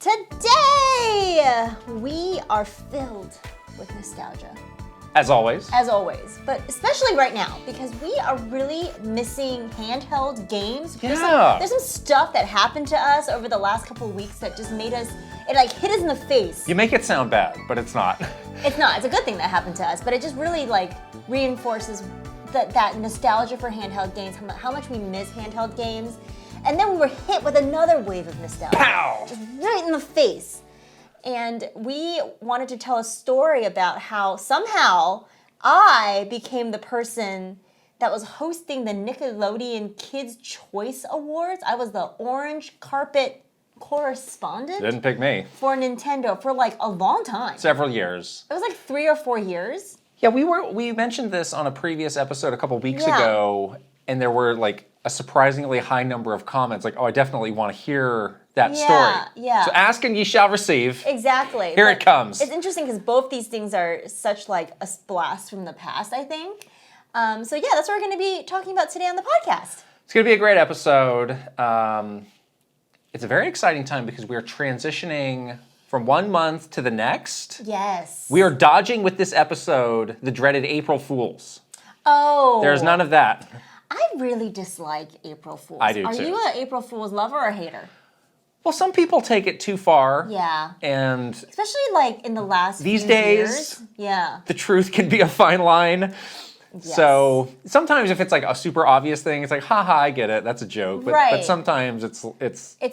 Today, we are filled with nostalgia. As always. As always, but especially right now, because we are really missing handheld games. Yeah. There's some stuff that happened to us over the last couple of weeks that just made us, it like hit us in the face. You make it sound bad, but it's not. It's not, it's a good thing that happened to us, but it just really like reinforces that nostalgia for handheld games, how much we miss handheld games. And then we were hit with another wave of nostalgia. Pow! Just right in the face. And we wanted to tell a story about how somehow I became the person that was hosting the Nickelodeon Kids' Choice Awards. I was the orange carpet correspondent. Didn't pick me. For Nintendo for like a long time. Several years. It was like 3 or 4 years. Yeah, we mentioned this on a previous episode a couple weeks ago, and there were like a surprisingly high number of comments like, oh, I definitely want to hear that story. Yeah. So ask and ye shall receive. Exactly. Here it comes. It's interesting because both these things are such like a blast from the past, I think. So yeah, that's what we're going to be talking about today on the podcast. It's going to be a great episode. It's a very exciting time because we are transitioning from 1 month to the next. Yes. We are dodging with this episode the dreaded April Fools. Oh. There's none of that. I really dislike April Fools. I do Are too. you an April Fools lover or hater? Well, some people take it too far. Yeah. And Especially like in the last these few days, years. Yeah. the truth can be a fine line. Yes. So sometimes if it's like a super obvious thing, it's like, haha, I get it, that's a joke. But, Right. but sometimes it's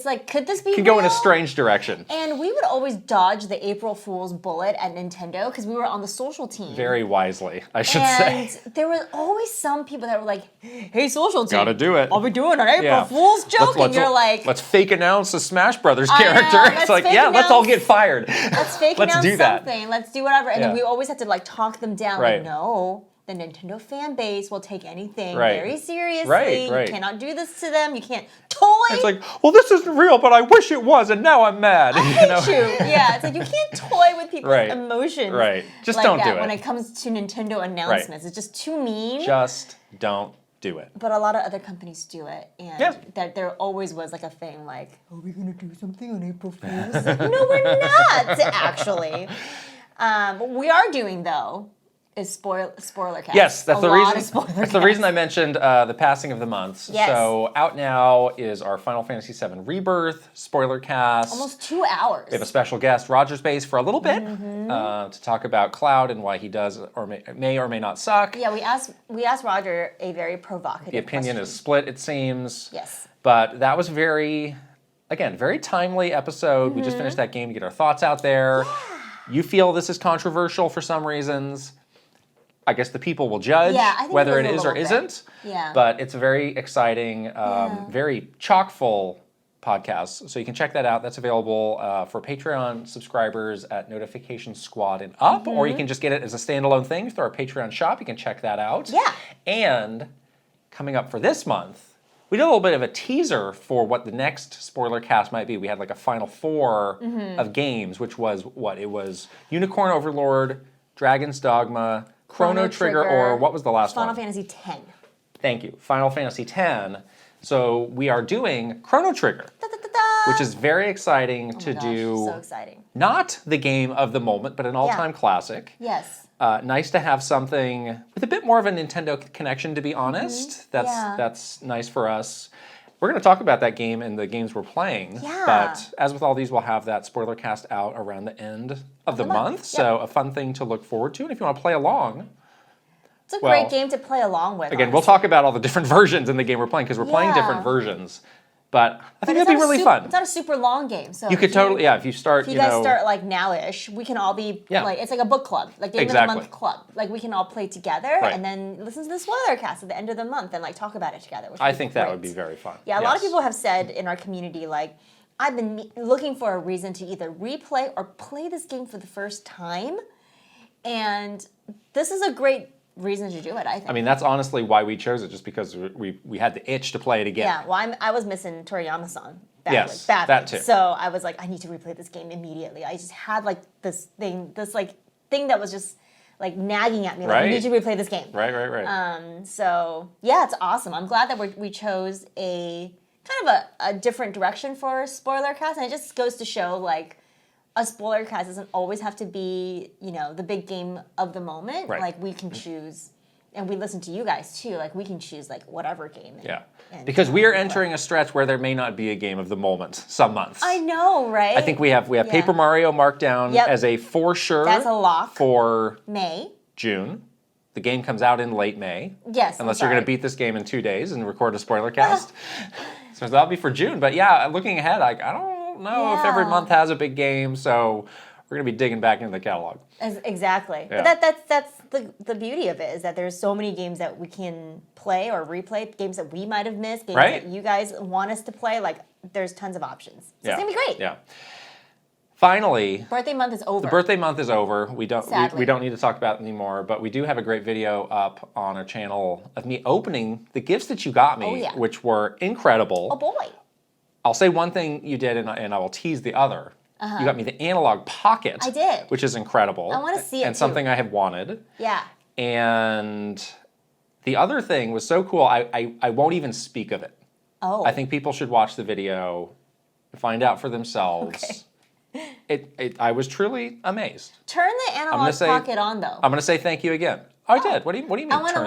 like, could this be can go in a real? strange direction. And we would always dodge the April Fool's bullet at Nintendo because we were on the social team. Very wisely, I should And say. there were always some people that were like, hey, social team. Gotta do it. I'll be doing an April Yeah. Fool's joke. And you're like, let's fake announce a Smash Brothers I know, character. let's It's like, fake yeah, let's all announce- get fired. let's fake Let's announce do that. something. Let's do whatever. And then Yeah. we always have to like talk them down. Right. Like, no, the Nintendo fan base will take anything Right. very seriously. Right. You cannot do this to them. You can't toy. It's like, well, this isn't real, but I wish it was, and now I'm mad. I hate you. Yeah, it's like you can't toy with people's Right. emotions. Right. Just like don't that do it. when it comes to Nintendo announcements. It's just too mean. Just don't do it. But a lot of other companies do it, and Yeah. that there always was like a thing like, are we gonna do something on April Fools? Like, no, we're not actually. What we are doing though is spoiler cast. Yes, that's the reason. That's the reason I mentioned the passing of the months. Yes. So out now is our Final Fantasy VII Rebirth spoiler cast. Almost 2 hours. We have a special guest, Roger's Base, for a little bit to talk about Cloud and why he does or may or may not suck. Yeah, we asked Roger a very provocative The opinion question. is split, it seems. Yes. But that was very timely episode. We just finished that game to get our thoughts out there. Yeah. You feel this is controversial for some reasons. I guess the people will judge I think whether it it is is a or little bit. isn't. Yeah. But it's a very exciting, very chock-full podcast. So you can check that out. That's available for Patreon subscribers at Notification Squad and up, or you can just get it as a standalone thing through our Patreon shop. You can check that out. Yeah. And coming up for this month, we did a little bit of a teaser for what the next spoiler cast might be. We had like a final 4 of games, which was what? It was Unicorn Overlord, Dragon's Dogma, Chrono Trigger, or what was the last Final one? Fantasy X. Thank you. Final Fantasy X. So we are doing Chrono Trigger, which is very exciting to do. So exciting. Not the game of the moment, but an all-time classic. Yes. Nice to have something with a bit more of a Nintendo connection, to be honest. That's nice for us. We're going to talk about that game and the games we're playing. Yeah. But as with all these, we'll have that spoiler cast out around the end of the month. Yep. So a fun thing to look forward to. And if you want to play along, It's a great game to play along with. again, we'll talk about all the different versions in the game we're playing because we're playing different versions. But I think it'll be really fun. It's not a super long game, so You could totally, if you start, if you guys start like now-ish, we can all be like, it's like a book club, like game of the month club. Like we can all play together and then listen to the spoiler cast at the end of the month and like talk about it together. Which I think that would be very fun. Yeah, a lot of people have said in our community, like, I've been looking for a reason to either replay or play this game for the first time, and this is a great reason to do it, I think. I mean, that's honestly why we chose it, just because we had the itch to play it again. Yeah, well, I was missing Toriyama-san badly. Yes, badly. that too. So I was like, I need to replay this game immediately. I just had like this thing that was just like nagging at me, like, Right. you need to replay this game. Right. So yeah, it's awesome. I'm glad that we chose a kind of a different direction for spoiler cast, and it just goes to show like a spoiler cast doesn't always have to be, you know, the big game of the moment. Right. Like we can choose, and we listen to you guys too. Like we can choose like whatever game. Because we are entering a stretch where there may not be a game of the moment some months. I know, right? I think we have Paper Mario marked down as a for sure. That's a lock for May. June. The game comes out in late May. Yes. Unless you're going to beat this game in 2 days and record a spoiler cast. So that'll be for June. But yeah, looking ahead, I don't know if every month has a big game, so we're going to be digging back into the catalog. Exactly. Yeah. But that's the beauty of it, is that there's so many games that we can play or replay, games that we might have missed, games that you guys want us to play. Like, there's tons of options. So it's going to be great. Yeah. Finally, birthday month is over. The birthday month is over. We don't need to talk about it anymore, but we do have a great video up on our channel of me opening the gifts that you got me, which were incredible. Oh boy. I'll say one thing you did, and I will tease the other. You got me the analog pocket. I did. Which is incredible. I want to see it and something I have wanted. Yeah. And the other thing was so cool, I won't even speak of it. Oh. I think people should watch the video and find out for themselves. Okay. I was truly amazed. Turn the analog pocket on, though. I'm going to say thank you again. I did. What do you mean? I want to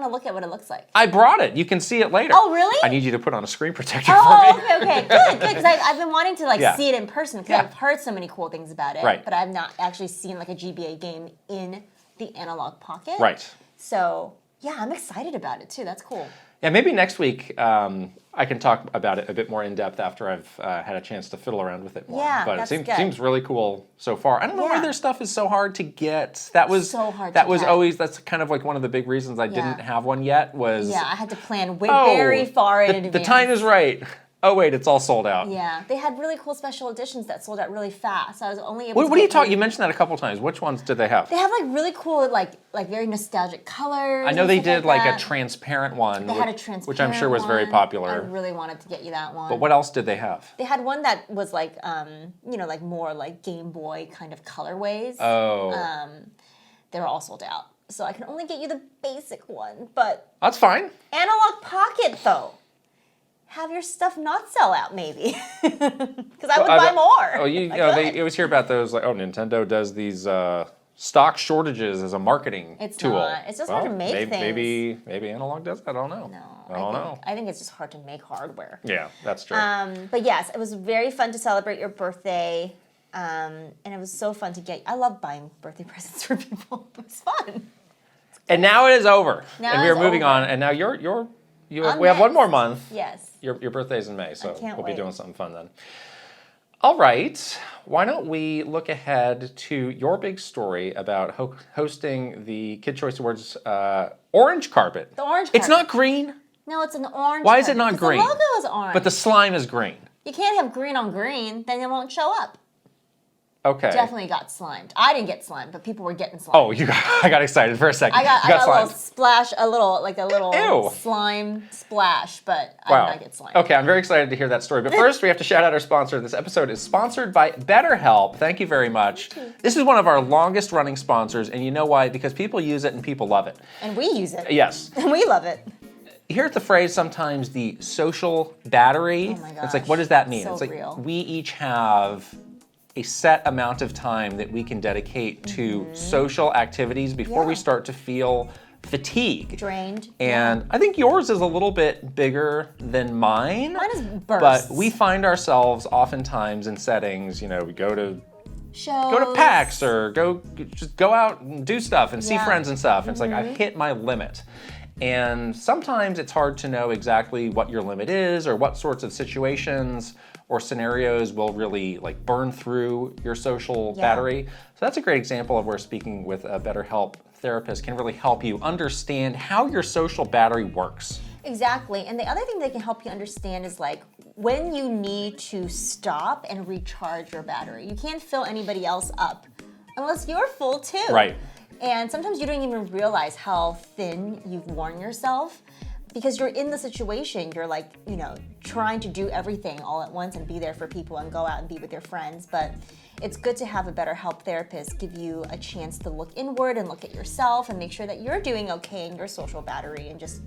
look at what it looks like. I brought it. You can see it later. Oh, really? I need you to put on a screen protector for me. Okay. Good. Because I've been wanting to see it in person because I've heard so many cool things about it. Right. But I've not actually seen like a GBA game in the analog pocket. Right. So yeah, I'm excited about it too. That's cool. Yeah, maybe next week I can talk about it a bit more in depth after I've had a chance to fiddle around with it more. Yeah, but that's it good. seems really cool so far. I don't know why their stuff is so hard to get. That was so hard. That's kind of like one of the big reasons I didn't have one yet was. Yeah, I had to plan very far in advance. The time is right. Oh wait, it's all sold out. Yeah, they had really cool special editions that sold out really fast. I was only able. What are you talking? You mentioned that a couple times. Which ones did they have? They have like really cool, like very nostalgic colors. I know they did like a transparent one. They had a transparent which I'm sure was very popular. I really wanted to get you that one. But what else did they have? They had one that was like, like more like Game Boy kind of colorways. Oh. They were all sold out, so I can only get you the basic one. But that's fine. Analog Pocket though. Have your stuff not sell out, maybe, because I would buy more. Oh, you always hear about those, like, Nintendo does these stock shortages as a marketing tool. Not. It's just hard to make things. Maybe Analog does that. I don't know. No, I don't know. I think it's just hard to make hardware. Yeah, that's true. But yes, it was very fun to celebrate your birthday, and it was so fun to get. I love buying birthday presents for people. It was fun. And now it is over, and we are moving on. And now we have one more month. Yes. Your birthday's in May, so we'll be doing something fun then. All right. Why don't we look ahead to your big story about hosting the Kid Choice Awards orange carpet. The orange carpet. It's not green. No, it's an orange Why is it not green? The logo is orange. But the slime is green. You can't have green on green, then it won't show up. Okay. Definitely got slimed. I didn't get slimed, but people were getting slimed. Oh, I got excited for a second. I got a slimed. little splash, a little Ew. slime splash, but I did not get slimed. Okay, I'm very excited to hear that story. But first, we have to shout out our sponsor. This episode is sponsored by BetterHelp. Thank you very much. This is one of our longest running sponsors, and you know why? Because people use it and people love it. And we use it. Yes. And we love it. You hear the phrase sometimes the social battery. Oh my gosh. It's like, what does that mean? So it's like real. we each have a set amount of time that we can dedicate to social activities before we start to feel fatigue. Drained. And I think yours is a little bit bigger than mine. Mine is bursts. But we find ourselves oftentimes in settings, we go to shows. Go to PAX or just go out and do stuff and see friends and stuff. And it's like, I've hit my limit. And sometimes it's hard to know exactly what your limit is or what sorts of situations or scenarios will really like burn through your social battery. So that's a great example of where speaking with a BetterHelp therapist can really help you understand how your social battery works. Exactly. And the other thing that can help you understand is like when you need to stop and recharge your battery. You can't fill anybody else up unless you're full too. Right. And sometimes you don't even realize how thin you've worn yourself. because you're in the situation, you're like, you know, trying to do everything all at once and be there for people and go out and be with your friends. But it's good to have a BetterHelp therapist give you a chance to look inward and look at yourself and make sure that you're doing okay in your social battery and just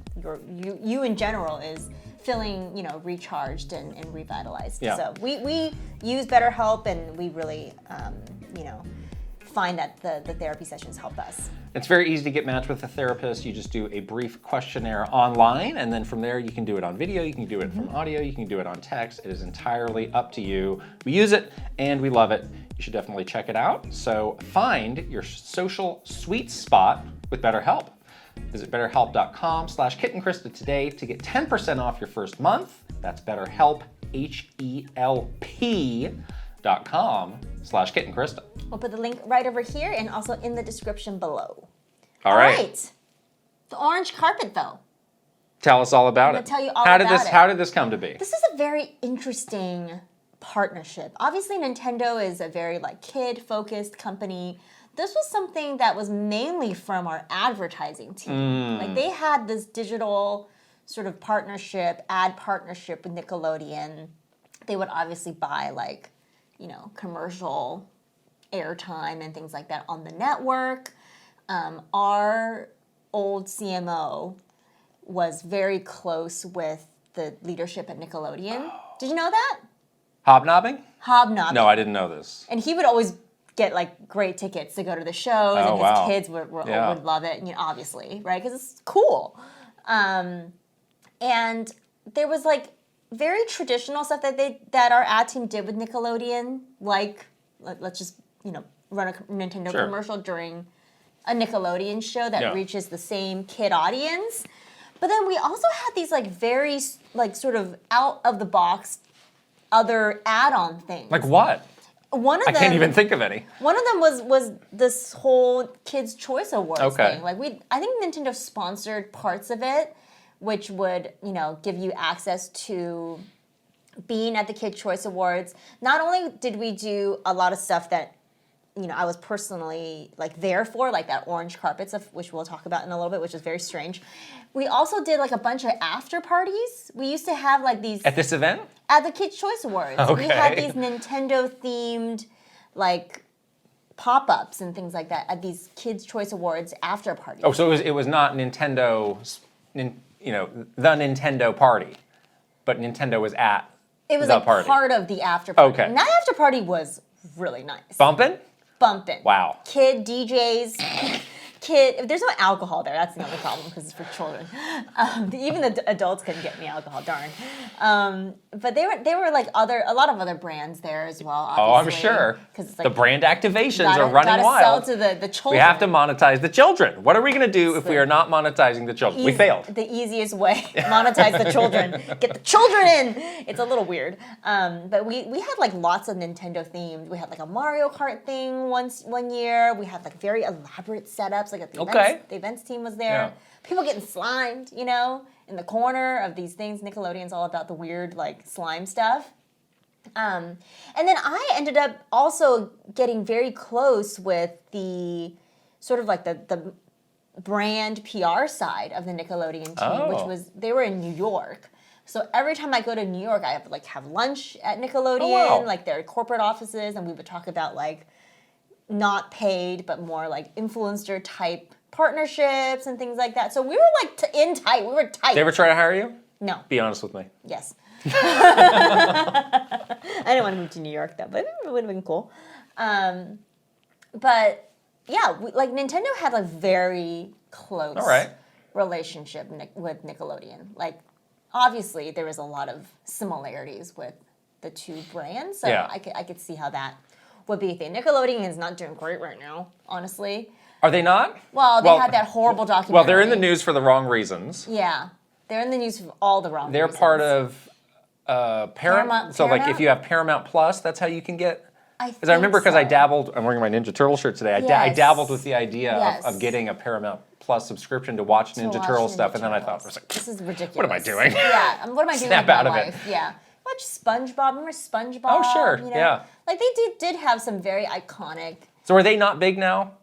you in general is feeling, you know, recharged and revitalized. Yeah. So we use BetterHelp, and we really, you know, find that the therapy sessions help us. It's very easy to get matched with a therapist. You just do a brief questionnaire online, and then from there you can do it on video, you can do it from audio, you can do it on text. It is entirely up to you. We use it and we love it. You should definitely check it out. So find your social sweet spot with BetterHelp. Visit betterhelp.com/KittenKrysta today to get 10% off your first month. That's BetterHelp, HELP.com/KittenKrysta. We'll put the link right over here and also in the description below. All right. The orange carpet, though. Tell us all about I'm it. gonna tell you all How did this come to be? This is a very interesting partnership. Obviously, Nintendo is a very like kid-focused company. This was something that was mainly from our advertising team. Like they had this digital sort of partnership, ad partnership with Nickelodeon. They would obviously buy like, you know, commercial airtime and things like that on the network. Our old CMO was very close with the leadership at Nickelodeon. Did you know that? Hobnobbing? Hobnobbing. No, I didn't know this. And he would always get like great tickets to go to the shows, and his kids would love it, you know, obviously, right? Because it's cool. And there was like very traditional stuff that our ad team did with Nickelodeon, like let's just, you know, run a Nintendo commercial during a Nickelodeon show that reaches the same kid audience. But then we also had these like very like sort of out of the box other add-on things. Like what? One of them, I can't even think of any. One of them was this whole Kids' Choice Awards thing. Like I think Nintendo sponsored parts of it, which would, you know, give you access to being at the Kids' Choice Awards. Not only did we do a lot of stuff that, you know, I was personally like there for, like that orange carpet stuff, which we'll talk about in a little bit, which is very strange. We also did like a bunch of after parties. We used to have like these at this event? At the Kids' Choice Awards. Okay. We had these Nintendo themed like pop-ups and things like that at these Kids' Choice Awards after parties. Oh, so it was not Nintendo, you know, the Nintendo party, but Nintendo was at it was the like party. Part of the after party. Okay. And that after party was really nice. Bumpin'? Bumpin'. Wow. Kid DJs. If there's no alcohol there, that's the only problem because it's for children. Even the adults couldn't get me alcohol, darn. But they were like a lot of other brands there as well. Oh, I'm sure. It's like the brand activations are running wild. Sell to the children. We have to monetize the children. What are we going to do if we are not monetizing the children? We failed. The easiest way, monetize the children. Get the children in. It's a little weird. But we had like lots of Nintendo themed. We had like a Mario Kart thing one year. We had like very elaborate setups. Like at the events team was there. Yeah. People getting slimed, you know, in the corner of these things. Nickelodeon's all about the weird like slime stuff. And then I ended up also getting very close with the sort of like the brand PR side of the Nickelodeon team, which was, they were in New York. So every time I go to New York, I have like have lunch at Nickelodeon, like their corporate offices, and we would talk about like not paid, but more like influencer type partnerships and things like that. So we were like in tight. We were tight. They ever try to hire you? No. Be honest with me. Yes. I didn't want to move to New York though, but it would have been cool. But yeah, like Nintendo had a very close relationship with Nickelodeon. Like obviously there was a lot of similarities with the two brands, so I could see how that would be a thing. Nickelodeon is not doing great right now, honestly. Are they not? Well, they had that horrible documentary. Well, they're in the news for the wrong reasons. Yeah. They're in the news for all the wrong reasons. They're part of Paramount. So, like, if you have Paramount Plus, that's how you can get... Because I remember because I dabbled... I'm wearing my Ninja Turtle shirt today. I dabbled with the idea of getting a Paramount Plus subscription to watch Ninja Turtle stuff, and then I thought, this is ridiculous. What am I doing? Yeah, what am I doing Snap with out my of life? it. Yeah. Watch SpongeBob. Remember SpongeBob? Oh, sure. You know? Yeah. Like, they did have some very iconic... So are they not big now?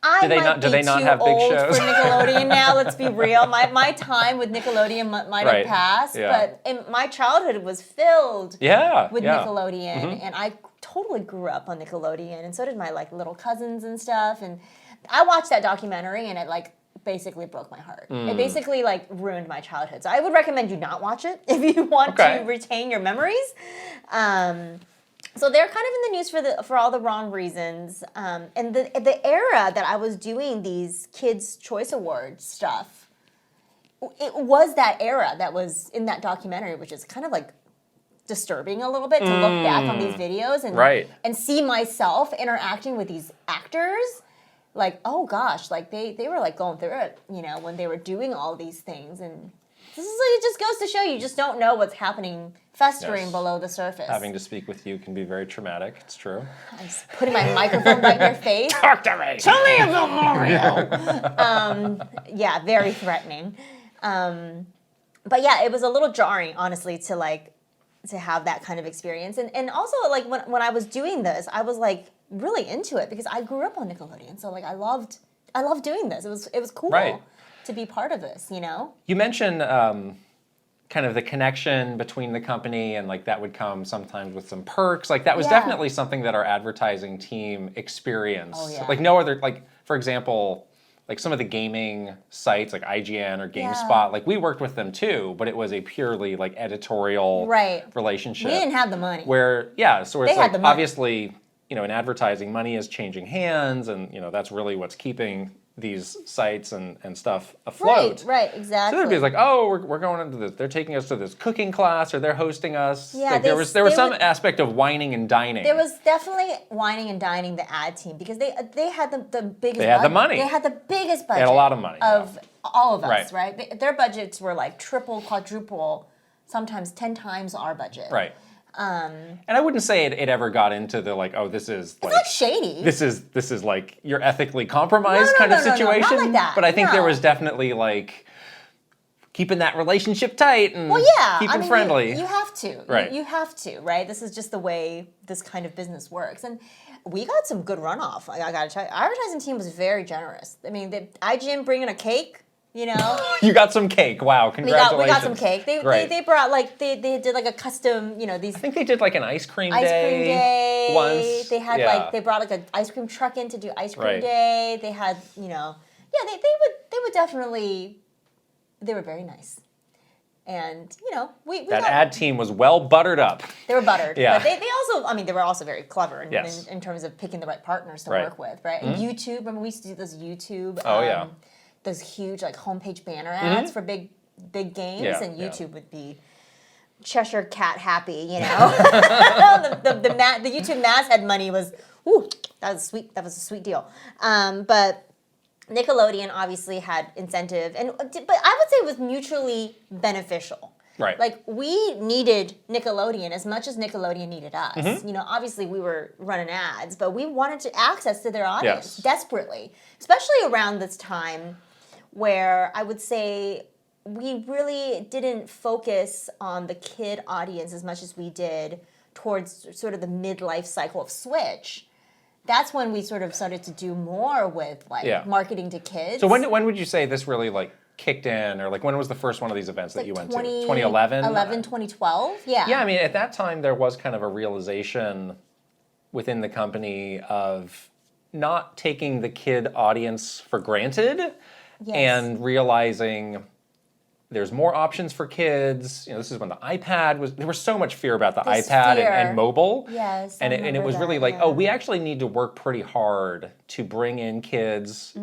I Do might they be not too have big old shows? for Nickelodeon now. Let's be real. My time with Nickelodeon might Right. have passed, Yeah. but my childhood was filled Yeah. with yeah. Nickelodeon, and I totally grew up on Nickelodeon, and so did my like little cousins and stuff. And I watched that documentary, and it like basically broke my heart. It basically like ruined my childhood. So I would recommend you not watch it if you want Okay. to retain your memories. So they're kind of in the news for all the wrong reasons. And the era that I was doing these Kids' Choice Awards stuff, it was that era that was in that documentary, which is kind of like disturbing a little bit to look back on these videos and see myself interacting with these actors. Like, oh gosh, like they were like going through it, when they were doing all these things. And this is like, it just goes to show you just don't know what's happening festering below the surface. Having to speak with you can be very traumatic. It's true. I'm just putting my microphone right in your face. Talk to me. Tell me about Mario. Yeah, very threatening. But yeah, it was a little jarring, honestly, to have that kind of experience. And also, like, when I was doing this, I was like really into it because I grew up on Nickelodeon. So like I loved doing this. It was cool to be part of this, You mentioned kind of the connection between the company, and like that would come sometimes with some perks. Like that was definitely something that our advertising team experienced. Oh, yeah. Like no other, like for example, like some of the gaming sites like IGN or GameSpot, like we worked with them too, but it was a purely like editorial relationship. We didn't have the money. So it's like obviously, in advertising, money is changing hands, and that's really what's keeping these sites and stuff afloat. Right, exactly. So they'd be like, oh, we're going into this. They're taking us to this cooking class, or they're hosting us. Yeah, like there was some aspect of whining and dining. There was definitely whining and dining the ad team because they had the biggest. They had the money. They had the biggest budget. They had a lot of money of all of us, right? Their budgets were like triple, quadruple, sometimes 10 times our budget. Right. And I wouldn't say it ever got into the like, oh, this is like, it's not shady. This is like you're ethically compromised kind of situation. No, not like that. But I think there was definitely like keeping that relationship tight and keeping friendly. You have to. Right. You have to, right? This is just the way this kind of business works. And we got some good runoff. I gotta tell you, our advertising team was very generous. I mean, IGN bringing a cake. You got some cake. Wow, congratulations. We got some cake. They brought like they did like a custom, these. I think they did like an ice cream day once. They had like they brought like an ice cream truck in to do ice cream day. They had they would definitely, they were very nice. And that ad team was well buttered up. They were buttered. Yeah. But they also, they were also very clever in terms of picking the right partners to work with, right? And YouTube, remember we used to do this YouTube. Those huge like homepage banner ads for big games, and YouTube would be Cheshire Cat happy, the YouTube masthead money was, that was sweet. That was a sweet deal. But Nickelodeon obviously had incentive, but I would say it was mutually beneficial. Right. Like we needed Nickelodeon as much as Nickelodeon needed us. Obviously we were running ads, but we wanted to access to their audience desperately, especially around this time where I would say we really didn't focus on the kid audience as much as we did towards sort of the midlife cycle of Switch. That's when we sort of started to do more with marketing to kids. So when would you say this really like kicked in, or like when was the first one of these events that you went to? 2011? 2012, yeah. Yeah, I mean at that time there was kind of a realization within the company of not taking the kid audience for granted. Yes. And realizing there's more options for kids. This is when the iPad there was so much fear about the iPad and mobile. Yes. And it was really like, we actually need to work pretty hard to bring in kids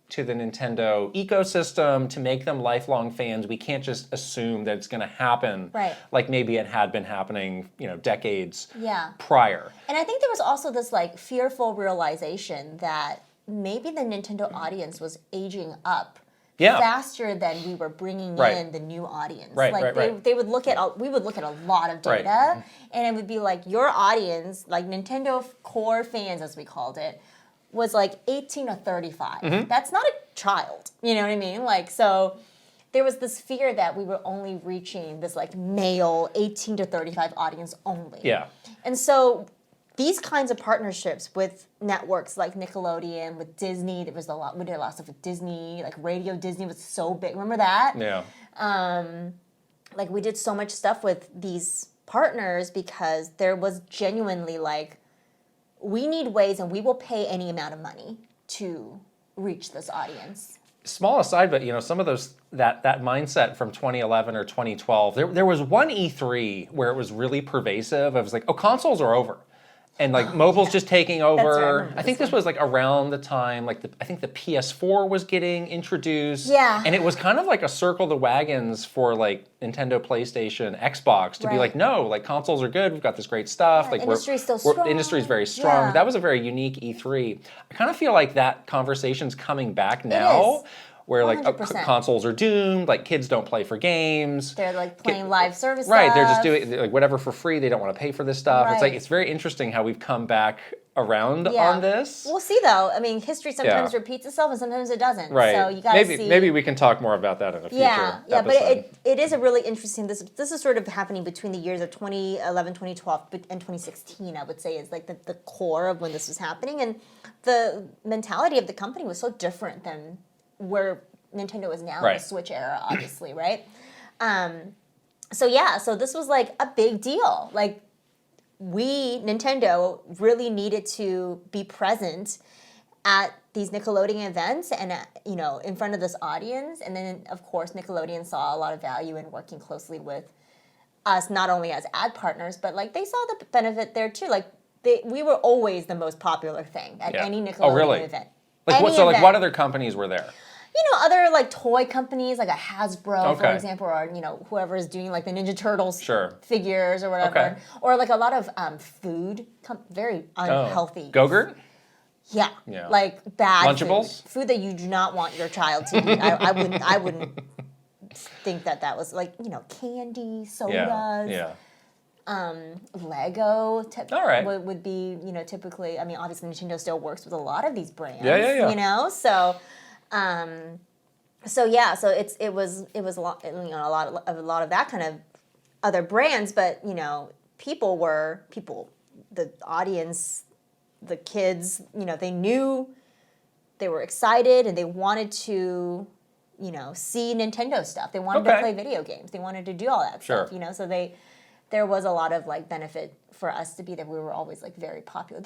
to the Nintendo ecosystem, to make them lifelong fans. We can't just assume that it's going to happen like maybe it had been happening, decades prior. And I think there was also this like fearful realization that maybe the Nintendo audience was aging up faster than we were bringing in the new audience. They would look at we would look at a lot of data, and it would be like your audience, like Nintendo core fans as we called it, was like 18 to 35. That's not a child, you know what I mean? Like so there was this fear that we were only reaching this like male 18 to 35 audience only. Yeah. And so these kinds of partnerships with networks like Nickelodeon, with Disney, we did a lot of stuff with Disney, like Radio Disney was so big. Remember that? Yeah. Like we did so much stuff with these partners because there was genuinely like, we need ways and we will pay any amount of money to reach this audience. Small aside, but some of those that mindset from 2011 or 2012, there was one E3 where it was really pervasive. It was like, oh, consoles are over. And like mobile's just taking over. Right, I think this was like around the time, like I think the PS4 was getting introduced. Yeah. And it was kind of like a circle the wagons for like Nintendo, PlayStation, Xbox to be like, no, like consoles are good. We've got this great stuff. Yeah, like industry's still strong. industry's very strong. Yeah. That was a very unique E3. I kind of feel like that conversation's coming back now. Where like consoles are doomed, like kids don't play for games. They're like playing live service Right, stuff. they're just doing like whatever for free. They don't want to pay for this stuff. Right. It's like it's very interesting how we've come back around on this. We'll see though. I mean, history sometimes repeats itself and sometimes it doesn't. Right. So you gotta see. Maybe we can talk more about that in a future Yeah, episode. but it is a really interesting. This is sort of happening between the years of 2011, 2012, and 2016. I would say is like the core of when this was happening, and the mentality of the company was so different than where Nintendo is now in the Switch era, obviously, right? So this was like a big deal. Like Nintendo really needed to be present at these Nickelodeon events and in front of this audience. And then of course Nickelodeon saw a lot of value in working closely with us, not only as ad partners, but like they saw the benefit there too. Like we were always the most popular thing at any Nickelodeon event. Like what other companies were there? Other like toy companies, like a Hasbro, for example, or whoever is doing like the Ninja Turtles figures or whatever, or like a lot of food, very unhealthy. Go-Gurt? Yeah, like bad Lunchables? Food that you do not want your child to eat. I wouldn't think that was like candy, sodas. Lego would be typically. I mean, obviously Nintendo still works with a lot of these brands. So it was a lot a lot of that kind of other brands, but the audience, the kids, they knew, they were excited and they wanted to see Nintendo stuff. They wanted to play video games. They wanted to do all that stuff. So there was a lot of like benefit for us to be there. We were always like very popular.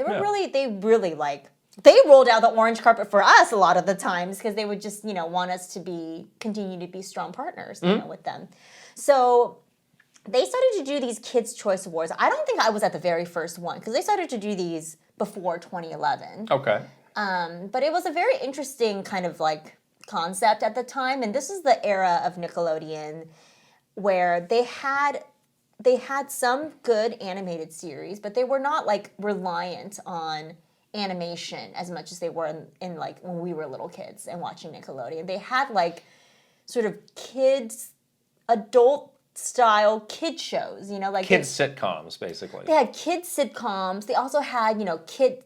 They rolled out the orange carpet for us a lot of the times because they would just, want us to continue to be strong partners, with them. So they started to do these Kids' Choice Awards. I don't think I was at the very first one because they started to do these before 2011. Okay. But it was a very interesting kind of like concept at the time. And this is the era of Nickelodeon where they had some good animated series, but they were not like reliant on animation as much as they were in like when we were little kids and watching Nickelodeon. They had like sort of adult style kid shows, like kids sitcoms basically. They had kids sitcoms. They also had, kid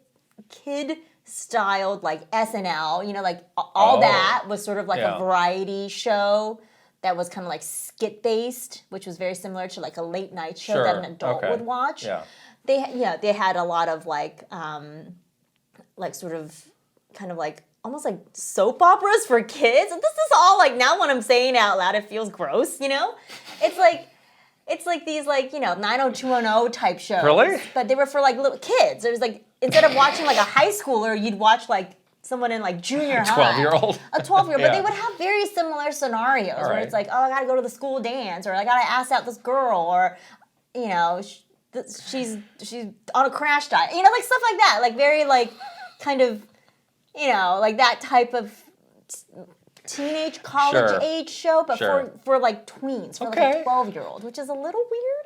styled like SNL, like all that was sort of like a variety show that was kind of like skit based, which was very similar to like a late night show that an adult would watch. Yeah. They had a lot of like sort of kind of like almost like soap operas for kids. And this is all like now when I'm saying it out loud, it feels gross, It's like these like, 90210 type shows. Really? But they were for like little kids. It was like instead of watching like a high schooler, you'd watch like someone in like junior high. 12-year-old. A 12-year-old. But they would have very similar scenarios where it's like, oh, I gotta go to the school dance, or I gotta ask out this girl, or she's on a crash diet. Like stuff like that. Like very like kind of, like that type of teenage college age show, but for like tweens, for like a 12-year-old, which is a little weird.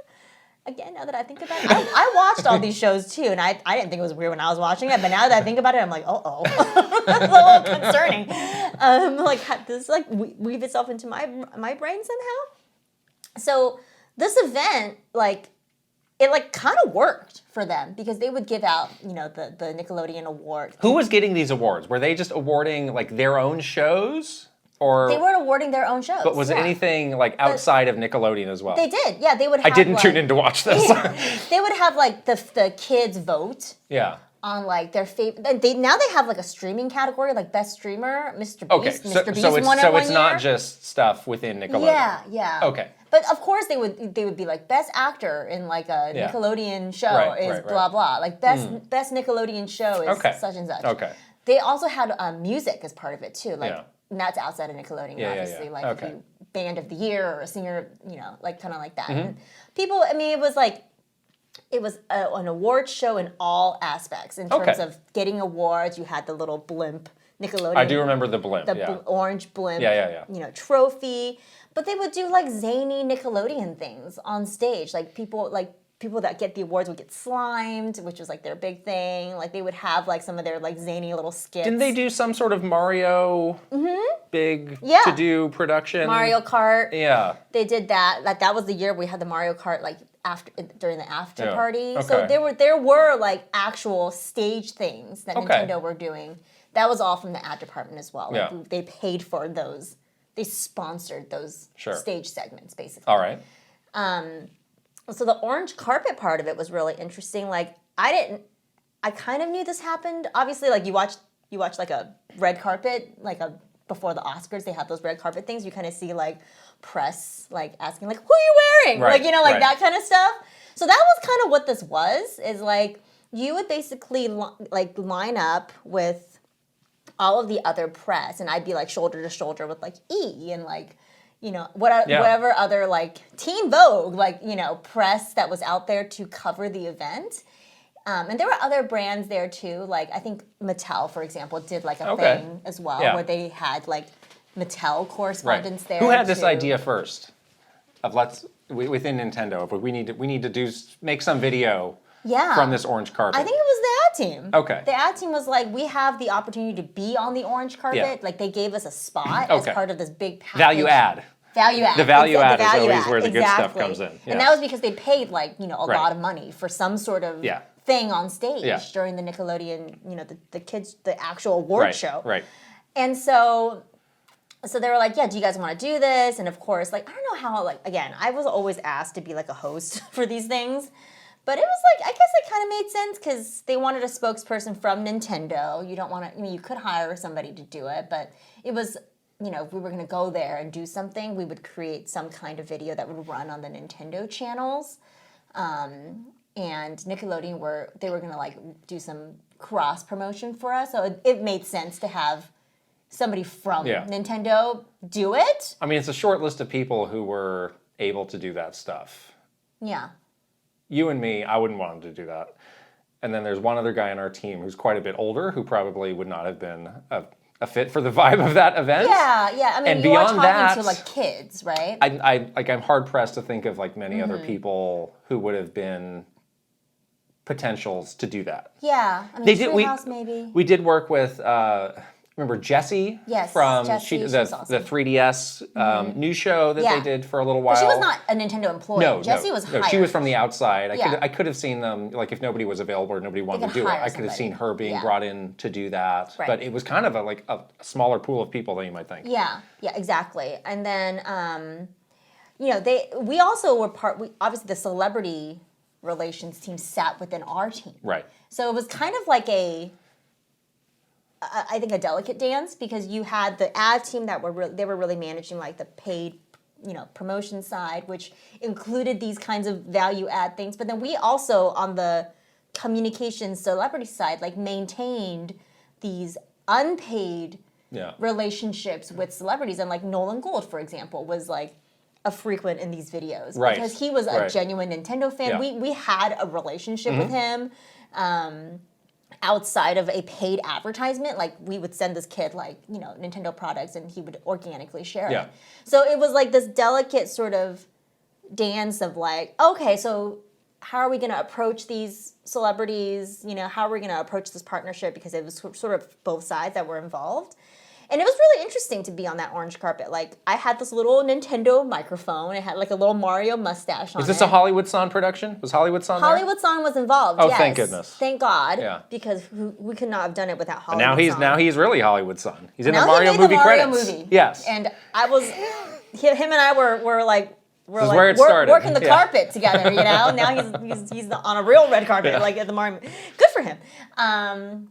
Again, now that I think about it, I watched all these shows too, and I didn't think it was weird when I was watching it, but now that I think about it, I'm like, that's a little concerning. Like this like weave itself into my brain somehow. So this event, like, it like kind of worked for them because they would give out, the Nickelodeon award. Who was getting these awards? Were they just awarding like their own shows? Or They were awarding their own shows. But was it anything like outside of Nickelodeon as well? They did. Yeah, they would have I didn't tune in to watch this. They would have like the kids vote. Yeah. On like their favorite, now they have like a streaming category, like best streamer, Mr. Beast. Okay, Mr. Beast so won it one it's year. not just stuff within Nickelodeon. Yeah. Okay. But of course they would be like best actor in like a Nickelodeon show is blah blah. Like best Nickelodeon show is such and such. Okay. They also had music as part of it too. Like and that's outside of Nickelodeon, obviously. Like if you band of the year or a singer, like kind of like that. And people, I mean, it was like. It was an award show in all aspects. In terms of getting awards, you had the little blimp Nickelodeon. I do remember the blimp. The orange blimp. Yeah. Trophy. But they would do like zany Nickelodeon things on stage. Like people that get the awards would get slimed, which was like their big thing. Like they would have like some of their like zany little skits. Didn't they do some sort of Mario big to-do production? Mario Kart. Yeah. They did that. Like that was the year we had the Mario Kart like during the after party. So there were like actual stage things that Nintendo were doing. That was all from the ad department as well. Like they paid for those. They sponsored those stage segments basically. All right. So the orange carpet part of it was really interesting. Like I kind of knew this happened. Obviously, like you watch like a red carpet, before the Oscars, they have those red carpet things. You kind of see like press like asking like, who are you wearing? Right, like that kind of stuff. So that was kind of what this was, is like you would basically like line up with all of the other press, and I'd be like shoulder to shoulder with like E and like, whatever other like Teen Vogue, like, press that was out there to cover the event. And there were other brands there too. Like I think Mattel, for example, did like a thing as well where they had like Mattel correspondents there. Who had this idea first? Of within Nintendo, but we need to make some video from this orange carpet. I think it was the ad team. Okay. The ad team was like, we have the opportunity to be on the orange carpet. Yeah. Like they gave us a spot as part of this big package. Value add. The value add is always where the good stuff comes in. And that was because they paid like, a lot of money for some sort of thing on stage during the Nickelodeon, the actual award show. Right. And so they were like, yeah, do you guys want to do this? And of course, like, I don't know how, like, again, I was always asked to be like a host for these things. But it was like, I guess it kind of made sense because they wanted a spokesperson from Nintendo. You don't want to, you could hire somebody to do it, but it was, if we were going to go there and do something, we would create some kind of video that would run on the Nintendo channels. And Nickelodeon they were going to like do some cross promotion for us. So it made sense to have somebody from Nintendo do it. I mean, it's a short list of people who were able to do that stuff. Yeah. You and me, I wouldn't want him to do that. And then there's one other guy on our team who's quite a bit older who probably would not have been a fit for the vibe of that event. Yeah. I mean, and you are beyond talking to like kids, right? I'm hard pressed to think of like many other people who would have been potentials to do that. Yeah, I mean, Treehouse maybe. We did work with. Remember Jessie? Yes, from Jessie, the awesome. the 3DS news show that they did for a little while. But she was not a Nintendo employee. No, Jessie was hired. No, she was from the outside. I could have seen them, like if nobody was available or nobody wanted to do it, I could have seen her being brought in to do that. Right. But it was kind of a smaller pool of people than you might think. Yeah, exactly. And then, we also were obviously the celebrity relations team sat within our team. Right. So it was kind of like a delicate dance because you had the ad team that they were really managing like the paid, promotion side, which included these kinds of value add things. But then we also on the communications celebrity side like maintained these unpaid relationships with celebrities, and like Nolan Gold, for example, was like a frequent in these videos because he was a genuine Nintendo fan. Yeah. We had a relationship with him. Outside of a paid advertisement, like we would send this kid like, Nintendo products and he would organically share it. So it was like this delicate sort of dance of like, okay, so how are we going to approach these celebrities? How are we going to approach this partnership? Because it was sort of both sides that were involved. And it was really interesting to be on that orange carpet. Like, I had this little Nintendo microphone. It had like a little Mario mustache on it. Was this a Hollywood Son production? Was Hollywood Son there? Hollywood Son was involved, Oh, yes. thank goodness. Thank God. Yeah. Because we could not have done it without And Hollywood Son. now he's really Hollywood Son. He's in Now the Mario he made movie the Mario credits. movie. Yes. And I was, him and I were like, This is where it started. working the carpet together, you know? Now he's on a real red carpet, like at the Mario. Good for him.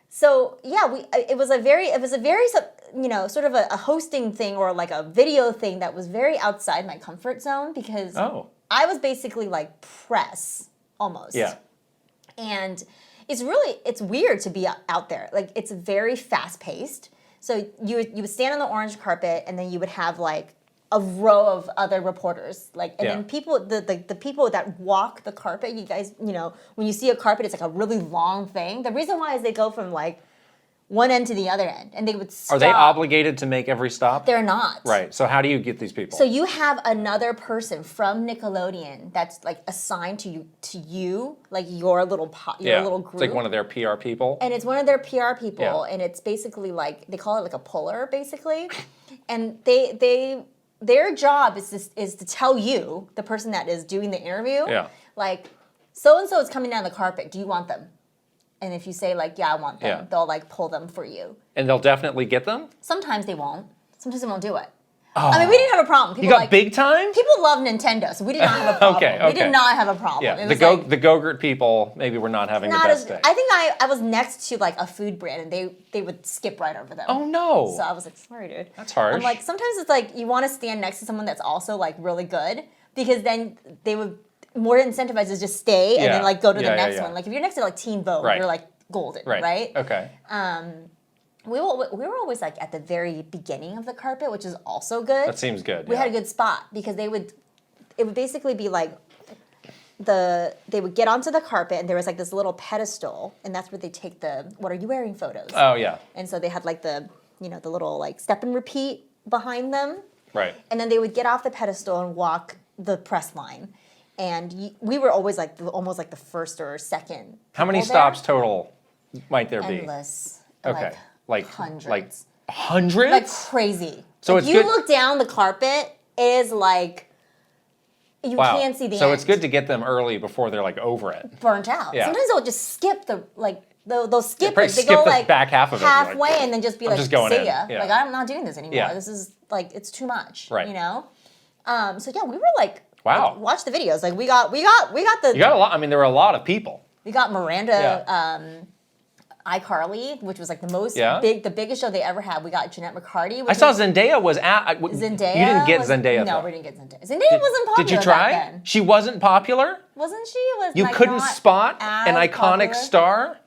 So yeah, it was a very you know, sort of a hosting thing or like a video thing that was very outside my comfort zone because I was basically like press almost. Yeah. And it's weird to be out there. Like it's very fast paced. So you would stand on the orange carpet and then you would have like a row of other reporters, like, and then people, the people that walk the carpet. You guys, you know, when you see a carpet, it's like a really long thing. The reason why is they go from like one end to the other end, and they would stop. Are they obligated to make every stop? They're not. Right. So how do you get these people? So you have another person from Nickelodeon that's like assigned to you, like your little little group. It's like one of their PR people. And it's one of their PR people, and it's basically like they call it like a puller, basically, and their job is to tell you, the person that is doing the interview, like, so-and-so is coming down the carpet. Do you want them? And if you say, like, yeah, I want them, they'll, like, pull them for you. And they'll definitely get them? Sometimes they won't. Sometimes they won't do it. Oh. I mean, we didn't have a problem. People, you got big time? People love Nintendo, so we did not have a problem. Okay. We did not have a problem. Yeah, It was the Go-Gurt people maybe were not having the best day. I think I was next to, like, a food brand, and they would skip right over them. Oh, no. So I was like, sorry, dude. That's harsh. I'm like, sometimes it's like you want to stand next to someone that's also, like, really good, because then they would more incentivized to just stay and then, like, go to the next one. Like, if you're next to, like, Teen Vogue, you're, like, golden, right? Okay. We were always like at the very beginning of the carpet, which is also good. That seems good. We had a good spot because it would basically be like they would get onto the carpet and there was like this little pedestal and that's where they take the what are you wearing photos. Oh yeah. And so they had like the little like step and repeat behind them. Right. And then they would get off the pedestal and walk the press line. And we were always like almost like the first or second. How many stops total might there be? Endless. Okay. Like hundreds. Like hundreds? Like crazy. So like it's you good. Look down the carpet, it is like you can't see the end. So it's good to get them early before they're like over it. Burnt out. Yeah. Sometimes they'll just skip they'll skip probably it. They skip go the like back half of it, halfway like, and then just be I'm like, just going see in. ya. Yeah. Like I'm not doing this anymore. Yeah. This is like it's too much. Right. You know? So yeah, we were like wow. Watch the videos. Like we got the You got a lot. I mean, there were a lot of people. We got Miranda iCarly, which was like the biggest show they ever had. We got Jeanette McCarty. I saw Zendaya was at. Zendaya. You didn't get Zendaya. No, though. we didn't get Zendaya. Zendaya wasn't popular. Did you try? Back then. She wasn't popular. Wasn't she? Was You like couldn't not spot as an iconic popular? star.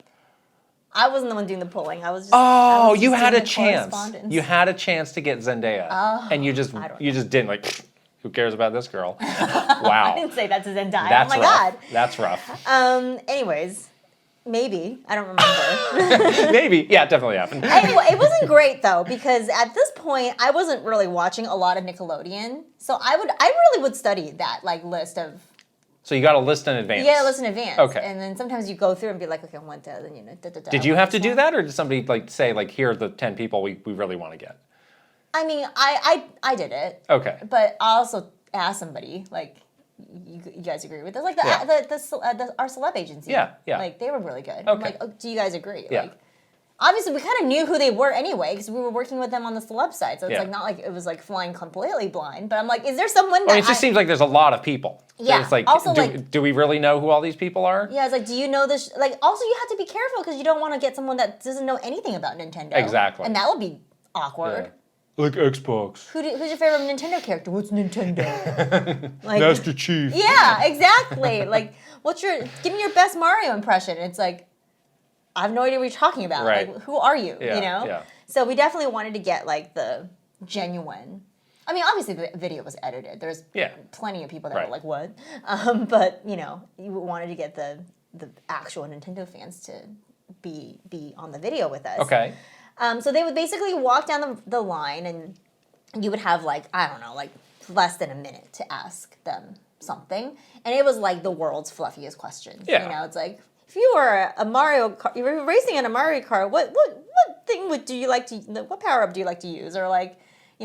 I wasn't the one doing the polling. I was just. Oh, just you had doing a the chance. correspondence. You had a chance to get Zendaya, and you just didn't. Like, who cares about this girl? Wow. I didn't say that to Zendaya. That's oh my rough. God. That's rough. Anyways, maybe I don't remember. Maybe. Yeah, it definitely happened. Anyway, it wasn't great though because at this point I wasn't really watching a lot of Nickelodeon, so I really would study that like list of. So you got a list in advance. Yeah, list in advance. Okay. And then sometimes you go through and be like, okay, I want to, then Did you have to do that, or did somebody like say like, here are the 10 people we really want to get? I mean, I did it. Okay. But I also asked somebody like. You guys agree with this? Like our celeb agency. Yeah. Like they were really good. Okay. I'm like, oh, do you guys agree? Yeah. Like, obviously, we kind of knew who they were anyway because we were working with them on the celeb side. So it's like not like it was like flying completely blind. But I'm like, is there someone? It just seems like there's a lot of people. Yeah. It's like, also, do we really know who all these people are? Yeah. It's like, do you know this? Like, also you have to be careful because you don't want to get someone that doesn't know anything about Nintendo. Exactly. And that would be awkward. Yeah. Like Xbox. Who's your favorite Nintendo character? What's Nintendo? Like, Master Chief. Yeah, exactly. Like, give me your best Mario impression. It's like, I have no idea what you're talking about. Right. Like, who are you? Yeah, you know? yeah. So we definitely wanted to get like the genuine. I mean, obviously the video was edited. There's plenty of people that were like, what? But, you know, you wanted to get the actual Nintendo fans to be on the video with us. Okay. So they would basically walk down the line and you would have like, I don't know, like less than a minute to ask them something. And it was like the world's fluffiest questions. Yeah. You know, it's like, if you were you were racing in a Mario Kart, what thing what power up do you like to use? Or like,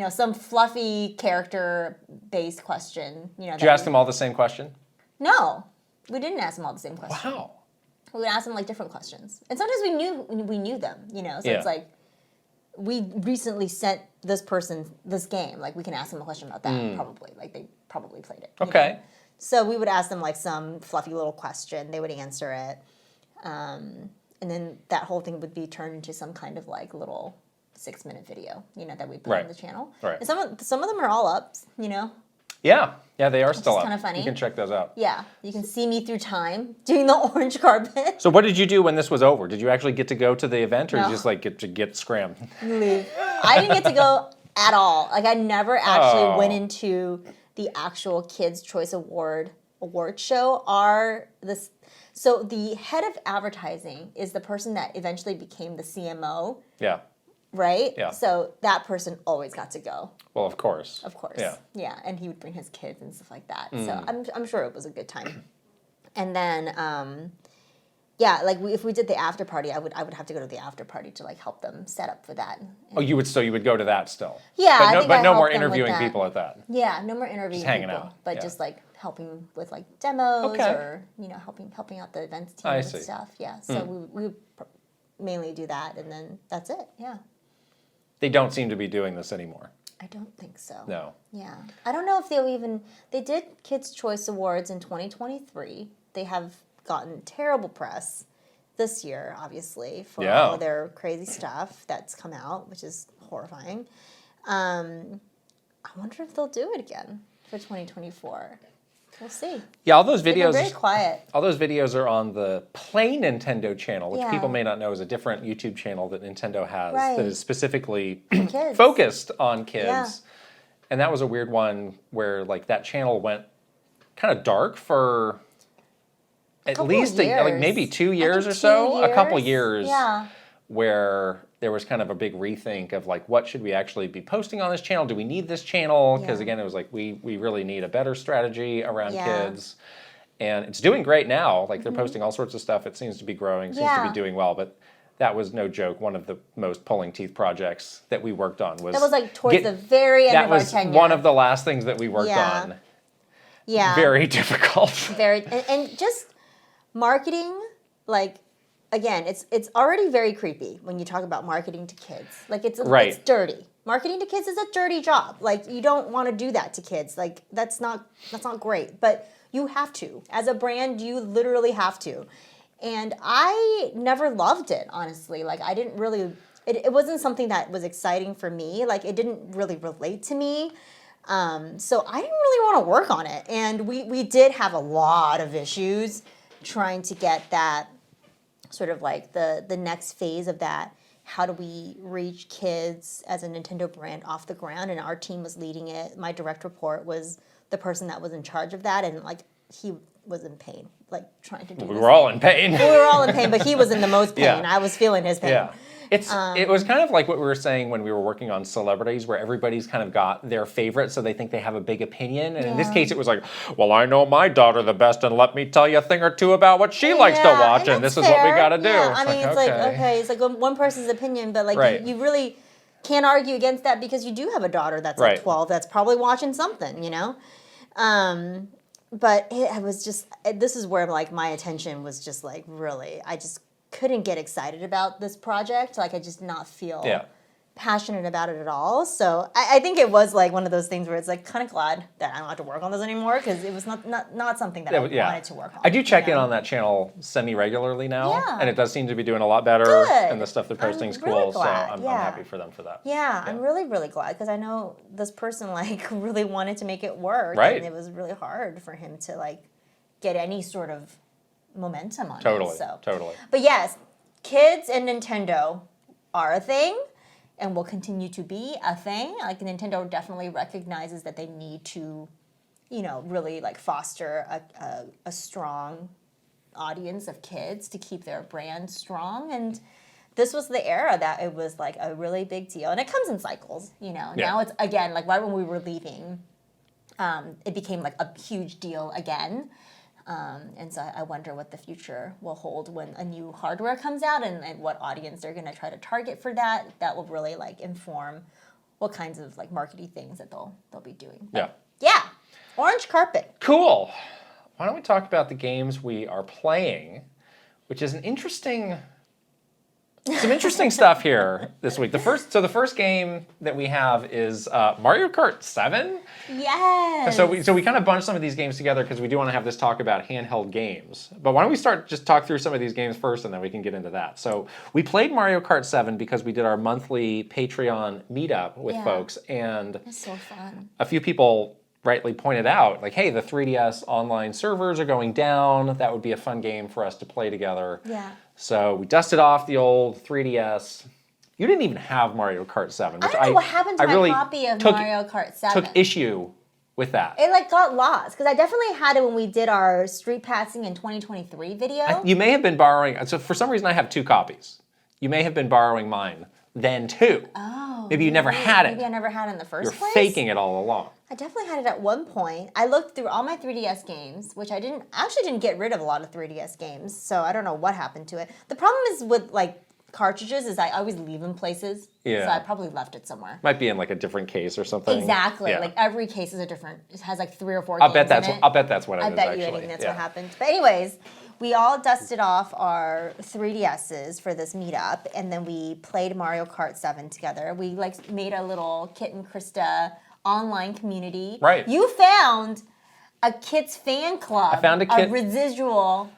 some fluffy character-based question. Did you ask them all the same question? No, we didn't ask them all the same question. Wow. We would ask them like different questions, and sometimes we knew them. So it's like we recently sent this person this game. Like we can ask them a question about that probably. Like they probably played it. Okay. So we would ask them like some fluffy little question. They would answer it, and then that whole thing would be turned into some kind of like little 6-minute video. That we put on the channel. Right. And some of them are all up. Yeah, they are still up. Kind of funny. You can check those out. Yeah, you can see me through time doing the orange carpet. So what did you do when this was over? Did you actually get to go to the event, or No. you just like get scrammed? Leave. I didn't get to go at all. Like I never actually went into the actual Kids' Choice Award show. So the head of advertising is the person that eventually became the CMO. Yeah. Right? Yeah. So that person always got to go. Well, of course. Of course. Yeah. Yeah, and he would bring his kids and stuff like that. So I'm sure it was a good time. And then, if we did the after party, I would have to go to the after party to like help them set up for that. Oh, you would go to that still. Yeah, but no more helped them with interviewing that. people at that. Yeah, no more interviewing Just hanging people, out, but yeah. just like helping with like demos Okay. or helping out the events team I and see. stuff. Yeah, so we would mainly do that, and then that's it. Yeah. They don't seem to be doing this anymore. I don't think so. No. Yeah. I don't know if they did Kids' Choice Awards in 2023. They have gotten terrible press this year, obviously, for all their crazy stuff that's come out, which is horrifying. I wonder if they'll do it again for 2024. We'll see. Yeah, all those They've videos. been very quiet. All those videos are on the Play Nintendo channel, which Yeah. people may not know is a different YouTube channel that Nintendo has Right. that is specifically Kids. focused on kids. Yeah. And that was a weird one where like that channel went kind of dark for at Couple least years. like maybe 2 years think or so, 2 a couple years. years. Yeah. Where there was kind of a big rethink of like, what should we actually be posting on this channel? Do we need this channel? Because Yeah. again, it was like, we really need a better strategy around Yeah. kids. And it's doing great now. Like they're posting all sorts of stuff. It seems to be growing, seems to Yeah. be doing well. But that was no joke. One of the most pulling teeth projects that we worked on was... That was like towards the very end of our tenure. That was one of the last things that we worked Yeah. on. Yeah. Very difficult. And just marketing, like, again, it's already very creepy when you talk about marketing to kids. Like it's dirty. Marketing to kids is a dirty job. Like you don't want to do that to kids. Like that's not great. But you have to. As a brand, you literally have to. And I never loved it, honestly. Like I didn't really it wasn't something that was exciting for me. Like it didn't really relate to me. So I didn't really want to work on it. And we did have a lot of issues trying to get that sort of like the next phase of that. How do we reach kids as a Nintendo brand off the ground? And our team was leading it. My direct report was the person that was in charge of that. And like he was in pain, like trying to do We were all in pain. We were all in pain, but he was in the most pain. Yeah. I was feeling his pain. Yeah. It was kind of like what we were saying when we were working on celebrities, where everybody's kind of got their favorite, so they think they have a big opinion. And in this case, it was like, well, I know my daughter the best, and let me tell you a thing or two about what she likes to watch, and this is what we got to do. Yeah. I mean, it's like one person's opinion, but like you really can't argue against that because you do have a daughter that's like 12 that's probably watching something, you know? But it was just, this is where like my attention was just like really, I just couldn't get excited about this project. Like I just did not feel passionate about it at all. So I think it was like one of those things where it's like kind of glad that I don't have to work on this anymore because it was not something that I wanted to work on. I do check in on that channel semi-regularly now, and it does seem to be doing a lot better. Good. And the stuff they're posting is really cool, glad. so I'm happy for them for that. Yeah, I'm really, really glad because I know this person like really wanted to make it work, Right. and it was really hard for him to like get any sort of momentum on it. Totally. But yes, kids and Nintendo are a thing and will continue to be a thing. Like Nintendo definitely recognizes that they need to, really like foster a strong audience of kids to keep their brand strong. And this was the era that it was like a really big deal. And it comes in cycles, Now it's again, like right when we were leaving, it became like a huge deal again. And so I wonder what the future will hold when a new hardware comes out and what audience they're going to try to target for that. That will really like inform what kinds of like marketing things that they'll be doing. But, yeah. Orange carpet. Cool. Why don't we talk about the games we are playing, which is some interesting stuff here this week. The first game that we have is Mario Kart 7. Yes. So we kind of bunched some of these games together because we do want to have this talk about handheld games. But why don't we just talk through some of these games first, and then we can get into that. So we played Mario Kart 7 because we did our monthly Patreon meetup with folks, and it's so fun. A few people rightly pointed out, like, hey, the 3DS online servers are going down. That would be a fun game for us to play together. Yeah. So we dusted off the old 3DS. You didn't even have Mario Kart 7. Which I don't know what happened to my copy of Mario Kart 7. Took issue with that. It like got lost because I definitely had it when we did our Street Passing in 2023 video. You may have been borrowing. So for some reason, I have 2 copies. You may have been borrowing mine then too. Oh. Maybe you never had it. Maybe I never had it in the first place. You're faking it all along. I definitely had it at one point. I looked through all my 3DS games, which I actually didn't get rid of a lot of 3DS games, so I don't know what happened to it. The problem is with like cartridges is I always leave them places. Yeah. So I probably left it somewhere. Might be in like a different case or something. Exactly. Yeah. Like every case is it has like 3 or 4 I'll games bet that's in it. I'll bet that's what it is. I bet actually. you that's what happened. But anyways, we all dusted off our 3DSs for this meetup, and then we played Mario Kart 7 together. We like made a little Kit and Krysta online community. Right. You found a Kit's fan club. I found a Kit. A residual.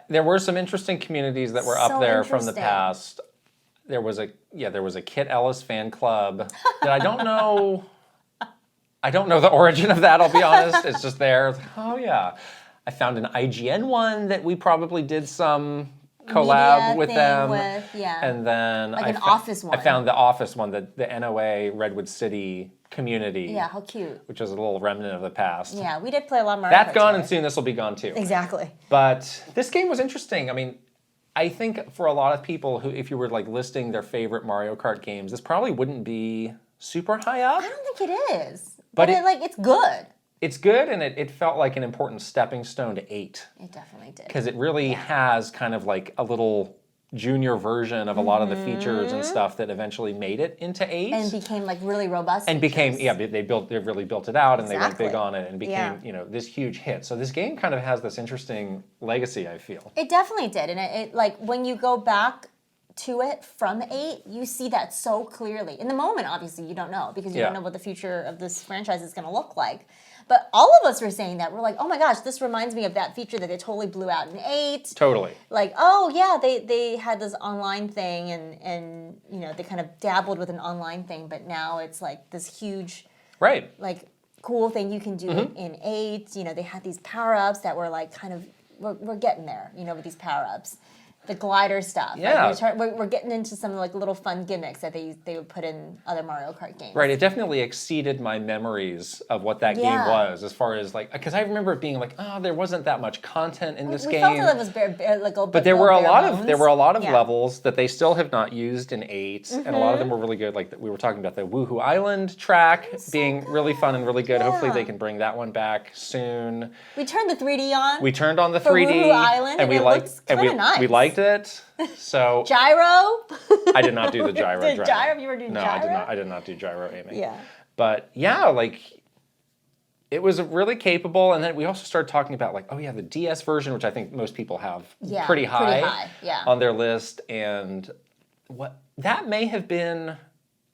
There were some interesting communities that were up So there from the interesting. past. There was a Kit Ellis fan club that I don't know. I don't know the origin of that, I'll be honest. It's just there. It's like, oh yeah. I found an IGN one that we probably did some collab Media with thing them. Yeah. And then Like an Office one. I found the Office one, the NOA Redwood City community. Yeah, how cute. Which is a little remnant of the past. Yeah, we did play a lot of Mario That's Kart gone, together. and soon this will be gone too. Exactly. But this game was interesting. I mean, I think for a lot of people who, if you were like listing their favorite Mario Kart games, this probably wouldn't be super high up. I don't think it is. But it's good. It's good, and it felt like an important stepping stone to 8. It definitely did. Because it really has kind of like a little junior version of a lot of the features and stuff that eventually made it into 8. And became like really robust. And features. they really built it out, and they went Exactly. big on it, and became this huge hit. So this game kind of has this interesting legacy, I feel. It definitely did, and it like when you go back to it from 8, you see that so clearly. In the moment, obviously, you don't know because you don't know what the future of this franchise is going to look like. But all of us were saying that. We're like, oh my gosh, this reminds me of that feature that they totally blew out in 8. Totally. Like, oh yeah, they had this online thing and they kind of dabbled with an online thing, but now it's like this huge like cool thing you can do in 8. They had these power-ups that were like kind of we're getting there, with these power-ups. The glider stuff. Yeah. Like we're getting into some like little fun gimmicks that they would put in other Mario Kart games. Right, it definitely exceeded my memories of what that game was, as far as like, because I remember it being like, oh, there wasn't that much content in this game. We felt it was bare, like a but there were a lot of Yeah. levels that they still have not used in 8, and a lot of them were really good. Like we were talking about the Woohoo Island track being really fun and really good. Yeah. Hopefully they can bring that one back soon. We turned the 3D on. We turned on the for 3D, Woohoo Island, and we it liked looks kinda nice. we liked it. So Gyro. I did not do the gyro. Did gyro? You were doing gyro? No, I did not do gyro aiming. Yeah. But yeah, like it was really capable, and then we also started talking about like, oh yeah, the DS version, which I think most people have pretty high on their list, and what that may have been.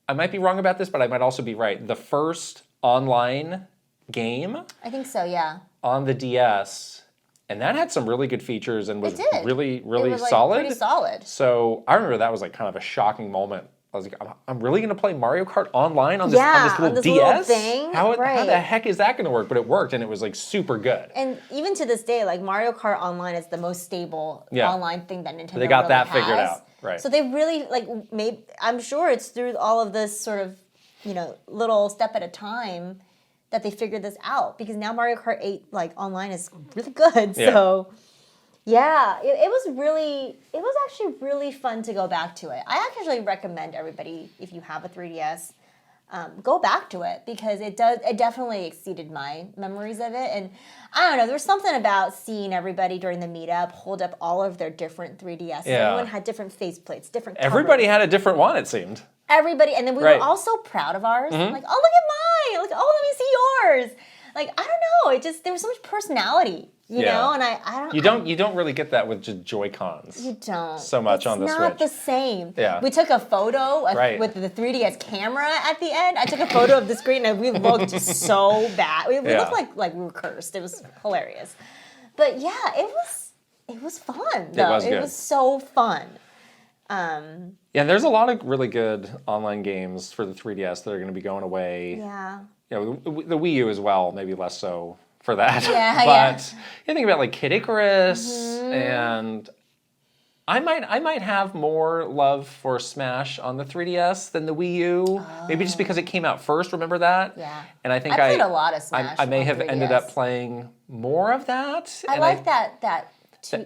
I might be wrong about this, but I might also be right. The first online game. I think so. Yeah. On the DS. And that had some really good features and was really, really it was, like, solid. Pretty solid. So I remember that was like kind of a shocking moment. I was like, I'm really going to play Mario Kart online on this, on this DS? little thing? How the heck is that going to work? But it worked, and it was like super good. And even to this day, like Mario Kart Online is the most stable online thing that Nintendo They got really that has. figured out, right? So they really made. I'm sure it's through all of this sort of little step at a time that they figured this out, because now Mario Kart 8 online is really good. Yeah. So yeah, it was actually really fun to go back to it. I actually recommend everybody, if you have a 3DS, go back to it because it definitely exceeded my memories of it. And I don't know, there's something about seeing everybody during the meetup hold up all of their different 3DSs. Yeah. Everyone had different faceplates, different Everybody covers. had a different one, it seemed. Everybody, and then we Right. were all so proud of ours. Like, oh, look at mine. Like, oh, let me see yours. Like, I don't know. There was so much personality, you know? And I don't... You don't really get that with just Joy-Cons. You don't. So much on the Switch. It's not the same. Yeah. We took a photo with the 3DS camera at the end. I took a photo of the screen and we looked so bad. We looked like we were cursed. It was hilarious. But yeah, it was fun though. It was so fun. Yeah, there's a lot of really good online games for the 3DS that are going to be going away. Yeah. You know, the Wii U as well, maybe less so for that. Yeah, but you think about like Kid Icarus, and I might have more love for Smash on the 3DS than the Wii U. Maybe just because it came out first. Remember that? Yeah. And I think I played a lot of Smash. I may on have 3DS. ended up playing more of that. I like that.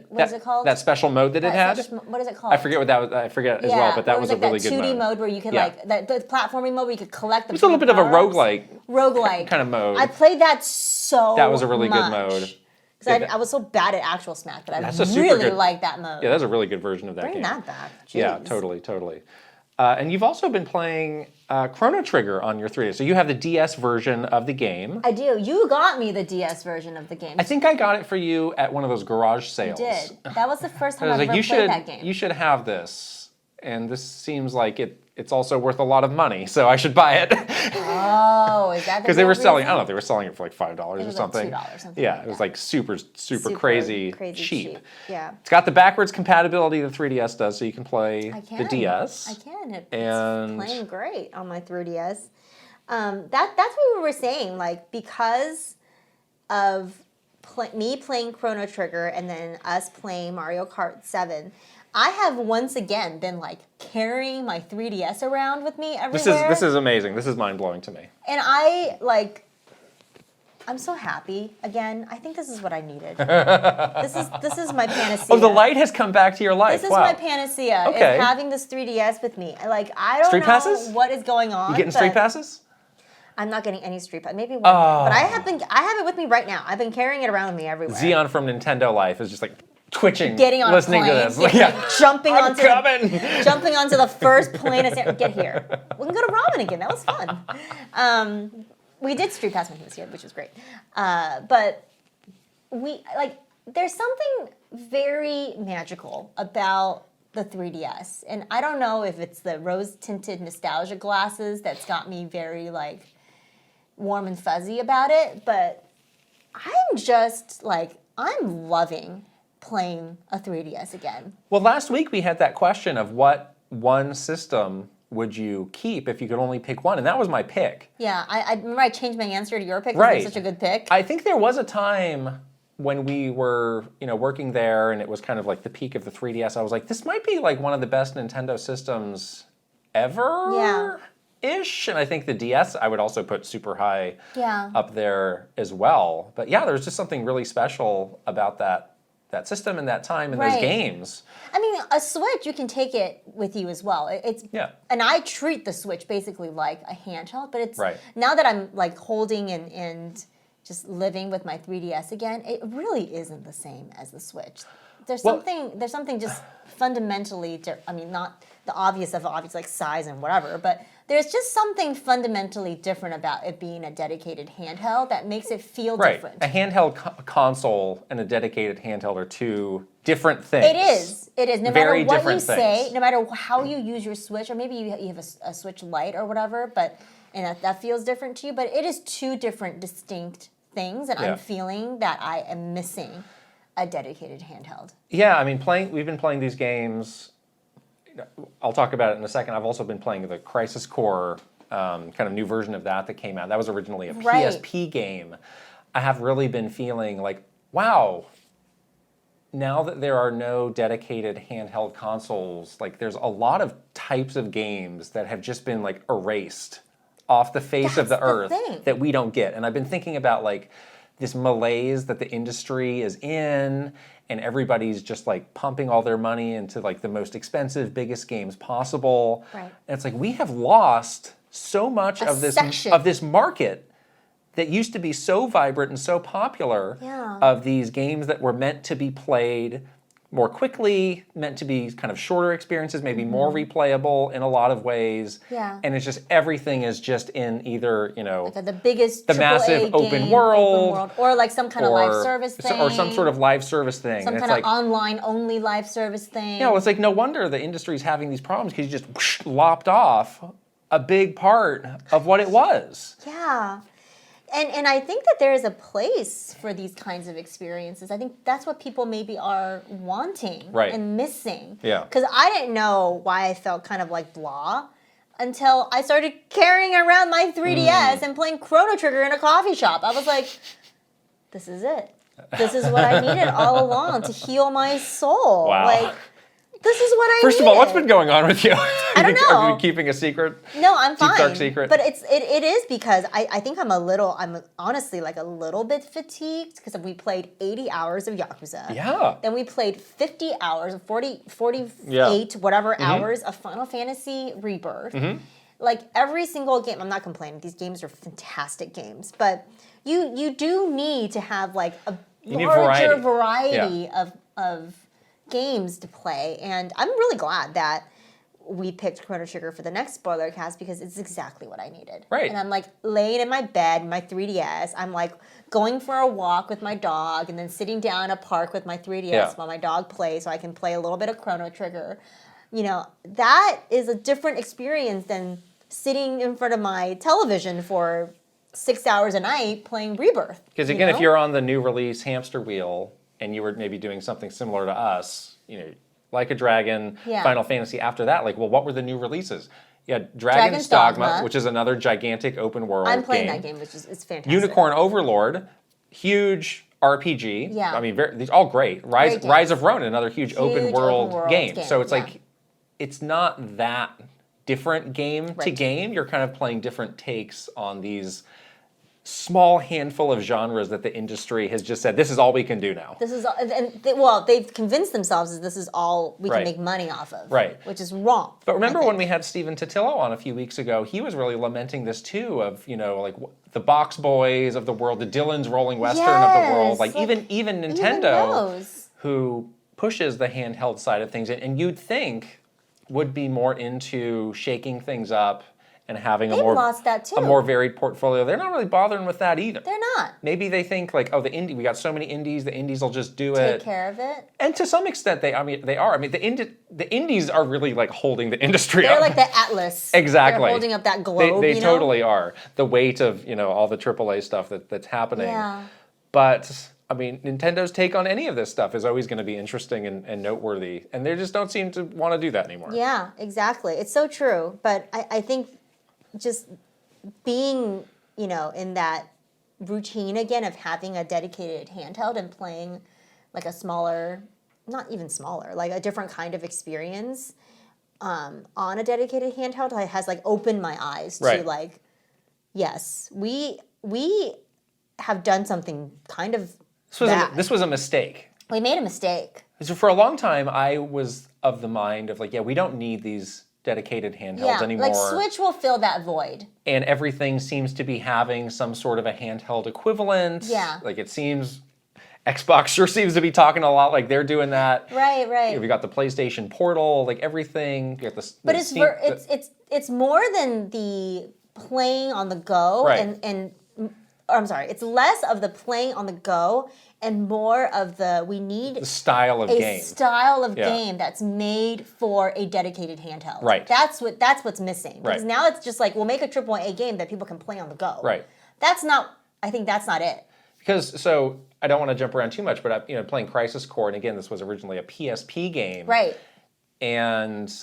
What is it called? That special mode that it had. What is it called? I forget what that was. I forget as well, but that was a really good mode. 2D mode where you could the platforming mode where you could collect the. It's a little bit of a roguelike kind of mode. I played that so. That was a really good mode. Because I was so bad at actual Smash, but I really really like that mode. Yeah, that's a really good version of that game. Bring that back. Jeez. Yeah, totally. And you've also been playing Chrono Trigger on your 3DS. So you have the DS version of the game. I do. You got me the DS version of the game. I think I got it for you at one of those garage sales. You did. That was the first time I I've was ever like, played that game. You should have this. And this seems like it's also worth a lot of money, so I should buy it. Oh, is that the Because they were reason? selling, I don't know, they were selling it for like $5 or something. Like $2 something. Yeah, like it was that. like super crazy cheap. Yeah. It's got the backwards compatibility the 3DS does, so you can play the DS. I can. It's playing great on my 3DS. That's what we were saying. Like, because of me playing Chrono Trigger and then us playing Mario Kart 7, I have once again been like carrying my 3DS around with me everywhere. This is amazing. This is mind blowing to me. And I'm so happy again. I think this is what I needed. This is my panacea. Oh, the light has come back to your life. This is my panacea. Okay. Is having this 3DS with me. Like, I don't Street know passes? what is going on. You getting street passes? I'm not getting any street pass. Maybe one. But I have it with me right now. I've been carrying it around with me everywhere. Xeon from Nintendo Life is just like twitching, getting on listening a plane, to this. jumping onto the first plane. Get here. We can go to ramen again. That was fun. We did street pass when he was here, which was great. But there's something very magical about the 3DS, and I don't know if it's the rose-tinted nostalgia glasses that's got me very warm and fuzzy about it, but I'm loving playing a 3DS again. Well, last week we had that question of what one system would you keep if you could only pick one, and that was my pick. Yeah, I remember I changed my answer to your pick because it was such a good pick. I think there was a time when we were, working there, and it was kind of like the peak of the 3DS. I was like, this might be like one of the best Nintendo systems ever. Yeah. Ish, and I think the DS I would also put super high up there as well. But yeah, there's just something really special about that system and that time and those games. I mean, a Switch, you can take it with you as well. And I treat the Switch basically like a handheld, but it's now that I'm holding and just living with my 3DS again, it really isn't the same as the Switch. There's something just fundamentally, I mean, not the obvious like size and whatever, but there's just something fundamentally different about it being a dedicated handheld that makes it feel different. A handheld console and a dedicated handheld are two different things. It is. No matter what you say, no matter how you use your Switch, or maybe you have a Switch Lite or whatever, and that feels different to you, but it is two different distinct things, and I'm feeling that I am missing a dedicated handheld. Yeah, I mean, we've been playing these games. I'll talk about it in a second. I've also been playing the Crisis Core kind of new version of that came out. That was originally a PSP game. I have really been feeling like, wow, now that there are no dedicated handheld consoles, there's a lot of types of games that have just been erased off the face of the earth that we don't get. And I've been thinking about this malaise that the industry is in, and everybody's just pumping all their money into the most expensive, biggest games possible. Right. And it's we have lost so much of section. this market that used to be so vibrant and so popular Yeah. of these games that were meant to be played more quickly, meant to be kind of shorter experiences, maybe more replayable in a lot of ways. Yeah. And it's just everything is just in either, Like the biggest the AAA massive game, open world, or like some kind of live service thing, or some sort of live service thing. some and kind it's of like, online only live service thing. yeah, well, it's like no wonder the industry's having these problems because you just whoosh, lopped off a big part of what it was. Yeah. And I think that there is a place for these kinds of experiences. I think that's what people maybe are wanting and missing. Yeah. Because I didn't know why I felt kind of like blah until I started carrying around my 3DS and playing Chrono Trigger in a coffee shop. I was like, this is it. This is what I needed all along to heal my soul. Wow. Like, this is what I First needed. of all, what's been going on with you? I don't know. Are you keeping a secret? No, I'm fine. Deep dark secret. But it is because I think I'm honestly like a little bit fatigued because we played 80 hours of Yakuza. Yeah. Then we played 50 hours, 48, whatever hours of Final Fantasy Rebirth. Like every single game, I'm not complaining. These games are fantastic games, but you do need to have like a larger variety of games to play, and I'm really glad that we picked Chrono Trigger for the next spoiler cast because it's exactly what I needed. Right. And I'm like laying in my bed, my 3DS. I'm like going for a walk with my dog, and then sitting down in a park with my 3DS while my dog plays, so I can play a little bit of Chrono Trigger. You know, that is a different experience than sitting in front of my television for 6 hours a night playing Rebirth. Because again, if you're on the new release hamster wheel and you were maybe doing something similar to us, you know, Like a Dragon, Final Fantasy after that, like, well, what were the new releases? You had Dragon's Dogma, which is another gigantic open world game. I'm playing that game, which is it's fantastic. Unicorn Overlord, huge RPG. Yeah. I mean, these all great. Rise of Ronin, another huge open world game. So it's like, it's not that different game to game. You're kind of playing different takes on these small handful of genres that the industry has just said, this is all we can do now. This is all, they've convinced themselves that this is all we can make money off of. Right. Which is wrong. But remember when we had Stephen Totillo on a few weeks ago, he was really lamenting this too, of, you know, like the Box Boys of the world, the Dylan's Rolling Western of the world, like even Nintendo, who pushes the handheld side of things, and you'd think would be more into shaking things up and having a more varied portfolio. They're not really bothering with that either. They're not. Maybe they think like, oh, we got so many indies, the indies will just do it. Take care of it. And to some extent, they are. I mean, the indies are really like holding the industry up. They're like the Atlas. Exactly. They're holding up that globe. They totally are. The weight of, you know, all the AAA stuff that's happening. Yeah. But I mean, Nintendo's take on any of this stuff is always going to be interesting and noteworthy, and they just don't seem to want to do that anymore. Yeah, exactly. It's so true. But I think just being, you know, in that routine again of having a dedicated handheld and playing like a smaller, not even smaller, like a different kind of experience on a dedicated handheld has like opened my eyes to like, yes, we have done something kind of This was a mistake. We made a mistake. So for a long time, I was of the mind of like, yeah, we don't need these dedicated handhelds anymore. Like Switch will fill that void. And everything seems to be having some sort of a handheld equivalent. Yeah. Like it seems, Xbox sure seems to be talking a lot like they're doing that. Right. We got the PlayStation Portal, like everything. You got the, but it's more than the playing on the go it's less of the playing on the go and more of the style of game. Style of game that's made for a dedicated handheld. Right. That's what's missing. Because now it's just like, we'll make a AAA game that people can play on the go. Right. I think that's not it. Because, so, I don't want to jump around too much, but I'm playing Crisis Core, and again, this was originally a PSP game. Right. And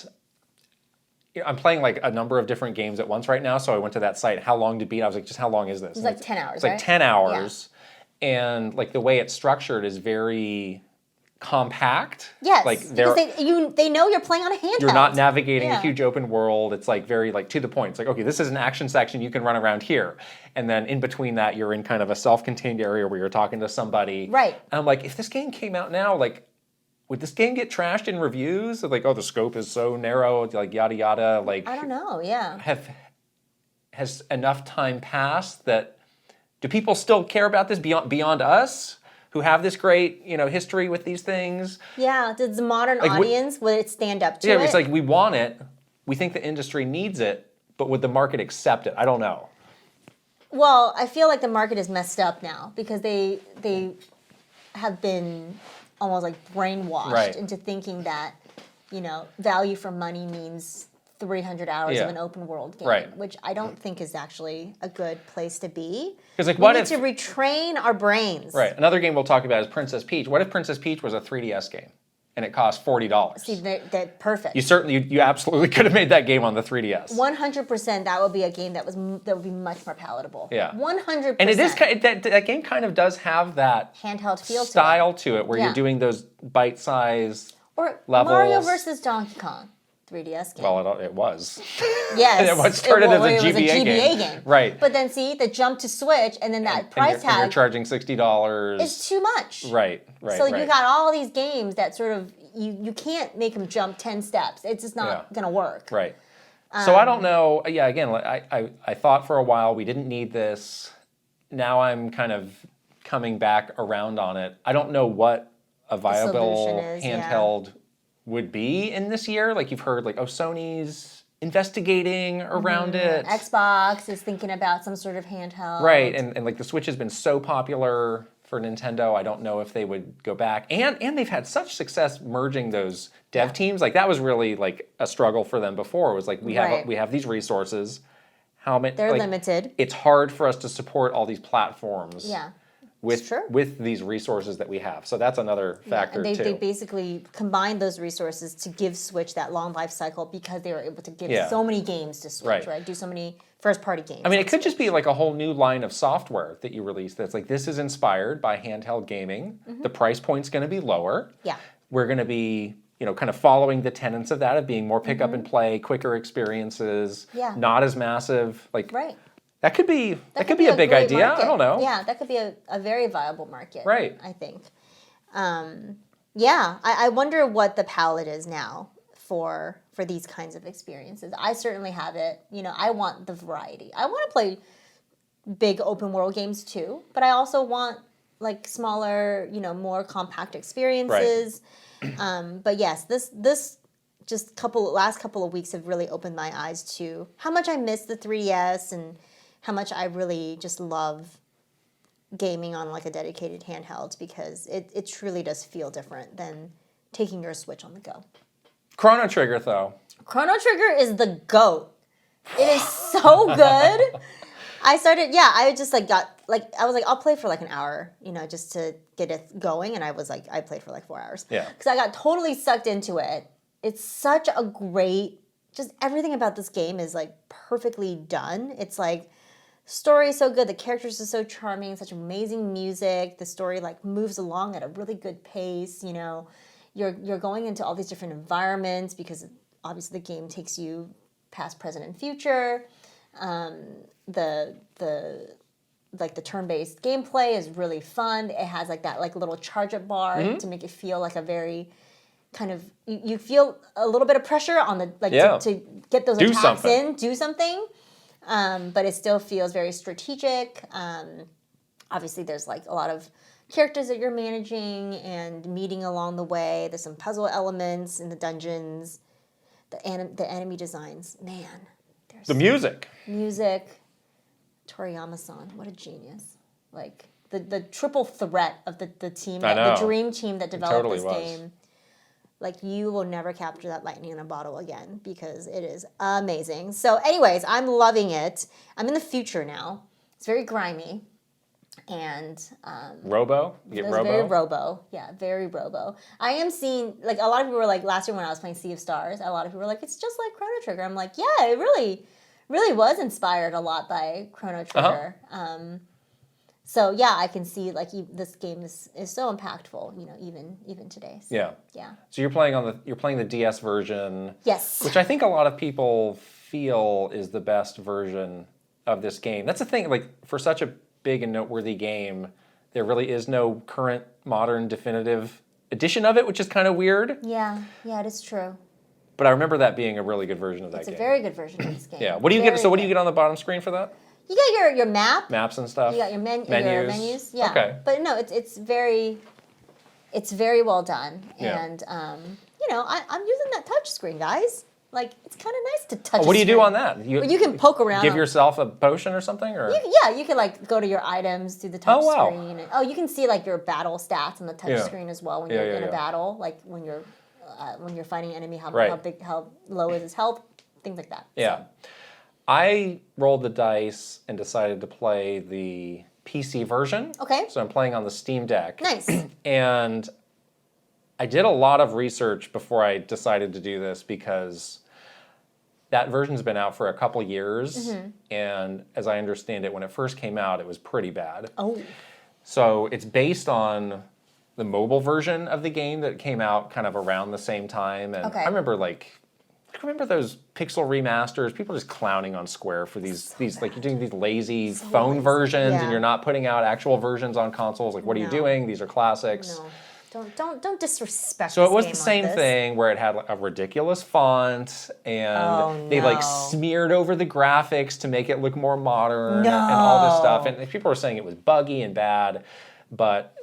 I'm playing like a number of different games at once right now, so I went to that site, how long to beat. I was like, just how long is this? It's like 10 hours, It's like 10 hours. Yeah. And like the way it's structured is very compact. Yes, like because they know you're playing on a handheld. You're not navigating a huge open world. It's like very like to the point. It's like, okay, this is an action section. You can run around here. And then in between that, you're in kind of a self-contained area where you're talking to somebody. Right. And I'm like, if this game came out now, like, would this game get trashed in reviews? Like, oh, the scope is so narrow, like yada yada. Like, I don't know. Yeah. has enough time passed that do people still care about this beyond us who have this great, history with these things? Yeah, does the modern audience, would it stand up to it? Yeah, it's like we want it. We think the industry needs it, but would the market accept it? I don't know. Well, I feel like the market is messed up now because they have been almost like brainwashed into thinking that, value for money means 300 hours of an open world game, which I don't think is actually a good place to be. Because we need to retrain our brains. Right. Another game we'll talk about is Princess Peach. What if Princess Peach was a 3DS game and it cost $40? See, that perfect. You absolutely could have made that game on the 3DS. 100%. That would be a game that would be much more palatable. Yeah. 100%. And it is that game kind of does have that handheld feel style to it, where you're doing those bite-sized levels. Mario versus Donkey Kong. 3DS game. Well, it was. Yes. It started as a GBA game. Right. But then see, the jump to Switch and then that price tag. And you're charging $60. It's too much. Right. So you got all these games that sort of, you can't make them jump 10 steps. It's just not going to work. Right. So I don't know. Yeah, again, I thought for a while we didn't need this. Now I'm kind of coming back around on it. I don't know what a viable handheld would be in this year. Like you've heard, Sony's investigating around it. Xbox is thinking about some sort of handheld. Right, and like the Switch has been so popular for Nintendo, I don't know if they would go back. And they've had such success merging those dev teams. Like that was really like a struggle for them before. It was like we have these resources. They're limited. It's hard for us to support all these platforms. Yeah. With these resources that we have. So that's another factor, too. They basically combined those resources to give Switch that long life cycle because they were able to give so many games to Switch, right? Do so many first-party games. I mean, it could just be like a whole new line of software that you release that's like, this is inspired by handheld gaming. The price point's going to be lower. Yeah. We're going to be, kind of following the tenets of that, of being more pick up and play, quicker experiences, not as massive. Right. That could be a big idea. Market. I don't know. Yeah, that could be a very viable market. Right. I think. I wonder what the palette is now for these kinds of experiences. I certainly have it. I want the variety. I want to play big open world games too, but I also want like smaller, more compact experiences. Right. But yes, this just last couple of weeks have really opened my eyes to how much I miss the 3DS and how much I really just love gaming on like a dedicated handheld because it truly does feel different than taking your Switch on the go. Chrono Trigger, though. Chrono Trigger is the GOAT. It is so good. I just I was like, I'll play for like an hour, just to get it going. And I played for like 4 hours. Yeah. Because I got totally sucked into it. It's such a great, just everything about this game is like perfectly done. It's like, story is so good, the characters are so charming, such amazing music, the story like moves along at a really good pace, You're going into all these different environments because obviously the game takes you past, present, and future. The turn-based gameplay is really fun. It has like that like little charge-up bar to make it feel like a very kind of you feel a little bit of pressure on the to get those attacks in, do something. But it still feels very strategic. Obviously, there's like a lot of characters that you're managing and meeting along the way. There's some puzzle elements in the dungeons. The enemy designs, man. The music. Toriyama-san, what a genius. Like the triple threat of the team, the dream team that developed this game. Like, you will never capture that lightning in a bottle again because it is amazing. So anyways, I'm loving it. I'm in the future now. It's very grimy. And Robo? You get Robo? Very Robo. Yeah, very Robo. I am seeing, like, a lot of people were like, last year when I was playing Sea of Stars, a lot of people were like, it's just like Chrono Trigger. I'm like, yeah, it really, really was inspired a lot by Chrono Trigger. So yeah, I can see like this game is so impactful, even today. So, yeah. So you're playing the DS version. Yes. Which I think a lot of people feel is the best version of this game. That's the thing, like for such a big and noteworthy game, there really is no current modern definitive edition of it, which is kind of weird. Yeah, it is true. But I remember that being a really good version of that It's game. a very good version of this game. Yeah. What do you get? So what do you get on the bottom screen for that? You got your map. Maps and stuff. You got your menus. Your menus. Yeah. Okay. But no, it's very well done, Yeah. and I'm using that touch screen, guys. Like, it's kind of nice to touch. What do you do on that? You can poke around. Give yourself a potion or something, or you can like go to your items through the touch screen. And, you can see like your battle stats on the touch screen as well when you're in a battle, like when you're fighting an enemy, how low is his health, things like that. Yeah. So. I rolled the dice and decided to play the PC version. Okay. So I'm playing on the Steam Deck. Nice. And I did a lot of research before I decided to do this because that version's been out for a couple years. And as I understand it, when it first came out, it was pretty bad. Oh. So it's based on the mobile version of the game that came out kind of around the same time. And I remember those pixel remasters, people just clowning on Square for these like you're doing these lazy phone versions and you're not putting out actual versions on consoles. Like, what are you doing? These are classics. No. Don't disrespect. So it was the same thing where it had a ridiculous font and they like smeared over the graphics to make it look more modern and all this stuff. And people were saying it was buggy and bad, but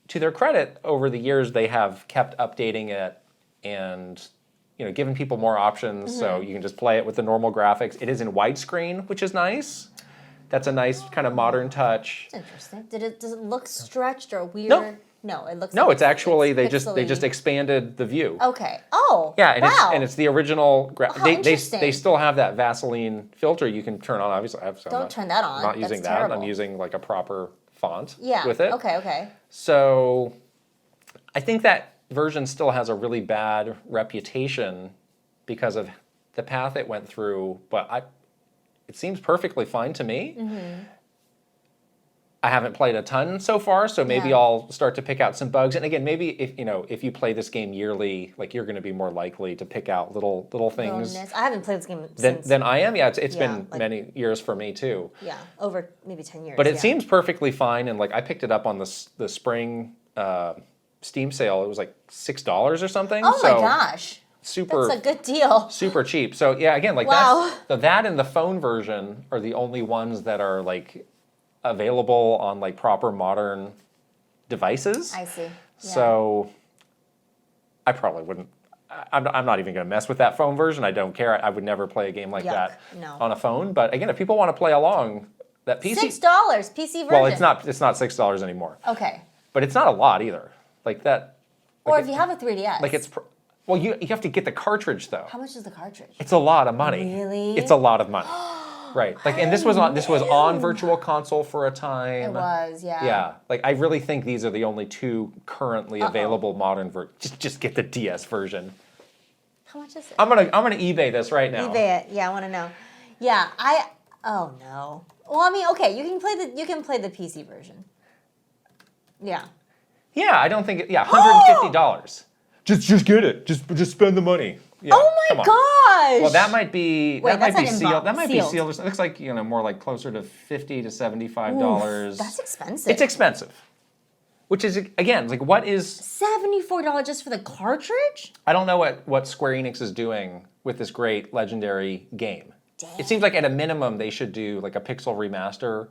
to their credit, over the years they have kept updating it and giving people more options, so you can just play it with the normal graphics. It is in widescreen, which is nice. That's a nice kind of modern touch. That's interesting. Does it look stretched or weird? No, it looks. No, like it's actually they pixely. just expanded the view. Okay. Oh. Yeah, and wow. it's the original. They still have that Vaseline filter you can turn on. Obviously, don't turn that on. I'm not using That's that. terrible. I'm using like a proper font Yeah. with it. Okay. So, I think that version still has a really bad reputation because of the path it went through, but it seems perfectly fine to me. I haven't played a ton so far, so maybe I'll start to pick out some bugs. And again, maybe if you play this game yearly, like you're going to be more likely to pick out little things. I haven't played this game since. Than I am. Yeah, it's been like, many years for me too. Yeah, over maybe 10 years. But it seems perfectly fine, and like I picked it up on the spring Steam sale. It was like $6 or something. Oh my gosh. Super. That's a good deal. Super cheap. So yeah, again, like that and the phone version are the only ones that are like available on like proper modern devices. I see. Yeah. So I probably wouldn't. I'm not even going to mess with that phone version. I don't care. I would never play a game like that on a phone. But again, if people want to play along, that PC $6 PC version. Well, it's not $6 anymore. Okay. But it's not a lot either. Like that. Or if you have a 3DS. Like it's. Well, you have to get the cartridge though. How much is the cartridge? It's a lot of money. Really? It's a lot of money. Right. Like, and this was on Virtual Console for a time. It was, yeah. Yeah. Like, I really think these are the only two currently available modern just get the DS version. How much is it? I'm gonna eBay this right now. eBay it. Yeah, I want to know. Yeah, oh no. Well, I mean, okay, you can play the PC version. Yeah. Yeah, I don't think $150. Just get it. Just spend the money. Yeah, oh my gosh! Well, that might be sealed. That might be sealed. It looks like more like closer to $50 to $75. That's expensive. It's expensive. Which is again like what is $74 just for the cartridge? I don't know what Square Enix is doing with this great legendary game. Dang. It seems like at a minimum they should do like a pixel remaster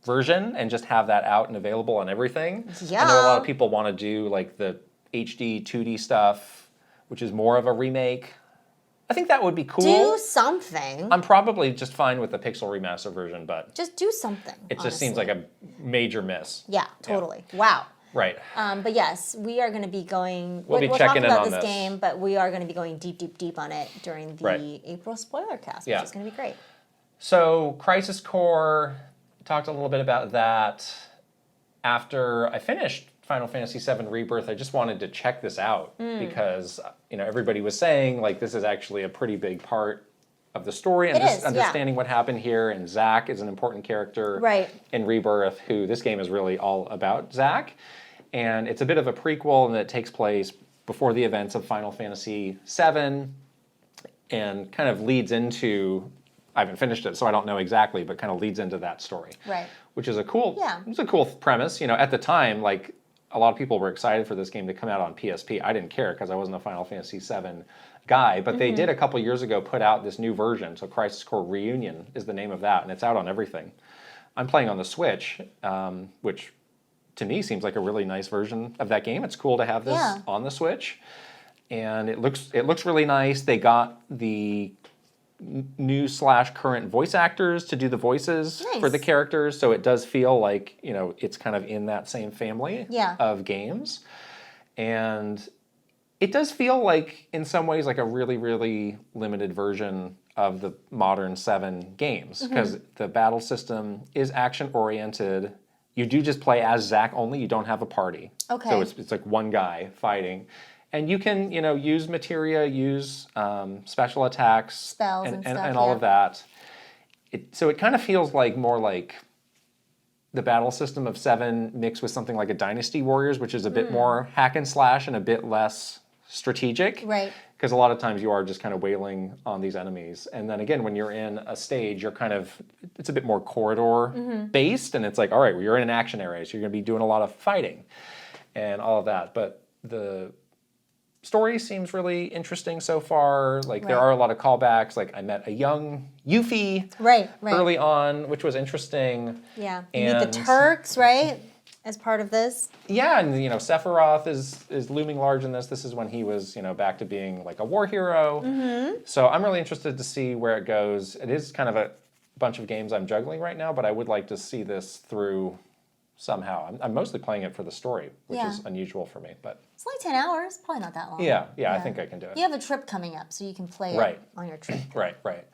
version and just have that out and available on everything. Yeah. I know a lot of people want to do like the HD 2D stuff, which is more of a remake. I think that would be cool. Do something. I'm probably just fine with the pixel remaster version, but just do something. It just seems like a major miss. Yeah, totally. Yeah. Wow. Right. But yes, we are going to be going. We'll talk about this game, but we are going to be going deep on it during the April spoiler cast, which is going to be great. So, Crisis Core, talked a little bit about that. After I finished Final Fantasy VII Rebirth, I just wanted to check this out because everybody was saying like this is actually a pretty big part of the story and just understanding what happened here. And Zack is an important character in Rebirth, who this game is really all about Zack. And it's a bit of a prequel, and it takes place before the events of Final Fantasy VII, and kind of leads into. I haven't finished it, so I don't know exactly, but kind of leads into that story. Right. Which is a cool. Yeah. It's a cool premise. At the time, like. a lot of people were excited for this game to come out on PSP. I didn't care because I wasn't a Final Fantasy VII guy, but they did a couple years ago put out this new version. So Crisis Core Reunion is the name of that, and it's out on everything. I'm playing on the Switch, which to me seems like a really nice version of that game. It's cool to have this on the Switch, and it looks really nice. They got the new / current voice actors to do the voices for the characters, so it does feel like, you know, it's kind of in that same family of games. And it does feel like, in some ways, like a really, really limited version of the modern 7 games, because the battle system is action-oriented. You do just play as Zack only. You don't have a party. Okay. So it's like one guy fighting. And you can, you know, use materia, use special attacks, spells and stuff, and all of that. So it kind of feels like more like the battle system of 7 mixed with something like a Dynasty Warriors, which is a bit more hack and slash and a bit less strategic. Right. Because a lot of times you are just kind of wailing on these enemies. And then again, when you're in a stage, you're kind of, it's a bit more corridor based. And it's like, all right, well, you're in an action area, so you're going to be doing a lot of fighting and all of that. But the story seems really interesting so far. Like there are a lot of callbacks. Like I met a young Yuffie early on, which was interesting. Yeah, you meet the Turks, right? As part of this. Yeah, and you know, Sephiroth is looming large in this. This is when he was, you know, back to being like a war hero. So I'm really interested to see where it goes. It is kind of a bunch of games I'm juggling right now, but I would like to see this through somehow. I'm mostly playing it for the story, which is unusual for me. But it's only 10 hours, probably not that long. Yeah, I think I can do it. You have a trip coming up, so you can play it on your trip. Right.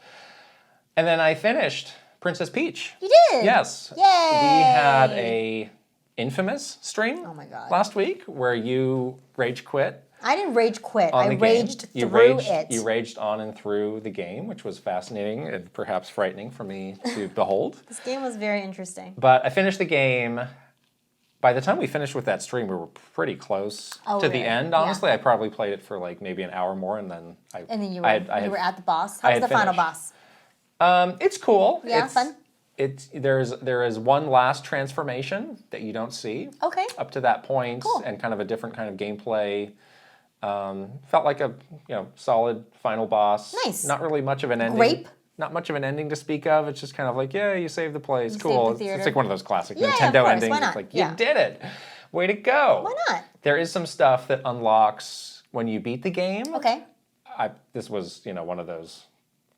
And then I finished Princess Peach. You did? Yes. Yay! We had a Infamous stream last week where you rage quit. I didn't rage quit. I raged through it. You raged on and through the game, which was fascinating and perhaps frightening for me to behold. This game was very interesting. But I finished the game. By the time we finished with that stream, we were pretty close to the end. Honestly, I probably played it for like maybe an hour more, and then you were at the boss. How was the final boss? It's cool. Yeah, fun. There is one last transformation that you don't see. Okay. Up to that point, and kind of a different kind of gameplay. Felt like a solid final boss. Nice. Not really much of an ending. Grape. Not much of an ending to speak of. It's just kind of like, you saved the place. Cool. It's like one of those classic Yeah, Nintendo of course. endings. Why not? It's like, you did it. Way to go. Why not? There is some stuff that unlocks when you beat the game. Okay. This was, one of those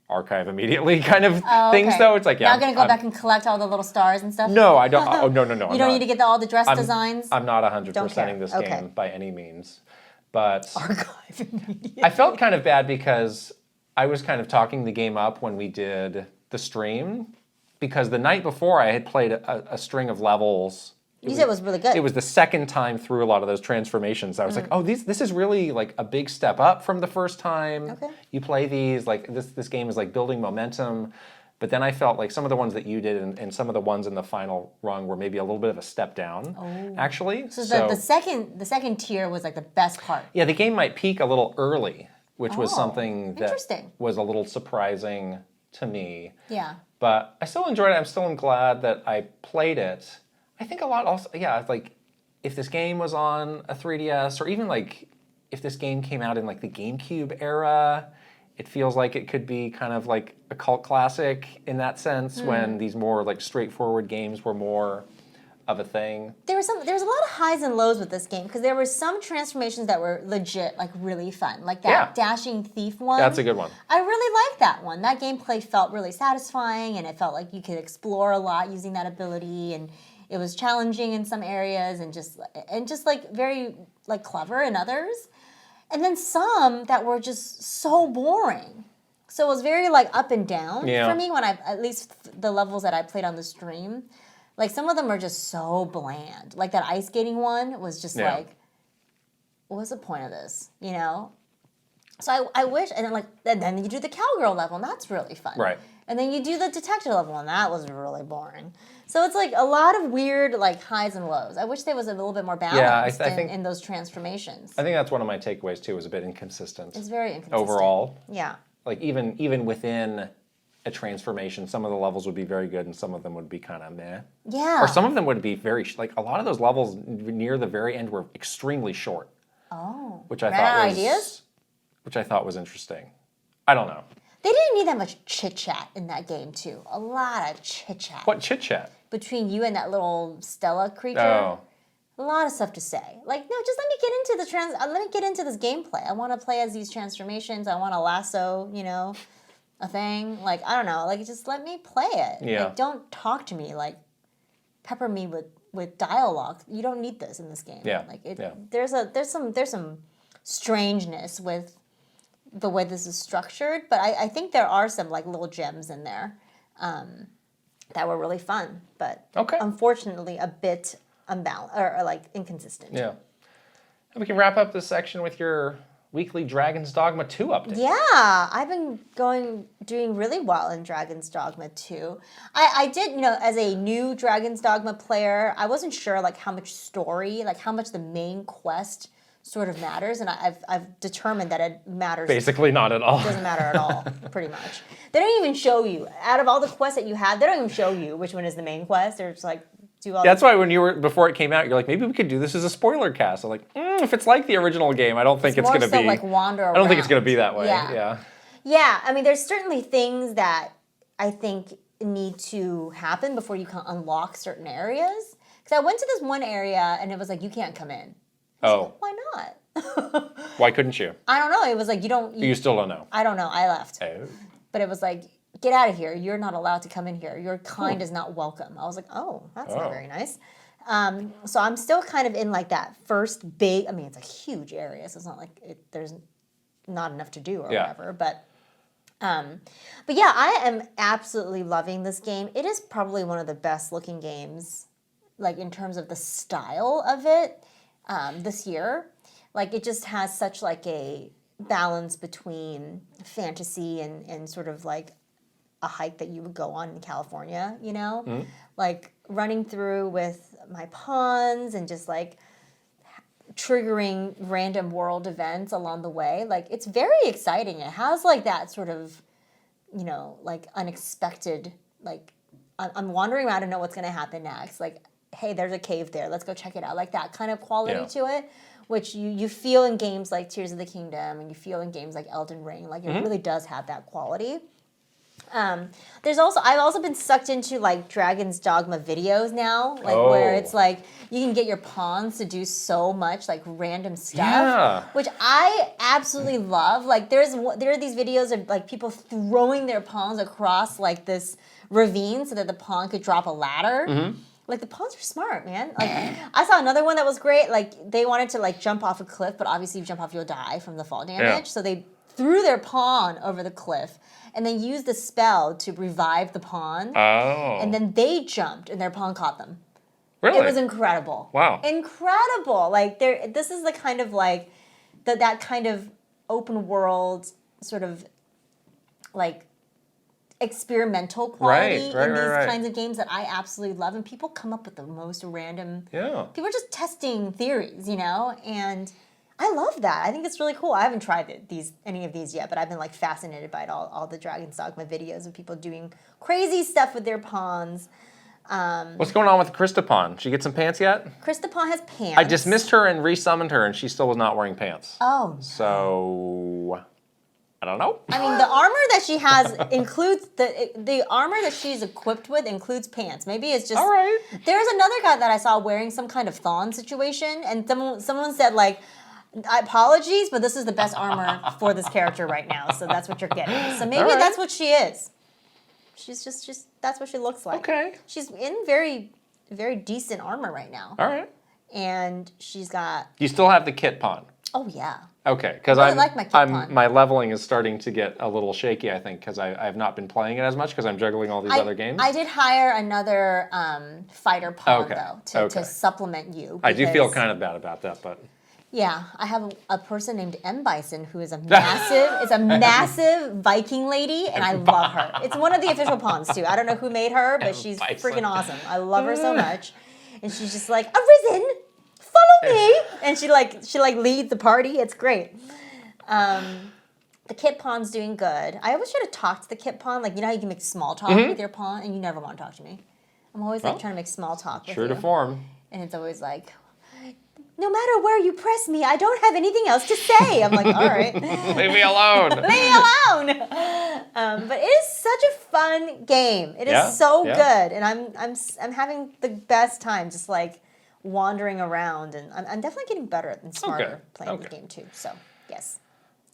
archive immediately kind of things, though. It's like, Not going to go back and collect all the little stars and stuff? No, I don't. Oh, no. You don't need to get all the dress designs? I'm not 100%ing this game by any means. But archive immediately. I felt kind of bad because I was kind of talking the game up when we did the stream, because the night before I had played a string of levels. You said it was really good. It was the second time through a lot of those transformations. I was like, this is really like a big step up from the first time you play these. Like this game is like building momentum. But then I felt like some of the ones that you did and some of the ones in the final rung were maybe a little bit of a step down, actually. So the second tier was like the best part. Yeah, the game might peak a little early, which was something that was a little surprising to me. Yeah. But I still enjoyed it. I'm still glad that I played it. I think a lot also, like if this game was on a 3DS, or even like if this game came out in like the GameCube era, it feels like it could be kind of like a cult classic in that sense, when these more like straightforward games were more of a thing. There was a lot of highs and lows with this game, because there were some transformations that were legit, like really fun, like that dashing thief one. That's a good one. I really liked that one. That gameplay felt really satisfying, and it felt like you could explore a lot using that ability, and it was challenging in some areas, and just like very like clever in others. And then some that were just so boring. So it was very like up and down for me when at least the levels that I played on the stream. Like some of them are just so bland. Like that ice skating one was just like, what's the point of this? So I wish, and then you do the cowgirl level, and that's really fun. Right. And then you do the detective level, and that was really boring. So it's like a lot of weird like highs and lows. I wish there was a little bit more balance in those transformations. I think that's one of my takeaways too. Was a bit inconsistent. It's very inconsistent overall. Yeah. Like even within a transformation. Some of the levels would be very good, and some of them would be kind of meh. Yeah. Or some of them would be very like a lot of those levels near the very end were extremely short. Oh. Which I thought was ideas? Which I thought was interesting. I don't know. They didn't need that much chit chat in that game too. A lot of chit chat. What chit chat? Between you and that little Stella creature. Oh. A lot of stuff to say. Like, no, just let me get into let me get into this gameplay. I want to play as these transformations. I want to lasso, you know, a thing. Like, I don't know. Like, just let me play it. Yeah. Like, don't talk to me. Like, pepper me with dialogue. You don't need this in this game. Yeah. Like, Yeah. there's some strangeness with the way this is structured, but I think there are some like little gems in there that were really fun, but unfortunately a bit unbalanced or like inconsistent. Yeah. And we can wrap up this section with your weekly Dragon's Dogma 2 update. Yeah, I've been doing really well in Dragon's Dogma 2. I did, you know, as a new Dragon's Dogma player, I wasn't sure like how much story, like how much the main quest sort of matters, and I've determined that it matters. Basically not at all. It doesn't matter at all, pretty much. They don't even show you, out of all the quests that you have, they don't even show you which one is the main quest. They're just like, do all That's why when before it came out, you're like, maybe we could do this as a spoiler cast. I'm like, if it's like the original game, I don't think it's going to be. Like wander around. I don't think it's going to be that way. Yeah. Yeah, I mean, there's certainly things that I think need to happen before you can unlock certain areas. Because I went to this one area and it was like, you can't come in. Oh. Why not? Why couldn't you? I don't know. It was like, you still don't know. I don't know. I left. Oh. But it was like, get out of here. You're not allowed to come in here. Your kind is not welcome. I was like, oh, that's not very nice. So I'm still kind of in like that first big, I mean, it's a huge area, so it's not like there's not enough to do or whatever. But yeah, I am absolutely loving this game. It is probably one of the best looking games, like in terms of the style of it. This year. Like, it just has such like a balance between fantasy and sort of like a hike that you would go on in California, you know? Mm-hmm. Like, running through with my pawns and just like triggering random world events along the way. Like, it's very exciting. It has like that sort of, you know, like unexpected, like, I'm wandering around and know what's going to happen next. Like, hey, there's a cave there. Let's go check it out. Like that kind of quality to it, which you feel in games like Tears of the Kingdom and you feel in games like Elden Ring. Like, it really does have that quality. I've also been sucked into like Dragon's Dogma videos now, like where it's like you can get your pawns to do so much like random stuff, which I absolutely love. Like there are these videos of like people throwing their pawns across like this ravine so that the pawn could drop a ladder. Mm-hmm. Like, the pawns are smart, man. Like, I saw another one that was great. Like, they wanted to, like, jump off a cliff, but obviously if you jump off, you'll die from the fall damage. Yeah. So they threw their pawn over the cliff and then used the spell to revive the pawn. Oh. And then they jumped, and their pawn caught them. Really? It was incredible. Wow. Incredible. Like, this is the kind of, like, that kind of open world sort of, like, experimental quality in these kinds of games that I absolutely love, and people come up with the most random. Yeah. People are just testing theories, you know, and I love that. I think it's really cool. I haven't tried any of these yet, but I've been like fascinated by it all the Dragon's Dogma videos of people doing crazy stuff with their pawns. What's going on with Krysta pawn? Did she get some pants yet? Krysta pawn has pants. I dismissed her and resummoned her, and she still was not wearing pants. Oh. So I don't know. I mean, the armor that she has includes the armor that she's equipped with includes pants. Maybe it's just all right. There's another guy that I saw wearing some kind of thong situation, and someone said like, apologies, but this is the best armor for this character right now. So that's what you're getting. So maybe that's what she is. She's just that's what she looks like. Okay. She's in very, very decent armor right now. All right. And she's got. You still have the kit pawn. Oh yeah. Okay, because my leveling is starting to get a little shaky, I think, because I've not been playing it as much because I'm juggling all these other games. I did hire another fighter pawn, though, to supplement you. I do feel kind of bad about that, but... Yeah, I have a person named M. Bison who is a massive Viking lady, and I love her. It's one of the official pawns, too. I don't know who made her, but she's freaking awesome. I love her so much. And she's just like, Arisen! Follow me, and she leads the party. It's great. The The kit pawn's doing good. I always try to talk to the kit pawn. Like, you know how you can make small talk with your pawn, and you never want to talk to me. I'm always like trying to make small talk with you. True to form. And it's always like, no matter where you press me, I don't have anything else to say. I'm like, all right. Leave me alone. Leave me alone. But it is such a fun game. It is so good. And I'm having the best time just like wandering around. And I'm definitely getting better and smarter playing the game too. So, yes.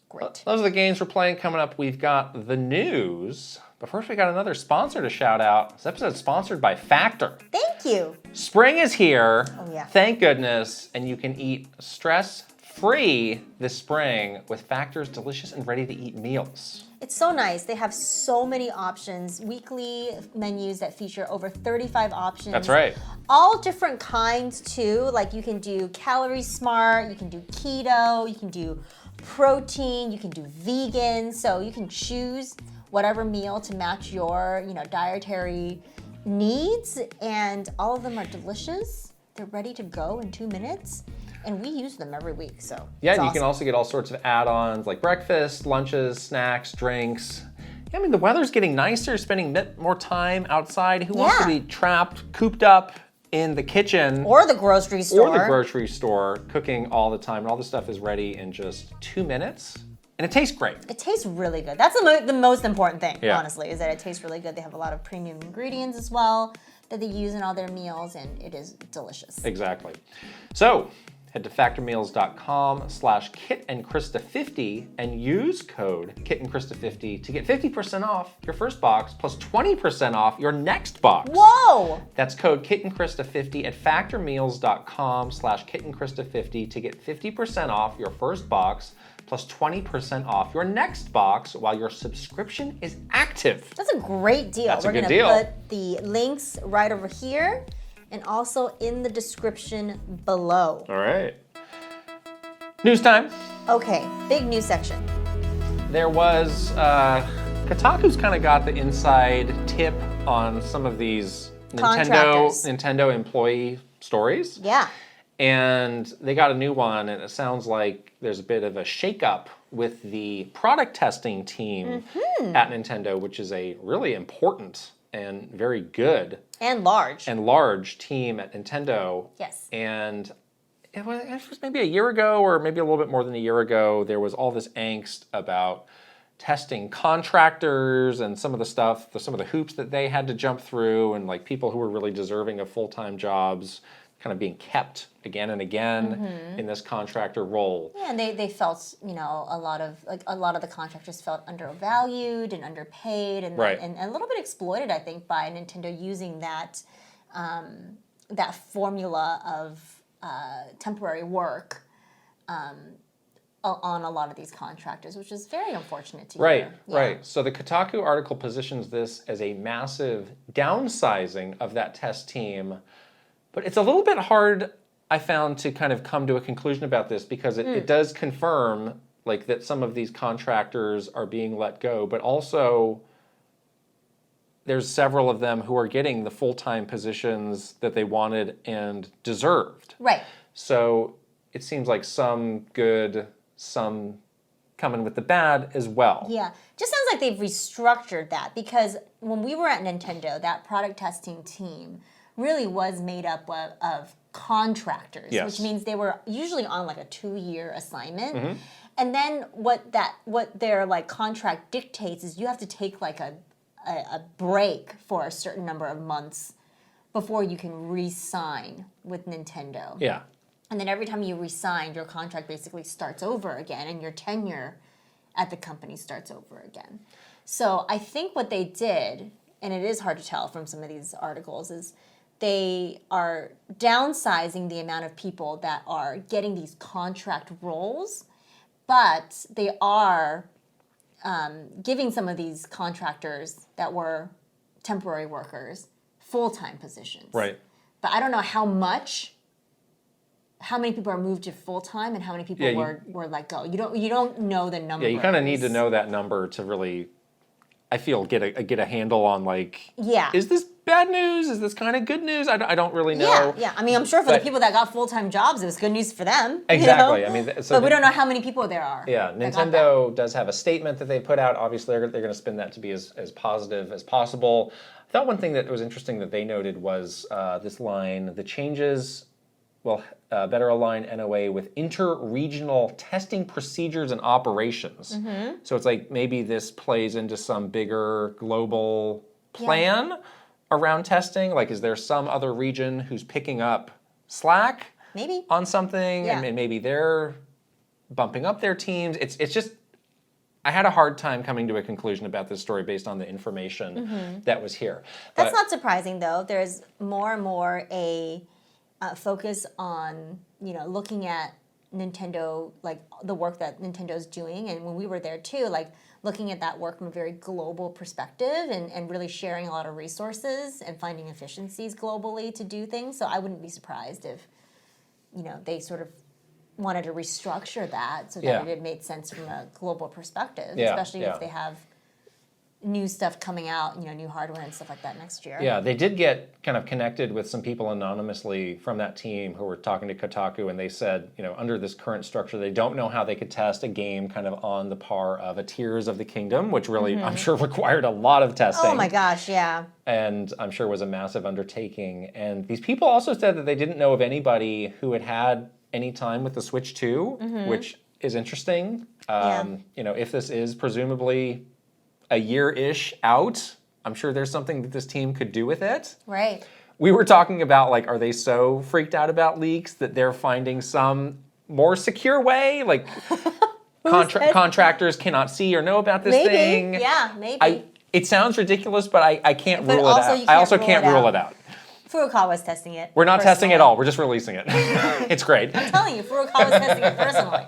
Great. Those are the games we're playing. Coming up, we've got the news. But first, we got another sponsor to shout out. This episode is sponsored by Factor. Thank you. Spring is here. Oh, yeah. Thank goodness. And you can eat stress-free this spring with Factor's delicious and ready-to-eat meals. It's so nice. They have so many options, weekly menus that feature over 35 options. That's right. All different kinds, too. Like, you can do Calorie Smart, you can do keto, you can do protein, you can do vegan. So you can choose whatever meal to match your, dietary needs, and all of them are delicious. They're ready to go in 2 minutes, and we use them every week, so yeah, and awesome. You can also get all sorts of add-ons like breakfast, lunches, snacks, drinks. Yeah, I mean, the weather's getting nicer, spending a bit more time outside. Who wants to be trapped, cooped up in the kitchen? Or the grocery store. Cooking all the time, and all the stuff is ready in just 2 minutes. And it tastes great. It tastes really good. That's the most important thing, honestly, is that it tastes really good. They have a lot of premium ingredients as well that they use in all their meals, and it is delicious. Exactly. So, head to factormeals.com/KitandKrysta50 and use code KitandKrysta50 to get 50% off your first box plus 20% off your next box. Whoa! That's code KitandKrysta50 at factormeals.com/KitandKrysta50 to get 50% off your first box plus 20% off your next box while your subscription is active. That's a great deal. That's a good deal. We're going to put deal. the links right over here and also in the description below. All right. News time. Okay, big news section. There was, Kotaku's kind of got the inside tip on some of these Nintendo employee stories. Yeah. And they got a new one, and it sounds like there's a bit of a shakeup with the product testing team at Nintendo, which is a really important and very good and large team at Nintendo. Yes. And it was maybe a year ago, or maybe a little bit more than a year ago, there was all this angst about testing contractors and some of the stuff, some of the hoops that they had to jump through, and like people who were really deserving of full-time jobs kind of being kept again and again in this contractor role. Yeah, and they felt, a lot of the contractors felt undervalued and underpaid and a little bit exploited, I think, by Nintendo using that that formula of temporary work on a lot of these contractors, which is very unfortunate to hear. Right. So the Kotaku article positions this as a massive downsizing of that test team. But it's a little bit hard, I found, to kind of come to a conclusion about this because it does confirm like that some of these contractors are being let go, but also there's several of them who are getting the full-time positions that they wanted and deserved. Right. So it seems like some good, some coming with the bad as well. Yeah. Just sounds like they've restructured that, because when we were at Nintendo, that product testing team really was made up of contractors, which means they were usually on like a 2-year assignment. And then what their like contract dictates is you have to take like a break for a certain number of months before you can re-sign with Nintendo. Yeah. And then every time you re-sign, your contract basically starts over again, and your tenure at the company starts over again. So I think what they did, and it is hard to tell from some of these articles, is they are downsizing the amount of people that are getting these contract roles, but they are giving some of these contractors that were temporary workers full-time positions. Right. But I don't know how many people are moved to full-time and how many people were let go. You don't know the number. Yeah, you kind of need to know that number to really, I feel, get a handle on like, is this bad news? Is this kind of good news? I don't really know. Yeah. I mean, I'm sure for the people that got full-time jobs, it was good news for them. Exactly. You know? I mean, but we don't know how many people there are. Yeah, Nintendo does have a statement that they put out. Obviously, they're going to spin that to be as positive as possible. I thought one thing that was interesting that they noted was this line: the changes will better align NOA with inter-regional testing procedures and operations. So it's like maybe this plays into some bigger global plan around testing. Like, is there some other region who's picking up slack maybe on something, and maybe they're bumping up their teams? It's just, I had a hard time coming to a conclusion about this story based on the information that was here. That's not surprising, though. There's more and more a focus on, looking at Nintendo, like the work that Nintendo's doing. And when we were there too, like looking at that work from a very global perspective and really sharing a lot of resources and finding efficiencies globally to do things. So I wouldn't be surprised if, they sort of wanted to restructure that so that it made sense from a global perspective, especially if they have new stuff coming out, new hardware and stuff like that next year. Yeah, they did get kind of connected with some people anonymously from that team who were talking to Kotaku, and they said, under this current structure, they don't know how they could test a game kind of on the par of a Tears of the Kingdom, which really, I'm sure, required a lot of testing. Oh my gosh, yeah. And I'm sure was a massive undertaking. And these people also said that they didn't know of anybody who had had any time with the Switch 2, which is interesting. If this is presumably a year-ish out, I'm sure there's something that this team could do with it. Right. We were talking about, like, are they so freaked out about leaks that they're finding some more secure way? Like, contractors cannot see or know about this thing. Yeah, maybe. It sounds ridiculous, but I can't rule it out. I also can't rule it out. Furukawa's testing it. We're not testing it all. We're just releasing it. It's great. I'm telling you, Furukawa's testing it personally.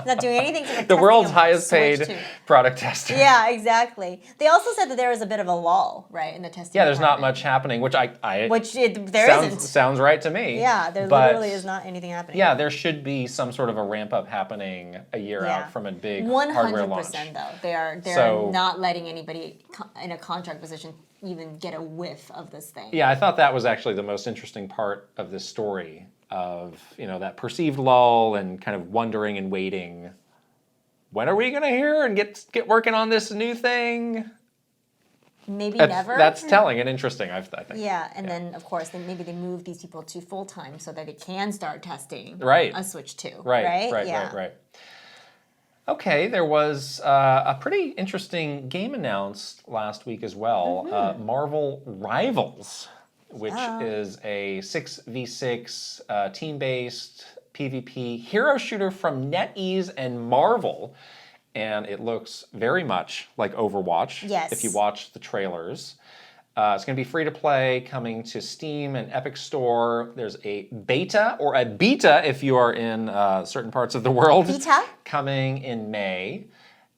Not doing anything to the world's highest paid product tester. Yeah, exactly. They also said that there was a bit of a lull, right, in the testing. Yeah, there's not much happening, which isn't. Sounds right to me. Yeah, there literally is not anything happening. Yeah, there should be some sort of a ramp up happening a year out from a big hardware launch. 100% though. They're not letting anybody in a contract position even get a whiff of this thing. Yeah, I thought that was actually the most interesting part of this story, of that perceived lull and kind of wondering and waiting. When are we going to hear and get working on this new thing? Maybe never. That's telling and interesting, I think. Yeah, and then of course, then maybe they move these people to full time so that they can start testing a Switch 2. Right. Okay, there was a pretty interesting game announced last week as well, Marvel Rivals, which is a 6v6 team-based PvP hero shooter from NetEase and Marvel, and it looks very much like Overwatch if you watch the trailers. It's going to be free to play, coming to Steam and Epic Store. There's a beta, or a beta if you are in certain parts of the world, coming in May.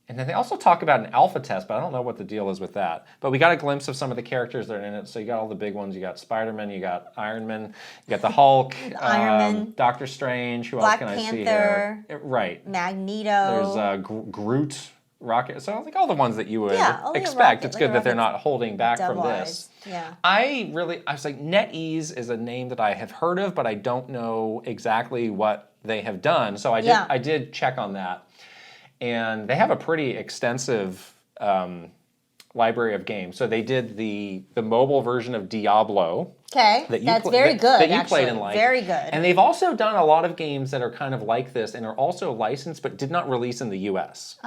And then they also talk about an alpha test, but I don't know what the deal is with that. But we got a glimpse of some of the characters that are in it. So you got all the big ones. You got Spider-Man, you got Iron Man, you got the Hulk, Iron Man, Doctor Strange. Who Black else can Panther, I see here? Right. Magneto. There's Groot. Rocket, so I think all the ones that you would expect. It's good that they're not holding back from this. Yeah. I was like, NetEase is a name that I have heard of, but I don't know exactly what they have done. So I did check on that, and they have a pretty extensive library of games. So they did the mobile version of Diablo. Okay, that's very good. That you played and liked. Very good. And they've also done a lot of games that are kind of like this and are also licensed but did not release in the U.S.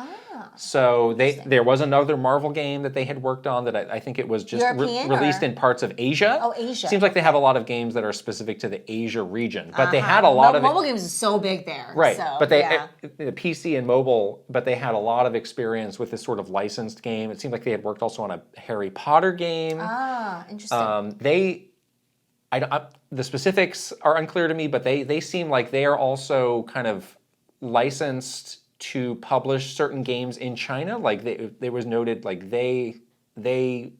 So there was another Marvel game that they had worked on that I think it was just released in parts of Asia. Oh, Asia. Seems like they have a lot of games that are specific to the Asia region. But they had a lot of... Mobile games is so big there. Right. So, but the PC and mobile, but they had a lot of experience with this sort of licensed game. It seemed like they had worked also on a Harry Potter game. Interesting. The specifics are unclear to me, but they seem like they are also kind of licensed to publish certain games in China. Like they was noted, like they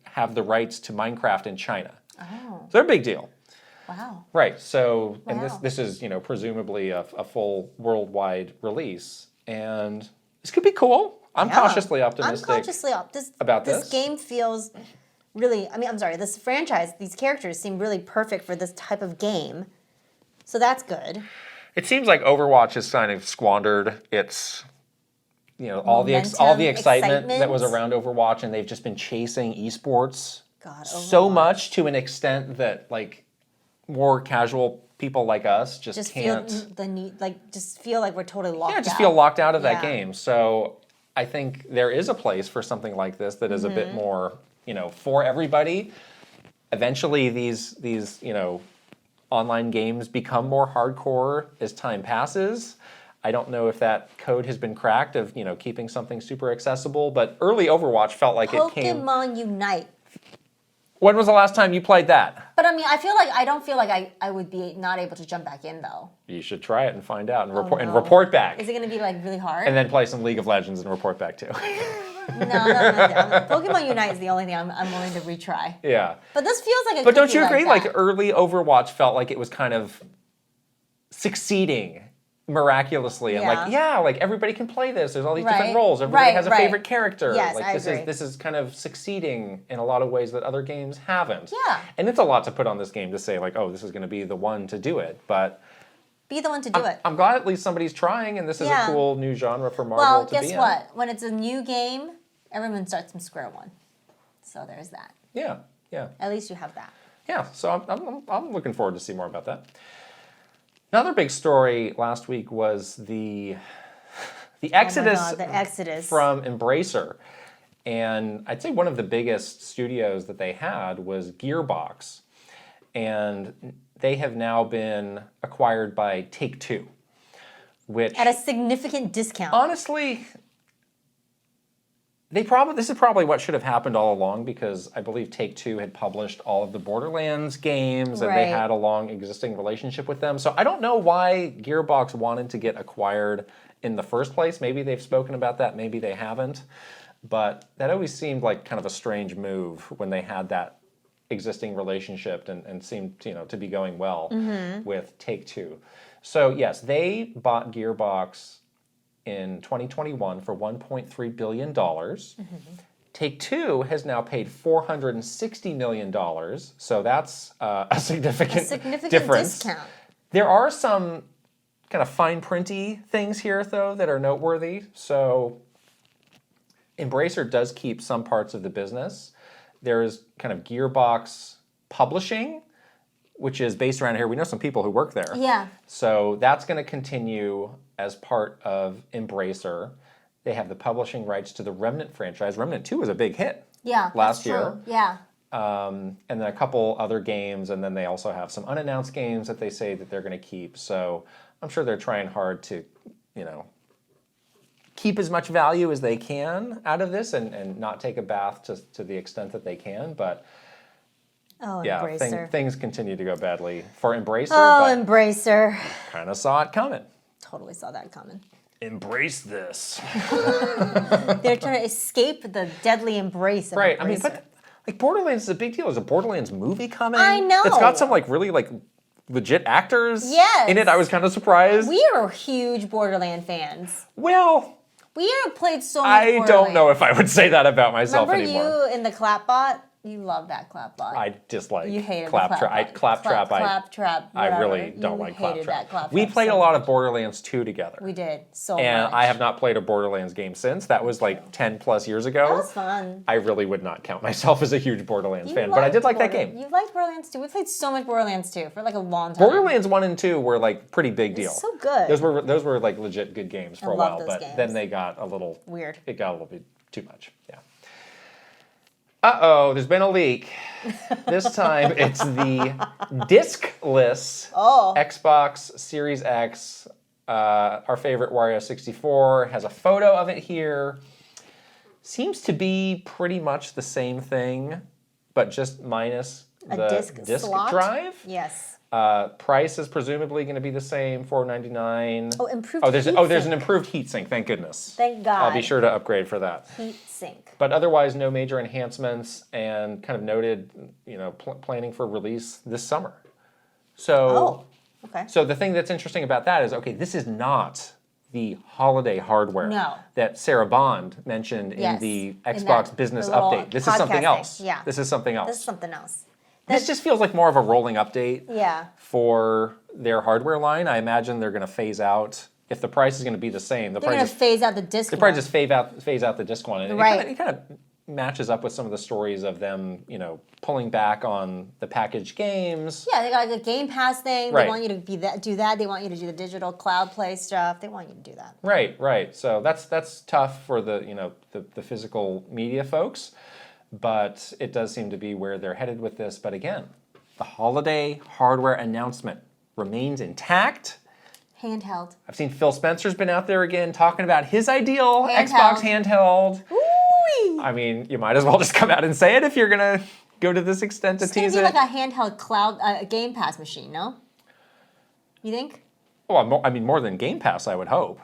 have the rights to Minecraft in China. Oh. So they're a big deal. Wow. Right. So and this is presumably a full worldwide release, and this could be cool. I'm cautiously optimistic. I'm cautiously optimistic about this game feels really, I mean, I'm sorry, this franchise, these characters seem really perfect for this type of game. So that's good. It seems like Overwatch has kind of squandered its, all the excitement that was around Overwatch, and they've just been chasing esports so much to an extent that like more casual people like us just can't feel the need, just feel like we're totally locked out. Yeah, just feel locked out of that game. So I think there is a place for something like this that is a bit more, for everybody. Eventually, these online games become more hardcore as time passes. I don't know if that code has been cracked of, keeping something super accessible, but early Overwatch felt like it came... Pokemon Unite. When was the last time you played that? But I mean, I don't feel like I would be not able to jump back in though. You should try it and find out and report back. Is it going to be like really hard? And then play some League of Legends and report back too. No. Pokemon Unite is the only thing I'm willing to retry. Yeah. But this feels like a But don't you agree? Like early Overwatch felt like it was kind of succeeding miraculously, and everybody can play this. There's all these different roles. Everybody has a favorite character. Yes, I agree. This is kind of succeeding in a lot of ways that other games haven't. Yeah. And it's a lot to put on this game to say like, oh, this is going to be the one to do it, but. Be the one to do it. I'm glad at least somebody's trying, and this is a cool new genre for Marvel well, to be in. Well, guess what? When it's a new game, everyone starts from square one. So there's that. Yeah. At least you have that. Yeah, so I'm looking forward to see more about that. Another big story last week was the exodus, the exodus from Embracer. And I'd say one of the biggest studios that they had was Gearbox. And they have now been acquired by Take-Two, which... At a significant discount. Honestly, this is probably what should have happened all along, because I believe Take-Two had published all of the Borderlands games, and they had a long existing relationship with them. So I don't know why Gearbox wanted to get acquired in the first place. Maybe they've spoken about that, maybe they haven't. But that always seemed like kind of a strange move when they had that existing relationship and seemed to be going well with Take-Two. So yes, they bought Gearbox in 2021 for $1.3 billion. Take-Two has now paid $460 million, so that's a significant difference. Discount. There are some kind of fine printy things here, though, that are noteworthy. So Embracer does keep some parts of the business. There's kind of Gearbox Publishing, which is based around here. We know some people who work there. Yeah. So that's going to continue as part of Embracer. They have the publishing rights to the Remnant franchise. Remnant 2 was a big hit last year. True. Yeah. And then a couple other games, and then they also have some unannounced games that they say that they're going to keep. So I'm sure they're trying hard to, keep as much value as they can out of this and not take a bath to the extent that they can. But things continue to go badly for Embracer. Oh, Embracer. Kind of saw it coming. Totally saw that coming. Embrace this. They're trying to escape the deadly embrace of Embracer. I mean, but Borderlands is a big deal. There's a Borderlands movie coming. I know. It's got some really legit actors in it. I was kind of surprised. We are huge Borderland fans. Well, we have played so much I don't know if I would say that about myself anymore. Remember you in the Clapbot? You love that Clapbot. I dislike you hated Claptrap. Claptrap. I really don't like Claptrap. We played so a lot of Borderlands 2 together. We did so and much. I have not played a Borderlands game since. That was 10 plus years ago. That was fun. I really would not count myself as a huge Borderlands fan, but I did like that game. You liked Borderlands 2. We played so much Borderlands 2 for a long time. Borderlands 1 and 2 were pretty big deal. So good. Those were legit good games for a while, but then they got a little weird. It got a little bit too much. Yeah. Uh-oh, there's been a leak. This time it's the disc-less Xbox Series X. Our favorite Wario 64 has a photo of it here. Seems to be pretty much the same thing, but just minus the disc drive. Yes. Price is presumably going to be the same, $499. Oh, improved there's an improved heatsink, thank goodness. Thank God. I'll be sure to upgrade for that. Heatsink. But otherwise, no major enhancements, and kind of noted, planning for release this summer. So, okay. So the thing that's interesting about that is, this is not the holiday hardware that Sarah Bond mentioned in the Xbox business update. This is something else. Yeah. This is something else. This is something else. This just feels like more of a rolling update Yeah. for their hardware line. I imagine they're going to phase out, if the price is going to be the same, They're going to phase out the disc they'll one. probably just phase out the disc one. And it kind of matches up with some of the stories of them, pulling back on the packaged games. Yeah, they got like a Game Pass thing. Right. They want you to do that. They want you to do the digital cloud play stuff. They want you to do that. Right. So that's tough for the physical media folks, but it does seem to be where they're headed with this. But again, the holiday hardware announcement remains intact. Handheld. I've seen Phil Spencer's been out there again talking about his ideal Xbox handheld. Ooh-wee. I mean, you might as well just come out and say it if you're going to go to this extent to tease it. It's going to be like a handheld cloud Game Pass machine, no? You think? Well, I mean, more than Game Pass, I would hope.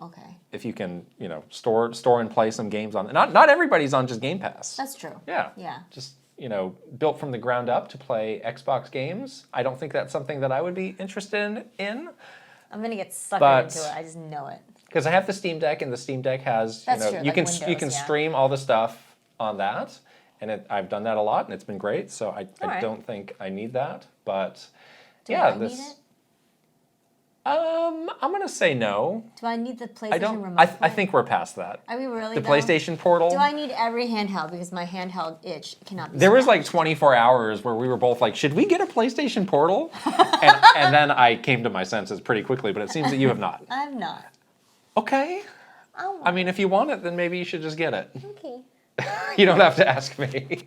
Okay. If you can, store and play some games on. Not everybody's on just Game Pass. That's true. Yeah. Just, built from the ground up to play Xbox games. I don't think that's something that I would be interested in. I'm going to get suckered into it. I just know it. Because I have the Steam Deck, and the Steam Deck has, you can stream all the stuff on that, and I've done that a lot, and it's been great. So I don't think I need that, but need it? I'm gonna say no. Do I need the PlayStation remote? I think we're past that. Are we really? The PlayStation Portal. Do I need every handheld because my handheld itch cannot be? There was like 24 hours where we were both like, should we get a PlayStation Portal? and then I came to my senses pretty quickly, but it seems that you have not. I have not. Okay. I mean, if you want it, then maybe you should just get it. Okay. You don't have to ask me.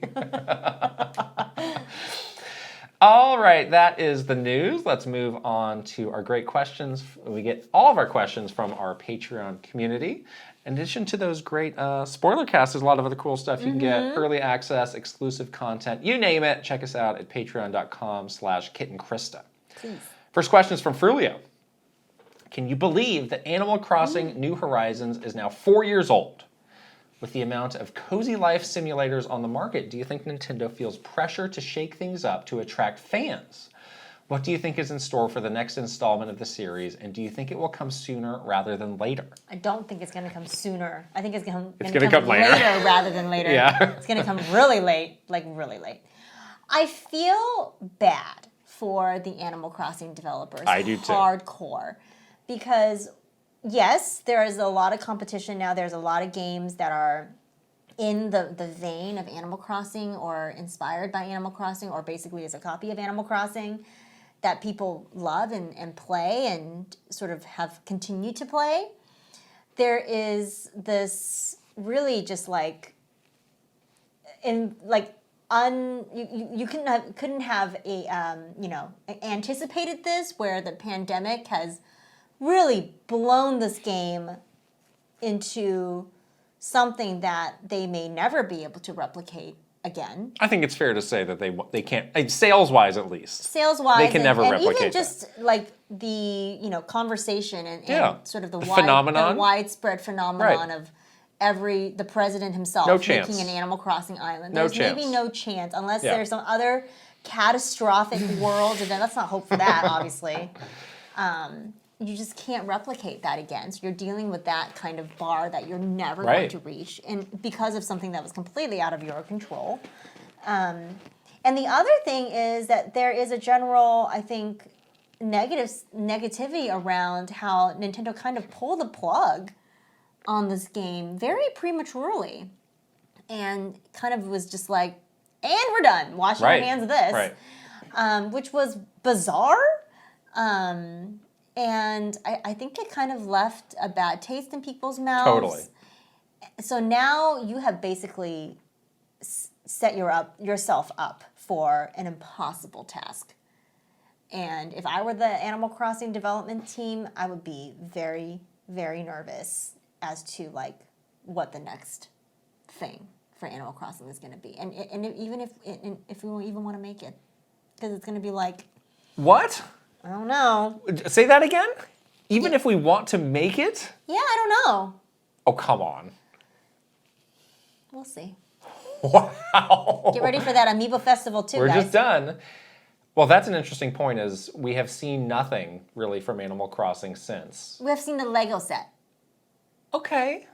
All right, that is the news. Let's move on to our great questions. We get all of our questions from our Patreon community. In addition to those great spoiler casts, there's a lot of other cool stuff. You can get early access, exclusive content, you name it. Check us out at patreon.com/KitandKrysta. Please. First question is from Frulio. Can you believe that Animal Crossing New Horizons is now 4 years old? With the amount of cozy life simulators on the market, do you think Nintendo feels pressure to shake things up to attract fans? What do you think is in store for the next installment of the series, and do you think it will come sooner rather than later? I don't think it's going to come sooner. I think it's going to come later rather than later. Yeah. It's going to come really late, like really late. I feel bad for the Animal Crossing developers. I do too. Hardcore. Because yes, there is a lot of competition now. There's a lot of games that are in the vein of Animal Crossing or inspired by Animal Crossing or basically is a copy of Animal Crossing that people love and play and sort of have continued to play. There is this really just you couldn't have anticipated this, where the pandemic has really blown this game into something that they may never be able to replicate again. I think it's fair to say that they can't, sales-wise at least. Sales-wise, they can never replicate even that. just like the conversation and sort of the widespread phenomenon of the president himself making an Animal Crossing island. There's maybe no chance unless there's some other catastrophic world event. Let's not hope for that, obviously. You just can't replicate that again. So you're dealing with that kind of bar that you're never going to reach, and because of something that was completely out of your control. And the other thing is that there is a general, I think, negativity around how Nintendo kind of pulled the plug on this game very prematurely, and kind of was just like, and we're done. Wash your hands of this, which was bizarre. And I think it kind of left a bad taste in people's mouths. Totally. So now you have basically set yourself up for an impossible task. And if I were the Animal Crossing development team, I would be very, very nervous as to what the next thing for Animal Crossing is going to be. And even if we even want to make it, because it's going to be like, what? I don't know. Say that again? Even if we want to make it? Yeah, I don't know. Oh, come on. We'll see. Wow. Get ready for that Amiibo Festival too, We're guys. just done. Well, that's an interesting point, is we have seen nothing really from Animal Crossing since. We have seen the Lego set. Okay.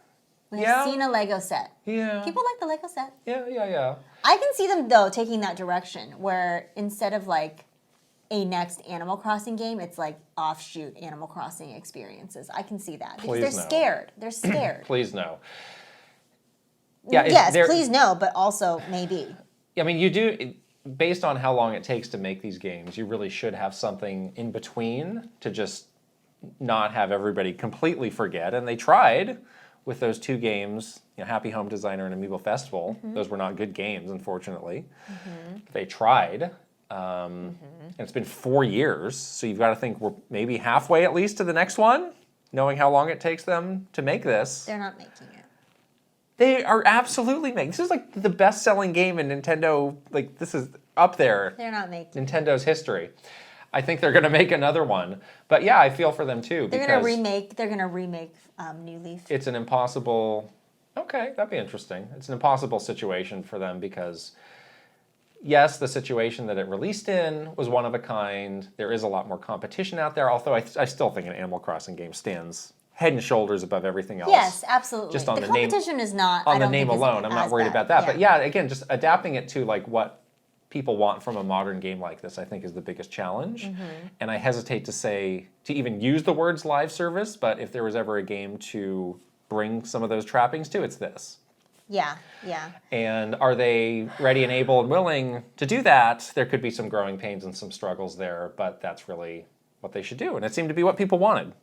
We have seen a Lego set. Yeah. People like the Lego set. Yeah. I can see them, though, taking that direction, where instead of, like, a next Animal Crossing game, it's like offshoot Animal Crossing experiences. I can see that. Because Please they're no. scared. They're scared. Please no. Yeah, yes, please no, but also maybe. I mean, you do, based on how long it takes to make these games, you really should have something in between to just not have everybody completely forget. And they tried with those 2 games, Happy Home Designer and Amiibo Festival. Those were not good games, unfortunately. They tried. And it's been 4 years, so you've got to think we're maybe halfway at least to the next one, knowing how long it takes them to make this. They're not making it. They are absolutely making. This is like the best-selling game in Nintendo. Like, this is up there. They're not making Nintendo's history. I think they're going to make another one. But yeah, I feel for them too. They're going to remake. They're going to remake New Leaf. It's an impossible. Okay, that'd be interesting. It's an impossible situation for them because, yes, the situation that it released in was one of a kind. There is a lot more competition out there. Although I still think an Animal Crossing game stands head and shoulders above everything else. Yes, absolutely. Just on the name, competition is not on I the don't name think alone. I'm not as worried bad. about that. But yeah, again, just adapting it to like what people want from a modern game like this, I think, is the biggest challenge. And I hesitate to even use the words live service, but if there was ever a game to bring some of those trappings to, it's this. Yeah. And are they ready and able and willing to do that? There could be some growing pains and some struggles there, but that's really what they should do. And it seemed to be what people wanted.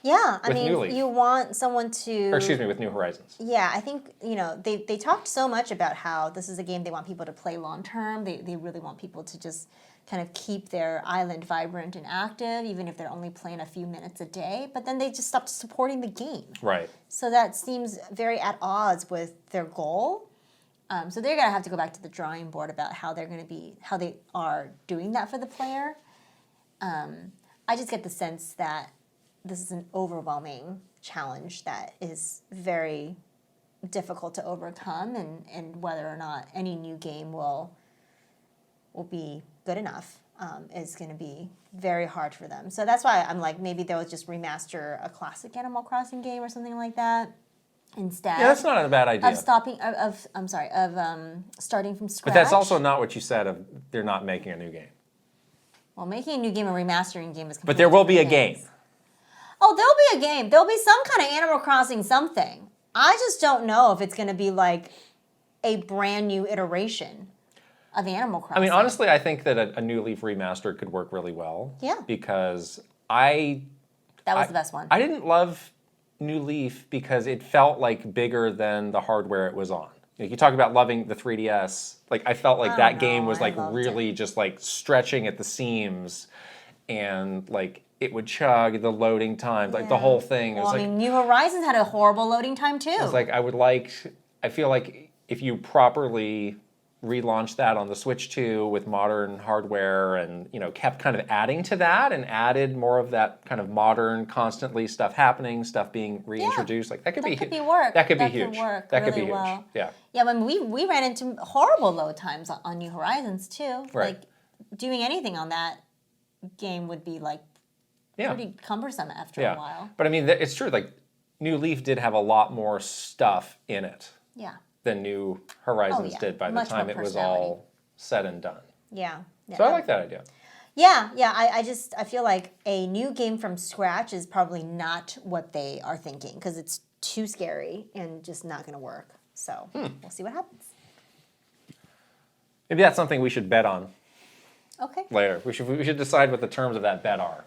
Yeah, I With mean, New Leaf. you want someone to... Or excuse me, with New Horizons. Yeah, I think, they talked so much about how this is a game they want people to play long term. They really want people to just kind of keep their island vibrant and active, even if they're only playing a few minutes a day. But then they just stopped supporting the game. Right. So that seems very at odds with their goal. So they're going to have to go back to the drawing board about how they are doing that for the player. I just get the sense that this is an overwhelming challenge that is very difficult to overcome, and whether or not any new game will be good enough is going to be very hard for them. So that's why I'm like, maybe they'll just remaster a classic Animal Crossing game or something like that instead. Yeah, that's not a bad idea. Of starting from scratch. But that's also not what you said of they're not making a new game. Well, making a new game and remastering a game is completely But there will be a different game. things. Oh, there'll be a game. There'll be some kind of Animal Crossing something. I just don't know if it's going to be like a brand new iteration of Animal Crossing. I mean, honestly, I think that a New Leaf remaster could work really well. Yeah. Because that was the best one. I didn't love New Leaf because it felt like bigger than the hardware it was on. Like, you talk about loving the 3DS. Like, I felt like that game was like really just like stretching at the seams, and like it would chug the loading time, like the whole thing. Well, I mean, New Horizons had a horrible loading time too. It's like I feel like if you properly relaunched that on the Switch 2 with modern hardware and, kept kind of adding to that and added more of that kind of modern, constantly stuff happening, stuff being reintroduced, like that could be huge. That could be huge. That could be huge. Well. Yeah. Yeah, I mean, we ran into horrible load times on New Horizons too. Right. Like doing anything on that game would be like pretty cumbersome after a while. But I mean, it's true. Like, New Leaf did have a lot more stuff in it. Yeah. Than New Horizons did by the time it was all said and done. Yeah. So I like that idea. Yeah. I feel like a new game from scratch is probably not what they are thinking because it's too scary and just not going to work. So we'll see what happens. Maybe that's something we should bet on. Okay. Later. We should decide what the terms of that bet are.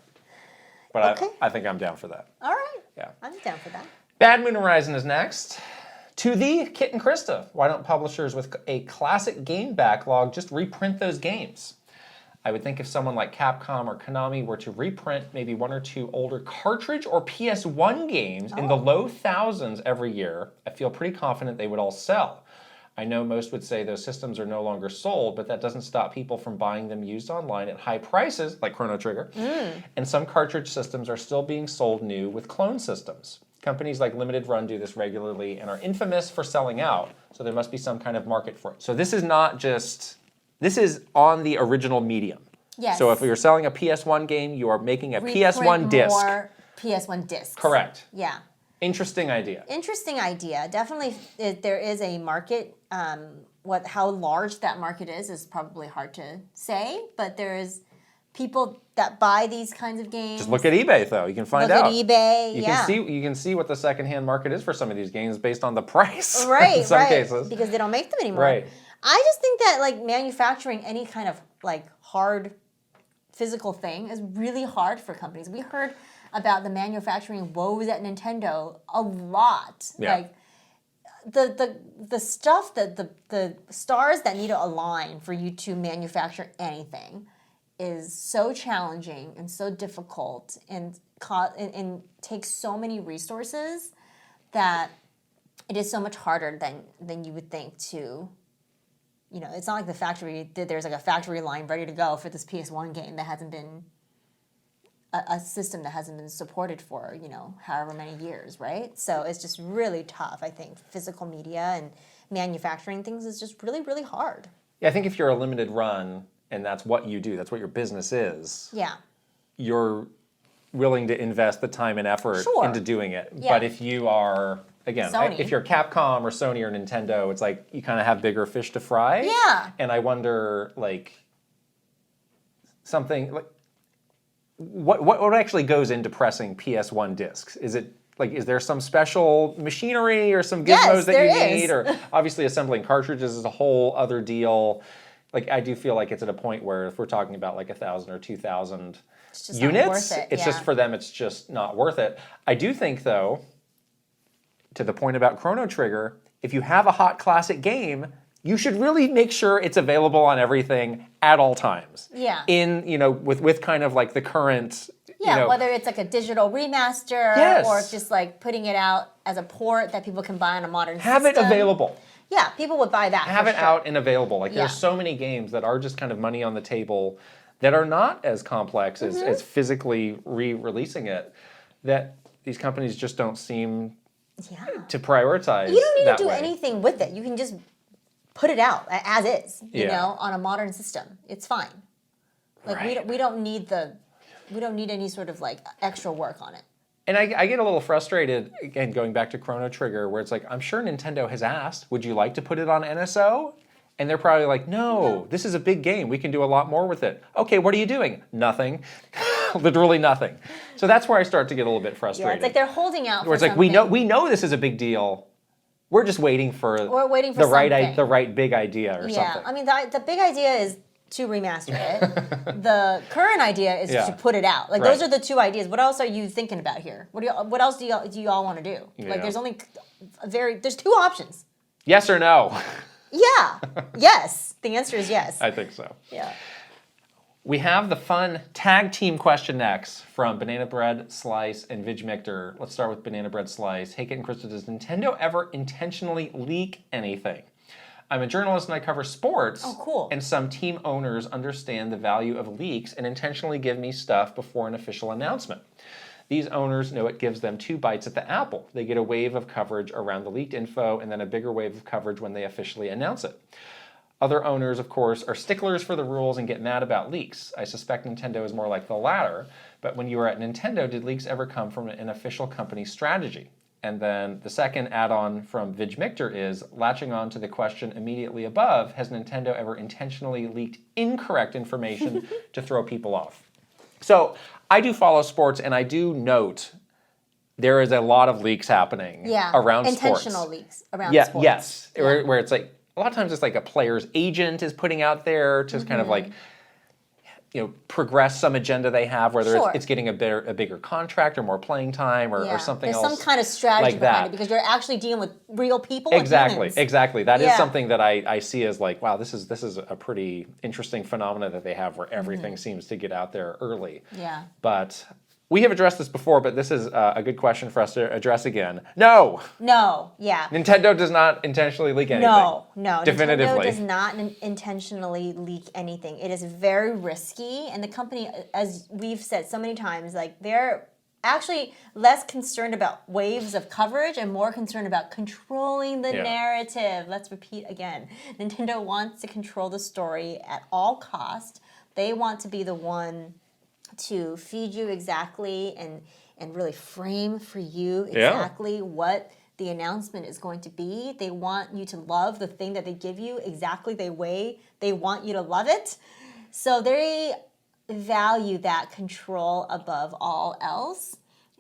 But I think I'm down for that. All right. Yeah. I'm down for that. Bad Moon Horizon is next. To the Kit and Krysta. Why don't publishers with a classic game backlog just reprint those games? I would think if someone like Capcom or Konami were to reprint maybe one or two older cartridge or PS1 games in the low thousands every year, I feel pretty confident they would all sell. I know most would say those systems are no longer sold, but that doesn't stop people from buying them used online at high prices, like Chrono Trigger. And some cartridge systems are still being sold new with clone systems. Companies like Limited Run do this regularly and are infamous for selling out, so there must be some kind of market for it. So this is not just, this is on the original medium. Yes. So if you're selling a PS1 game, you are making a Reprint PS1 disc. more PS1 discs. Correct. Yeah. Interesting idea. Interesting idea. Definitely, there is a market. How large that market is probably hard to say, but there is people that buy these kinds of games. Just look at eBay, though. You can find out. Look at eBay. You can see what the secondhand market is for some of these games based on the price. Right. in some cases. Because they don't make them anymore. Right. I just think that like manufacturing any kind of like hard physical thing is really hard for companies. We heard about the manufacturing woes at Nintendo a lot. Yeah. Like the stuff that the stars that need to align for you to manufacture anything is so challenging and so difficult and takes so many resources that it is so much harder than you would think to. It's not like there's like a factory line ready to go for this PS1 game that hasn't been a system that hasn't been supported for, however many years, right? So it's just really tough, I think. Physical media and manufacturing things is just really, really hard. Yeah, I think if you're a limited run and that's what you do, that's what your business is, Yeah. you're willing to invest the time and effort into doing it. Yeah. But if you are, again, Sony. if you're Capcom or Sony or Nintendo, it's like you kind of have bigger fish to fry. Yeah. And I wonder, like, something like, what actually goes into pressing PS1 discs? Is there some special machinery or some gizmos that you need? Or obviously assembling cartridges is a whole other deal. Like, I do feel like it's at a point where if we're talking about like 1,000 or 2,000 units, it's just for them, it's just not worth it. I do think, though, to the point about Chrono Trigger, if you have a hot classic game, you should really make sure it's available on everything at all times. Yeah. With kind of like the current. Yeah, whether it's like a digital remaster or just like putting it out as a port that people can buy on a modern system. Have it available. Yeah, people would buy that. Have it out and available. Like there's so many games that are just kind of money on the table that are not as complex as physically re-releasing it, that these companies just don't seem to prioritize. You don't need to do way. anything with it. You can just put it out as is, on a modern system. It's fine. Like we don't need any sort of like extra work on it. And I get a little frustrated, again, going back to Chrono Trigger, where it's like, I'm sure Nintendo has asked, would you like to put it on NSO? And they're probably like, no, this is a big game. We can do a lot more with it. Okay, what are you doing? Nothing. Literally nothing. So that's where I start to get a little bit frustrated. Yeah, it's like they're holding out where for it's like, we know this is a big deal. We're just waiting for the right big idea or something. I mean, the big idea is to remaster it. The current idea is to put it out. Like those are the two ideas. What else are you thinking about here? What else do you all want to do? Yeah. Like there's only there's two options. Yes or no? Yeah. Yes. The answer is yes. I think so. Yeah. We have the fun tag team question next from Banana Bread Slice and Vigmictor. Let's start with Banana Bread Slice. Hey, Kit and Krysta, does Nintendo ever intentionally leak anything? I'm a journalist and I cover sports. Oh, cool. And some team owners understand the value of leaks and intentionally give me stuff before an official announcement. These owners know it gives them 2 bites at the apple. They get a wave of coverage around the leaked info and then a bigger wave of coverage when they officially announce it. Other owners, of course, are sticklers for the rules and get mad about leaks. I suspect Nintendo is more like the latter, but when you were at Nintendo, did leaks ever come from an official company strategy? And then the second add-on from Vigmictor is, latching on to the question immediately above, has Nintendo ever intentionally leaked incorrect information to throw people off? So I do follow sports, and I do note there is a lot of leaks happening around sports. Intentional leaks around sports. Yes, where it's like, a lot of times it's like a player's agent is putting out there to kind of like, progress some agenda they have, whether it's getting a bigger contract or more playing time or something else. There's some kind of strategy like behind that. it because you're actually dealing with real people. Exactly. That is Yeah. something that I see as like, wow, this is a pretty interesting phenomena that they have where everything seems to get out there early. Yeah. But we have addressed this before, but this is a good question for us to address again. No. Yeah. Nintendo does not intentionally leak anything. No. Definitively. Nintendo does not intentionally leak anything. It is very risky, and the company, as we've said so many times, like they're actually less concerned about waves of coverage and more concerned about controlling the narrative. Let's repeat again. Nintendo wants to control the story at all cost They want to be the one to feed you exactly and really frame for you exactly what the announcement is going to be. They want you to love the thing that they give you exactly the way they want you to love it. So they value that control above all else.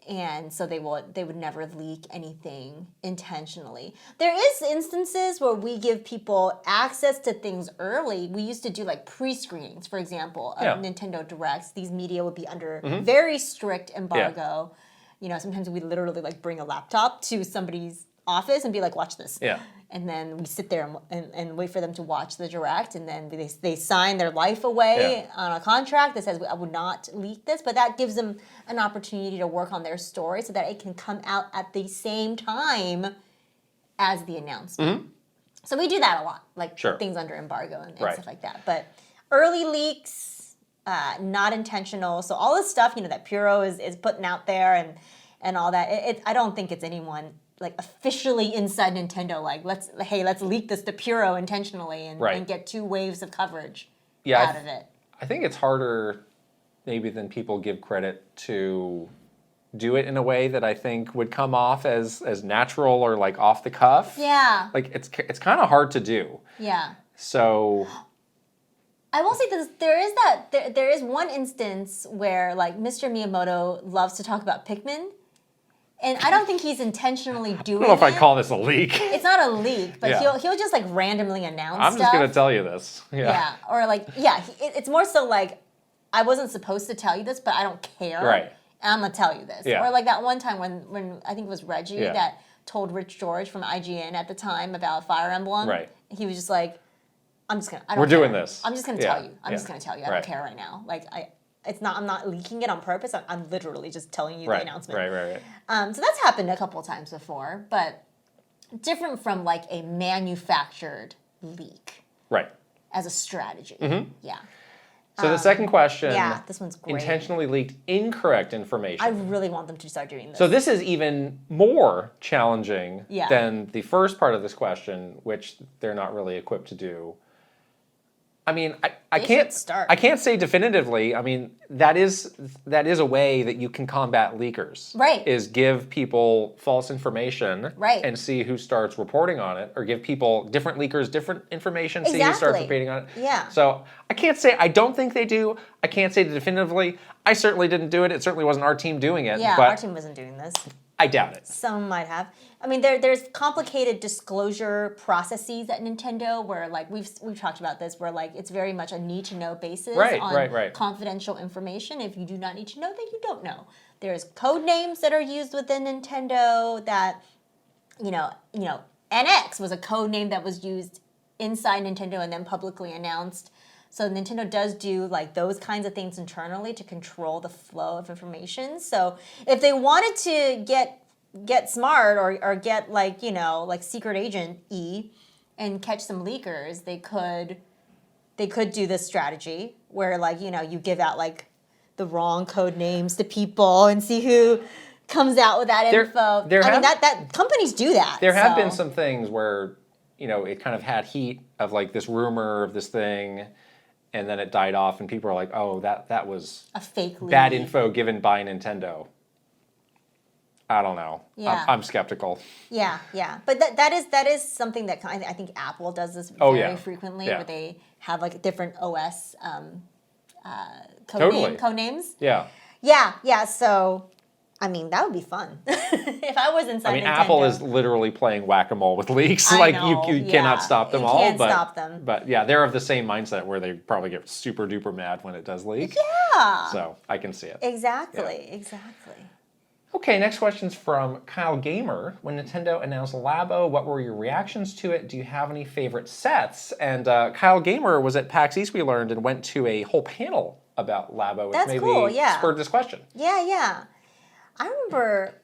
And so they would never leak anything intentionally. There is instances where we give people access to things early. We used to do like pre-screenings, for example, of Nintendo Directs. These media would be under very strict embargo. You know, sometimes we literally like bring a laptop to somebody's office and be like, watch this. Yeah. And then we sit there and wait for them to watch the direct, and then they sign their life away on a contract that says, I would not leak this, but that gives them an opportunity to work on their story so that it can come out at the same time as the announcement. So we do that a lot, like things under embargo and stuff like that. But early leaks, not intentional. So all this stuff, you know, that Puro is putting out there and all that, I don't think it's anyone like officially inside Nintendo, like let's leak this to Puro intentionally and get 2 waves of coverage out of it. I think it's harder maybe than people give credit to do it in a way that I think would come off as natural or like off the cuff. Yeah. Like it's kind of hard to do. Yeah. So I will say this, there is one instance where like Mr. Miyamoto loves to talk about Pikmin. And I don't think he's intentionally doing it. I don't know if I'd call this a leak. It's not a leak, but he'll just like randomly announce stuff. I'm just going to tell you this. Yeah. Or like, it's more so like, I wasn't supposed to tell you this, but I don't care. Right. And I'm going to tell you this. Yeah. Or like that one time when I think it was Reggie that told Rich George from IGN at the time about Fire Emblem. Right. He was just like, I'm just going to, We're doing this. I'm just going to tell you. I'm just going to tell you. I don't care right now. Like, I'm not leaking it on purpose. I'm literally just telling you the announcement. Right. So that's happened a couple of times before, but different from like a manufactured leak. Right. As a strategy. Yeah. So the second question. Yeah, this one's great. Intentionally leaked incorrect information. I really want them to start doing this. So this is even more challenging than the first part of this question, which they're not really equipped to do. I mean, I can't say definitively. I mean, that is a way that you can combat leakers. Right. Is give people false information. Right. And see who starts reporting on it, or give people different leakers different information, see who starts reporting on it. Yeah. So I can't say I don't think they do. I can't say definitively. I certainly didn't do it. It certainly wasn't our team doing it. Yeah, but our team wasn't doing this. I doubt it. Some might have. I mean, there's complicated disclosure processes at Nintendo where, like, we've talked about this, where, like, it's very much a need-to-know basis on confidential information. If you do not need to know, then you don't know. There's code names that are used within Nintendo that, you know, NX was a code name that was used inside Nintendo and then publicly announced. So Nintendo does do like those kinds of things internally to control the flow of information. So if they wanted to get smart or get like, you know, like secret agent and catch some leakers, they could do this strategy where, like, you know, you give out like the wrong code names to people and see who comes out with that info. That companies do that. There have been some things where, you know, it kind of had heat of like this rumor of this thing, and then it died off, and people are like, "Oh, that was a fake leak. Bad info given by Nintendo." I don't know. Yeah. I'm skeptical. Yeah. But that is something that I think Apple does this very frequently, where they have like different OS code names. Yeah. So, I mean, that would be fun if I was inside. I mean, Nintendo. Apple is literally playing whack-a-mole with leaks. You cannot stop them all. You can't stop them. But yeah, they're of the same mindset where they probably get super duper mad when it does leak. Yeah. So I can see it. Exactly. Okay, next question's from Kyle Gamer. When Nintendo announced Labo, what were your reactions to it? Do you have any favorite sets? And Kyle Gamer was at PAX East, we learned, and went to a whole panel about Labo, which spurred this question. Yeah. I remember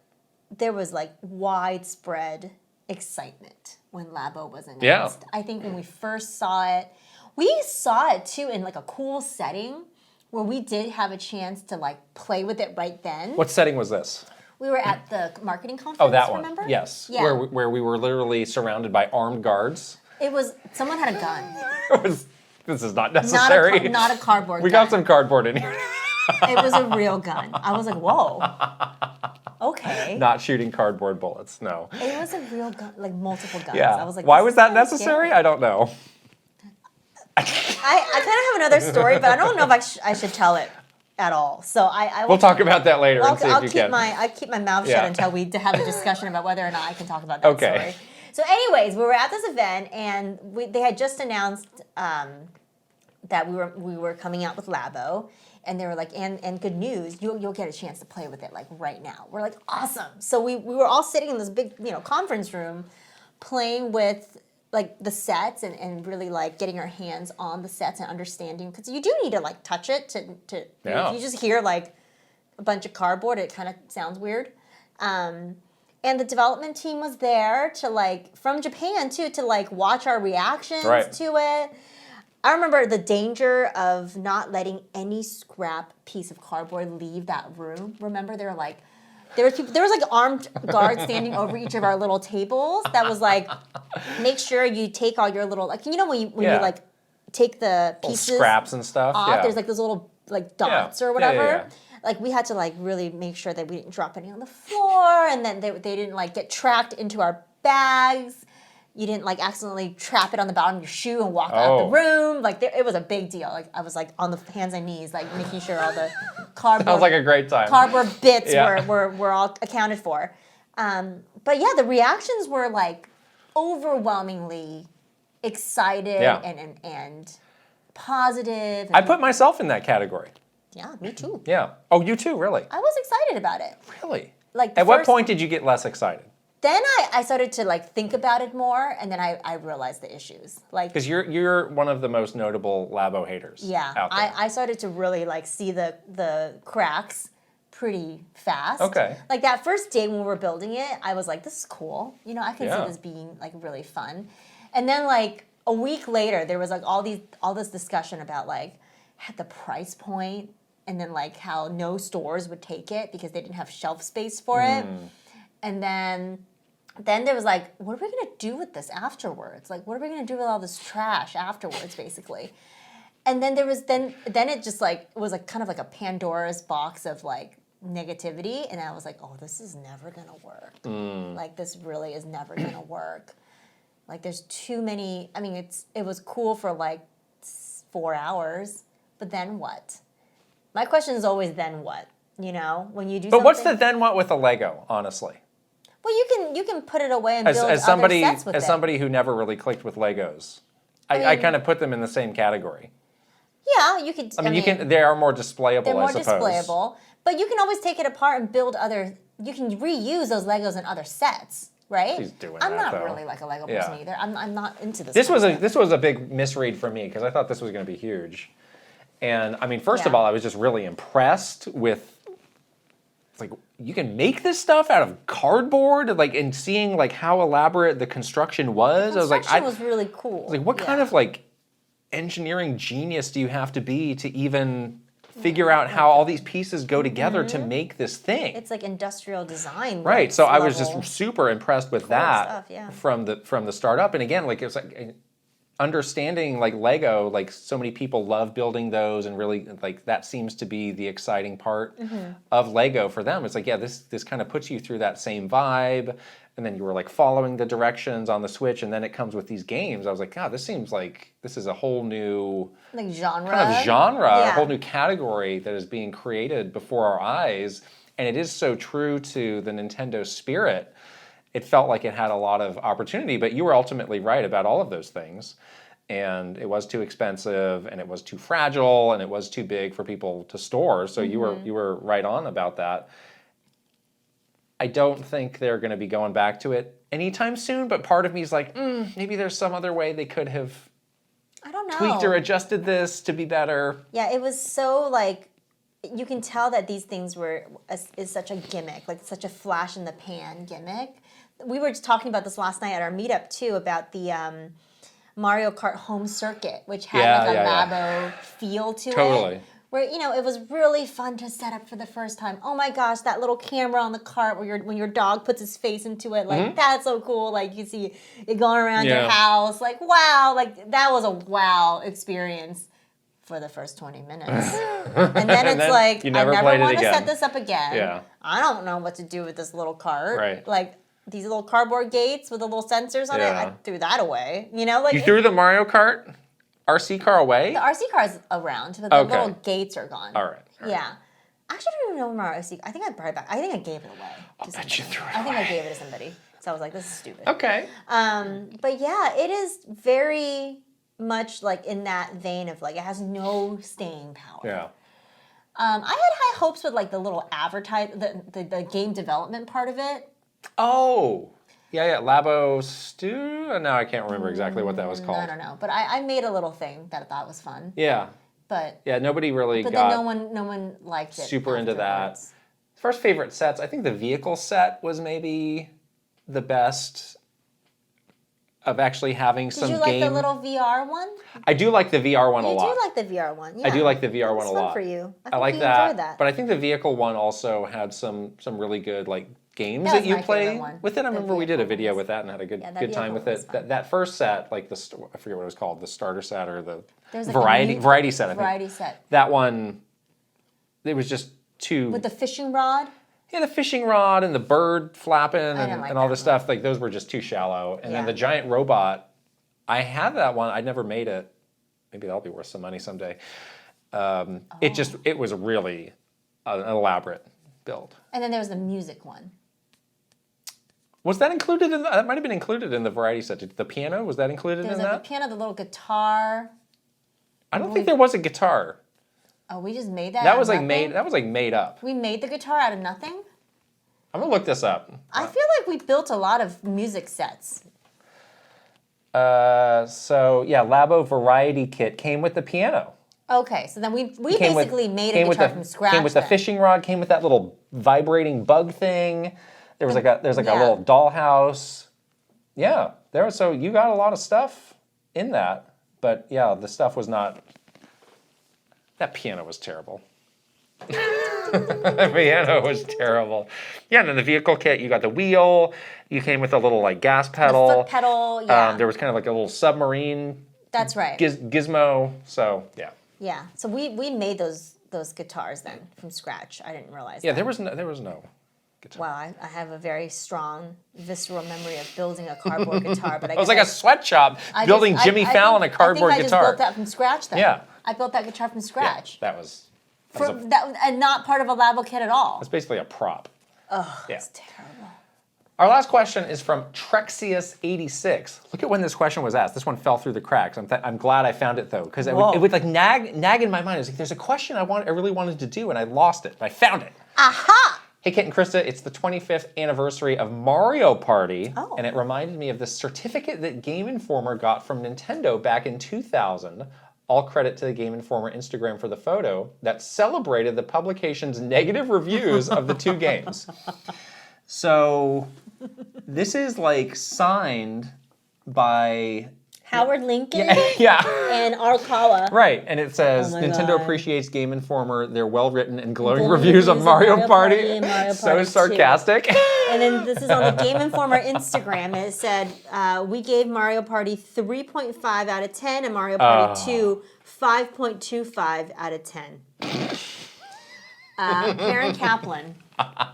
there was like widespread excitement when Labo was announced. Yeah. I think when we first saw it too in like a cool setting where we did have a chance to like play with it right then. What setting was this? We were at the marketing conference. Oh, that one. Remember? Yes. Yeah. Where we were literally surrounded by armed guards. It was, someone had a gun. It was This is not necessary. Not a cardboard We gun. got some cardboard in here. It was a real gun. I was like, whoa. Okay. Not shooting cardboard bullets, no. It was a real gun, like multiple guns. Yeah. I was like, why this was is that kinda necessary? scary. I don't know. I kind of have another story, but I don't know if I should tell it at all. So I will We'll talk about that later and see I'll if you keep can. I keep my mouth shut Yeah. until we have a discussion about whether or not I can talk about that Okay. story. So anyways, we were at this event and they had just announced that we were coming out with Labo. And they were like, and good news, you'll get a chance to play with it like right now. We're like, awesome. So we were all sitting in this big, conference room playing with like the sets and really like getting our hands on the sets and understanding, because you do need to like touch it to Yeah. if you just hear like a bunch of cardboard, it kind of sounds weird. And the development team was there to like, from Japan too, to like watch our reactions Right. to it. I remember the danger of not letting any scrap piece of cardboard leave that room. Remember, there was like armed guards standing over each of our little tables. That was like, make sure you take all your little, like, when you Yeah. like take the Little pieces scraps and stuff. off. Yeah. There's like those little like dots Yeah. or whatever. Yeah. Like we had to like really make sure that we didn't drop any on the floor, and then they didn't like get tracked into our bags. You didn't like accidentally trap it on the bottom of your shoe and walk out the room. Like it was a big deal. Like I was like on the hands and knees, like making sure all the cardboard Sounds like a great time. cardboard bits Yeah. were all accounted for. But yeah, the reactions were like overwhelmingly excited Yeah. and positive. I and- put myself in that category. yeah, me too. Yeah. Oh, you too, really? I was excited about it. Really? Like the At what first- point did you get less excited? Then I started to like think about it more, and then I realized the issues. Like Because you're one of the most notable Labo haters. yeah, Out there. I started to really like see the cracks pretty fast. Okay. Like that first day when we were building it, I was like, this is cool. I can Yeah. see this being like really fun. And then like a week later, there was like all this discussion about like the price point, and then like how no stores would take it because they didn't have shelf space for it. And then there was like, what are we gonna do with this afterwards? Like, what are we gonna do with all this trash afterwards, basically? And then there was then it just like it was like kind of like a Pandora's box of like negativity, and I was like, oh, this is never gonna work. Like this really is never gonna work. Like there's too many. I mean, it was cool for like 4 hours, but then what? My question is always then what? When you do. But what's something- the then what with a Lego, honestly? Well, you can put it away and As, build as somebody other sets with as it. somebody who never really clicked with Legos, I mean- kind of put them in the same category. Yeah, you could. I mean, you can. They are more displayable. They're more I suppose. displayable, but you can always take it apart and build other. You can reuse those Legos in other sets, right? She's doing I'm that, not though. really like a Lego Yeah. person either. I'm not into this. This kind was of a stuff. this was a big misread for me because I thought this was going to be huge, and I mean, first of Yeah. all, I was just really impressed with. Like you can make this stuff out of cardboard, like, and seeing like how elaborate the construction was. I was like, Construction was really cool. like, what kind Yeah. of like engineering genius do you have to be to even figure out how all these pieces go together to make this thing? It's like industrial design. Right. So I was level. just super impressed with that stuff, yeah. from the start up. And again, like it was like understanding like Lego, like so many people love building those, and really like that seems to be the exciting part of Lego for them. It's like, yeah, this kind of puts you through that same vibe. And then you were like following the directions on the Switch, and then it comes with these games. I was like, God, this seems like this is a whole new like genre. kind of genre, a Yeah. whole new category that is being created before our eyes. And it is so true to the Nintendo spirit. It felt like it had a lot of opportunity, but you were ultimately right about all of those things. And it was too expensive, and it was too fragile, and it was too big for people to store. So you were right on about that. I don't think they're going to be going back to it anytime soon, but part of me is like, maybe there's some other way they could have I don't know. tweaked or adjusted this to be better. Yeah, it was so like you can tell that these things is such a gimmick, like such a flash in the pan gimmick. We were just talking about this last night at our meetup too about the Mario Kart home circuit, which had Yeah, like a yeah, Labo feel to Totally. it. where, it was really fun to set up for the first time. Oh my gosh, that little camera on the cart where when your dog puts his face into it, like, that's so cool. Like, you see it going around your house. Like, wow. Like, that was a wow experience for the first 20 minutes. And then it's like, I never want to set this up again. Yeah. I don't know what to do with this little cart. Right. Like, these little cardboard gates with the little sensors on it, I threw that away. Like, you threw the Mario Kart RC car away? The RC car's around, but the little gates are gone. All right. Yeah. Actually, I don't even know where my RC. I think I brought it back. I think I gave it away. I'll bet you threw it away. I think I gave it to somebody. So I was like, this is stupid. Okay. But yeah, it is very much like in that vein of like it has no staying power. Yeah. I had high hopes with like the little the game development part of it. Oh. Yeah, Labo Stew? No, I can't remember exactly what that was called. I don't know. But I made a little thing that I thought was fun. Yeah. But yeah, nobody really but got then no one liked it. Super into that. afterwards. First favorite sets, I think the vehicle set was maybe the best of actually having some game. Did you like the little VR one? I do like the VR one a lot. You do like the VR one, yeah. I do like the VR one a lot. It's fun for you. I like that. But I think the vehicle one also had some really good like games that you play with it. I remember we did a video with that and had a good time with it. That first set, like I forget what it was called, the starter set or the variety set. I think. Variety set. That one, it was just too. With the fishing rod. Yeah, the fishing rod and the bird flapping and all this one. stuff. Like those were just too shallow. And then the giant robot, I had that one. I never made it. Maybe that'll be worth some money someday. It was really an elaborate build. And then there was the music one. Was that included in that might have been included in the variety set. The piano, was that included in that? There was the piano, the little guitar. I don't think there was a guitar. Oh, we just made that. That was like made up. We made the guitar out of nothing? I'm gonna look this up. I feel like we built a lot of music sets. So yeah, Labo Variety Kit came with the piano. Okay, so then we basically made a guitar from scratch. Came with the fishing rod. Came with that little vibrating bug thing. There's like a little dollhouse. Yeah, so you got a lot of stuff in that, but yeah, the stuff was not. That piano was terrible. The piano was terrible. Yeah, and then the vehicle kit, you got the wheel. You came with a little like gas pedal. The foot pedal, yeah. There was kind of like a little submarine. That's right. Gizmo. So yeah. Yeah. So we made those guitars then from scratch. I didn't realize. Yeah, that. there was no guitar. Wow, I have a very strong visceral memory of building a cardboard guitar, but I it was like a sweatshop building Jimmy Fallon a cardboard guitar. I just built that from scratch then. Yeah. I built that guitar from scratch. Yeah, that was and not part of a Labo kit at all. It's basically a prop. Oh, that's terrible. Our last question is from Trexius86. Look at when this question was asked. This one fell through the cracks. I'm glad I found it though, because it would like nag in my mind. I was like, there's a question I really wanted to do, and I lost it. But I found it. Aha! Hey, Kit and Krysta, it's the 25th anniversary of Mario Party, and it reminded me of the certificate that Game Informer got from Nintendo back in 2000. All credit to the Game Informer Instagram for the photo that celebrated the publication's negative reviews of the two games. So, this is like signed by Howard Lincoln and Arakawa. Right, and it says, Nintendo appreciates Game Informer, their well-written and glowing reviews of Mario Party. So sarcastic. And then this is on the Game Informer Instagram. It said, we gave Mario Party 3.5 out of 10 and Mario Party 2 5.25 out of 10. Karen Kaplan,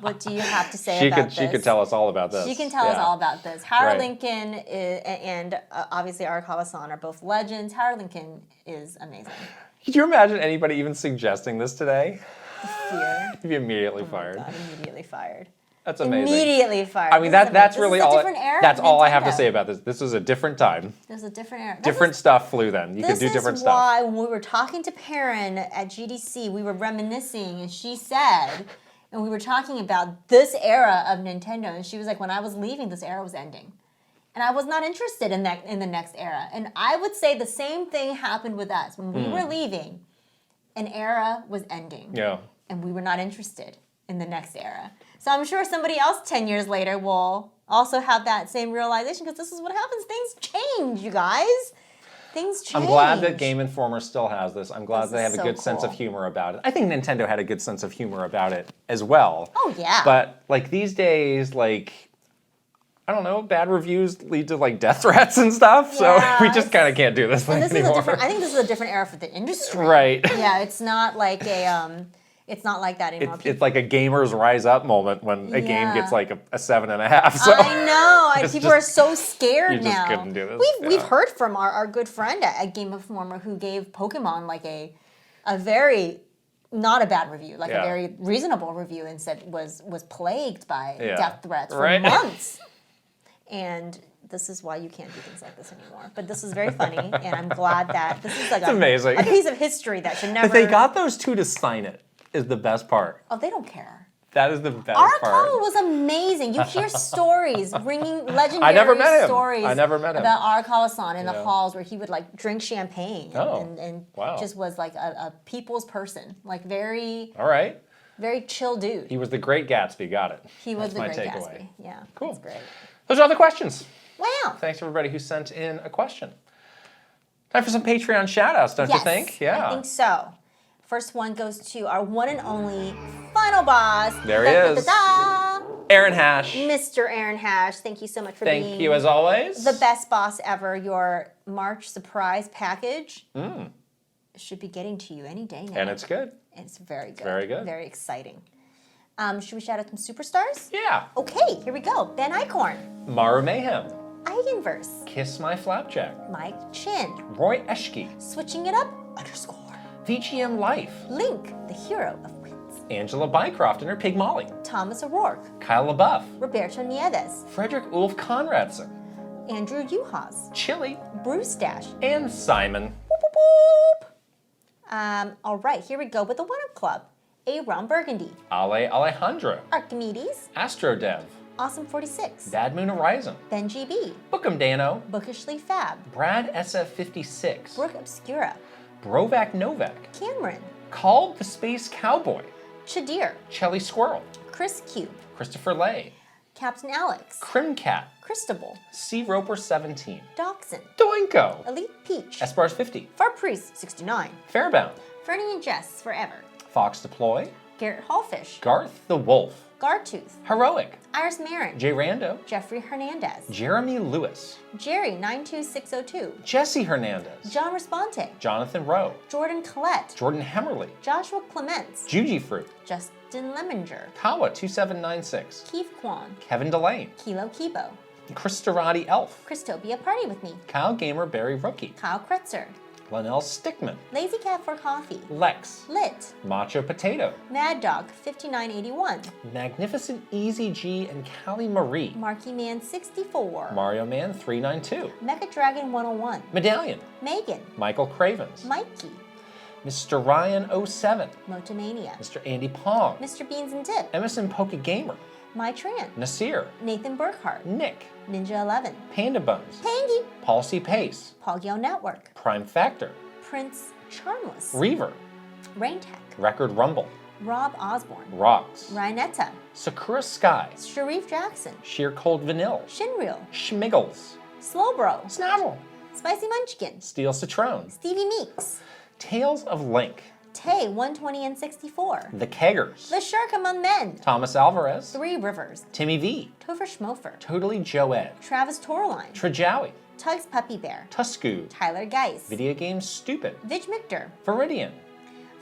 what do you have to say about this? She could tell us all about this. She can tell us all about this. Howard Lincoln and obviously Arakawa-san are both legends. Howard Lincoln is amazing. Could you imagine anybody even suggesting this today? The fear. You'd be immediately fired. God, immediately fired. That's amazing. Immediately fired. I mean, that's really all. Different era that's all I have to say about this. This was a different time. There's a different era. Different stuff flew then. You could do different stuff. This is why when we were talking to Perrin at GDC, we were reminiscing, and she said, and we were talking about this era of Nintendo, and she was like, when I was leaving, this era was ending. And I was not interested in the next era. And I would say the same thing happened with us. When we were leaving, an era was ending. Yeah. And we were not interested in the next era. So I'm sure somebody else 10 years later will also have that same realization, because this is what happens. Things change, you guys. Things change. I'm glad that Game Informer still has this. I'm glad This they have is a so good sense of cool. humor about it. I think Nintendo had a good sense of humor about it as well. Oh, yeah. But like these days, like I don't know, bad reviews lead to like death threats and stuff. So Yeah, we just kind of can't do this thing And this anymore. is a different. I think this is a different era for the industry. Right. Yeah, it's not like a. It's not like that anymore. It's like a gamer's rise up moment when a game Yeah. gets like a 7.5. So I know. it's People just- are so scared you just now. couldn't do this, We've yeah. heard from our good friend at Game Informer who gave Pokemon like a very not a bad review, like Yeah. a very reasonable review, and said was plagued by Yeah. death threats for Right. months. And this is why you can't do things like this anymore. But this is very funny, and I'm glad that this is like amazing. a piece of history that should never. But they got those two to sign it is the best part. Oh, they don't care. That is the best Arakawa part. was amazing. You hear stories, ringing legendary I never met him. stories I never met him. about Arakawa-san in the Yeah. halls where he would like drink champagne and wow. just was like a people's person, like very, All right. very chill dude. He was the great Gatsby. Got it. He was That's the my great takeaway. Gatsby. Yeah, Cool. that's great. Those are all the questions. Wow. Thanks everybody who sent in a question. Time for some Patreon shout-outs, don't you Yes, think? Yeah. I think so. First one goes to our one and only final boss. There he is. Aaron Hash. Mr. Aaron Hash. Thank you so much for being Thank you as always. the best boss ever. Your March surprise package should be getting to you any day now. And it's good. It's very good. very good. Very exciting. Should we shout out some superstars? Yeah. Okay, here we go. Ben Eichhorn, MaruMayhem. Eigenverse, KissMyFlapjack. Mike Chin, Roy Eschke. Switching It Up _ vgmlife. Link, the hero of wits, Angela Bycroft and her pig Molly. Thomas O'Rourke, Kyle LeBoeuf. Roberto Nieves, Fredrik Ulf Konradsson. Andrew Youhas, Chili. Brustache. And Simon. Boop, boop, boop. All right, here we go with the One Up Club. Aaron Burgundy, Ale Alejandro. Archimedes, Astrodev. Awesome 46, Bad Moon Horizon. Benji B, Bookem Dano. Bookishly Fab, Brad SF56. Brooke Obscura, Brovac Novak. Cameron, Called the Space Cowboy. Chadir, Chelly Squirrel. Chris Cube, Christopher Lay. Captain Alex, Crimcat. Christabel, C Roper 17. Dachshund, Doinko. Elite Peach, Espars 50. Far Priest 69, Fairbound. Fernie and Jess Forever, Fox Deploy. Garrett Hallfish, Garth the Wolf. Gartooth, Heroic. Iris Marin, Jay Rando. Jeffrey Hernandez, Jeremy Lewis. Jerry 92602, Jesse Hernandez. John Responte, Jonathan Rowe. Jordan Collette, Jordan Hemmerly. Joshua Clements, Juji Fruit. Justin Lemminger, Kawa 2796. Keith Kwan, Kevin Delane. Kilo Kibo, Christorati Elf. Christopia Party With Me, Kyle Gamer Barry Rookie. Kyle Kretzer, Linnell Stickman. Lazy Cat for Coffee, Lex. Lit, Macho Potato. Mad Dog 5981, Magnificent Easy G and Callie Marie. Marky Man 64, Mario Man 392. Mecha Dragon 101, Medallion. Megan, Michael Cravens. Mikey, Mr. Ryan 07. Motomania, Mr. Andy Pong. Mr. Beans and Dip, Emerson Poke Gamer. My Tran, Nasir. Nathan Burkhart, Nick. Ninja 11, Panda Bones. Pangy, Policy Pace. Pogyo Network, Prime Factor. Prince Charmless, Reaver. Raintech, Record Rumble. Rob Osborne, Rocks. Rhinetta, Sakura Sky. Sharif Jackson, Sheer Cold Vanille. Shinreel, Schmiggles. Slowbro, Snazzle. Spicy Munchkin, Steel Citron. Stevie Meeks, Tales of Link. Tay 120 and 64, The Keggers. The Shark Among Men, Thomas Alvarez. Three Rivers, Timmy V. Topher Schmofer, Totally Joe Ed. Travis Torline, Trajowie. Tugs Puppy Bear, Tusku. Tyler Geis, Video Game Stupid. Vidge Michter, Viridian.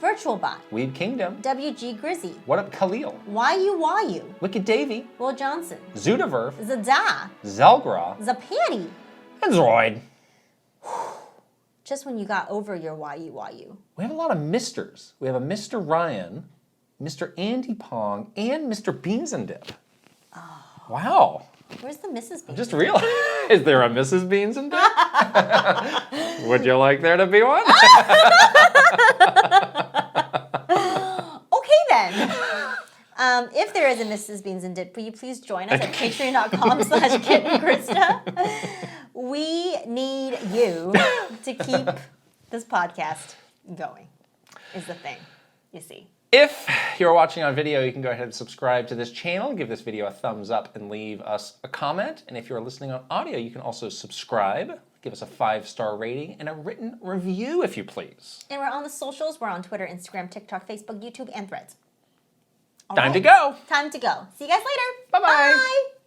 Virtual Bot, Weed Kingdom. WG Grizzy, What Up Khalil. YU, Wicked Davy. Will Johnson, Zudaverf. Zada, Zelgra. Zapatty. And Zroid. Just when you got over your YU. We have a lot of misters. We have a Mr. Ryan, Mr. Andy Pong, and Mr. Beans and Dip. Oh. Wow. Where's the Mrs. Bean? Just realized. Is there a Mrs. Beans and Dip? Would you like there to be one? Okay then. If there is a Mrs. Beans and Dip, will you please join us at patreon.com/KitandKrysta? We need you to keep this podcast going, is the thing, you see. If you're watching on video, you can go ahead and subscribe to this channel, give this video a thumbs up, and leave us a comment. And if you're listening on audio, you can also subscribe Give us a 5-star rating and a written review, if you please. And we're on the socials. We're on Twitter, Instagram, TikTok, Facebook, YouTube, and Threads. All Time right. to go. Time to go. See you guys later. Bye-bye. Bye.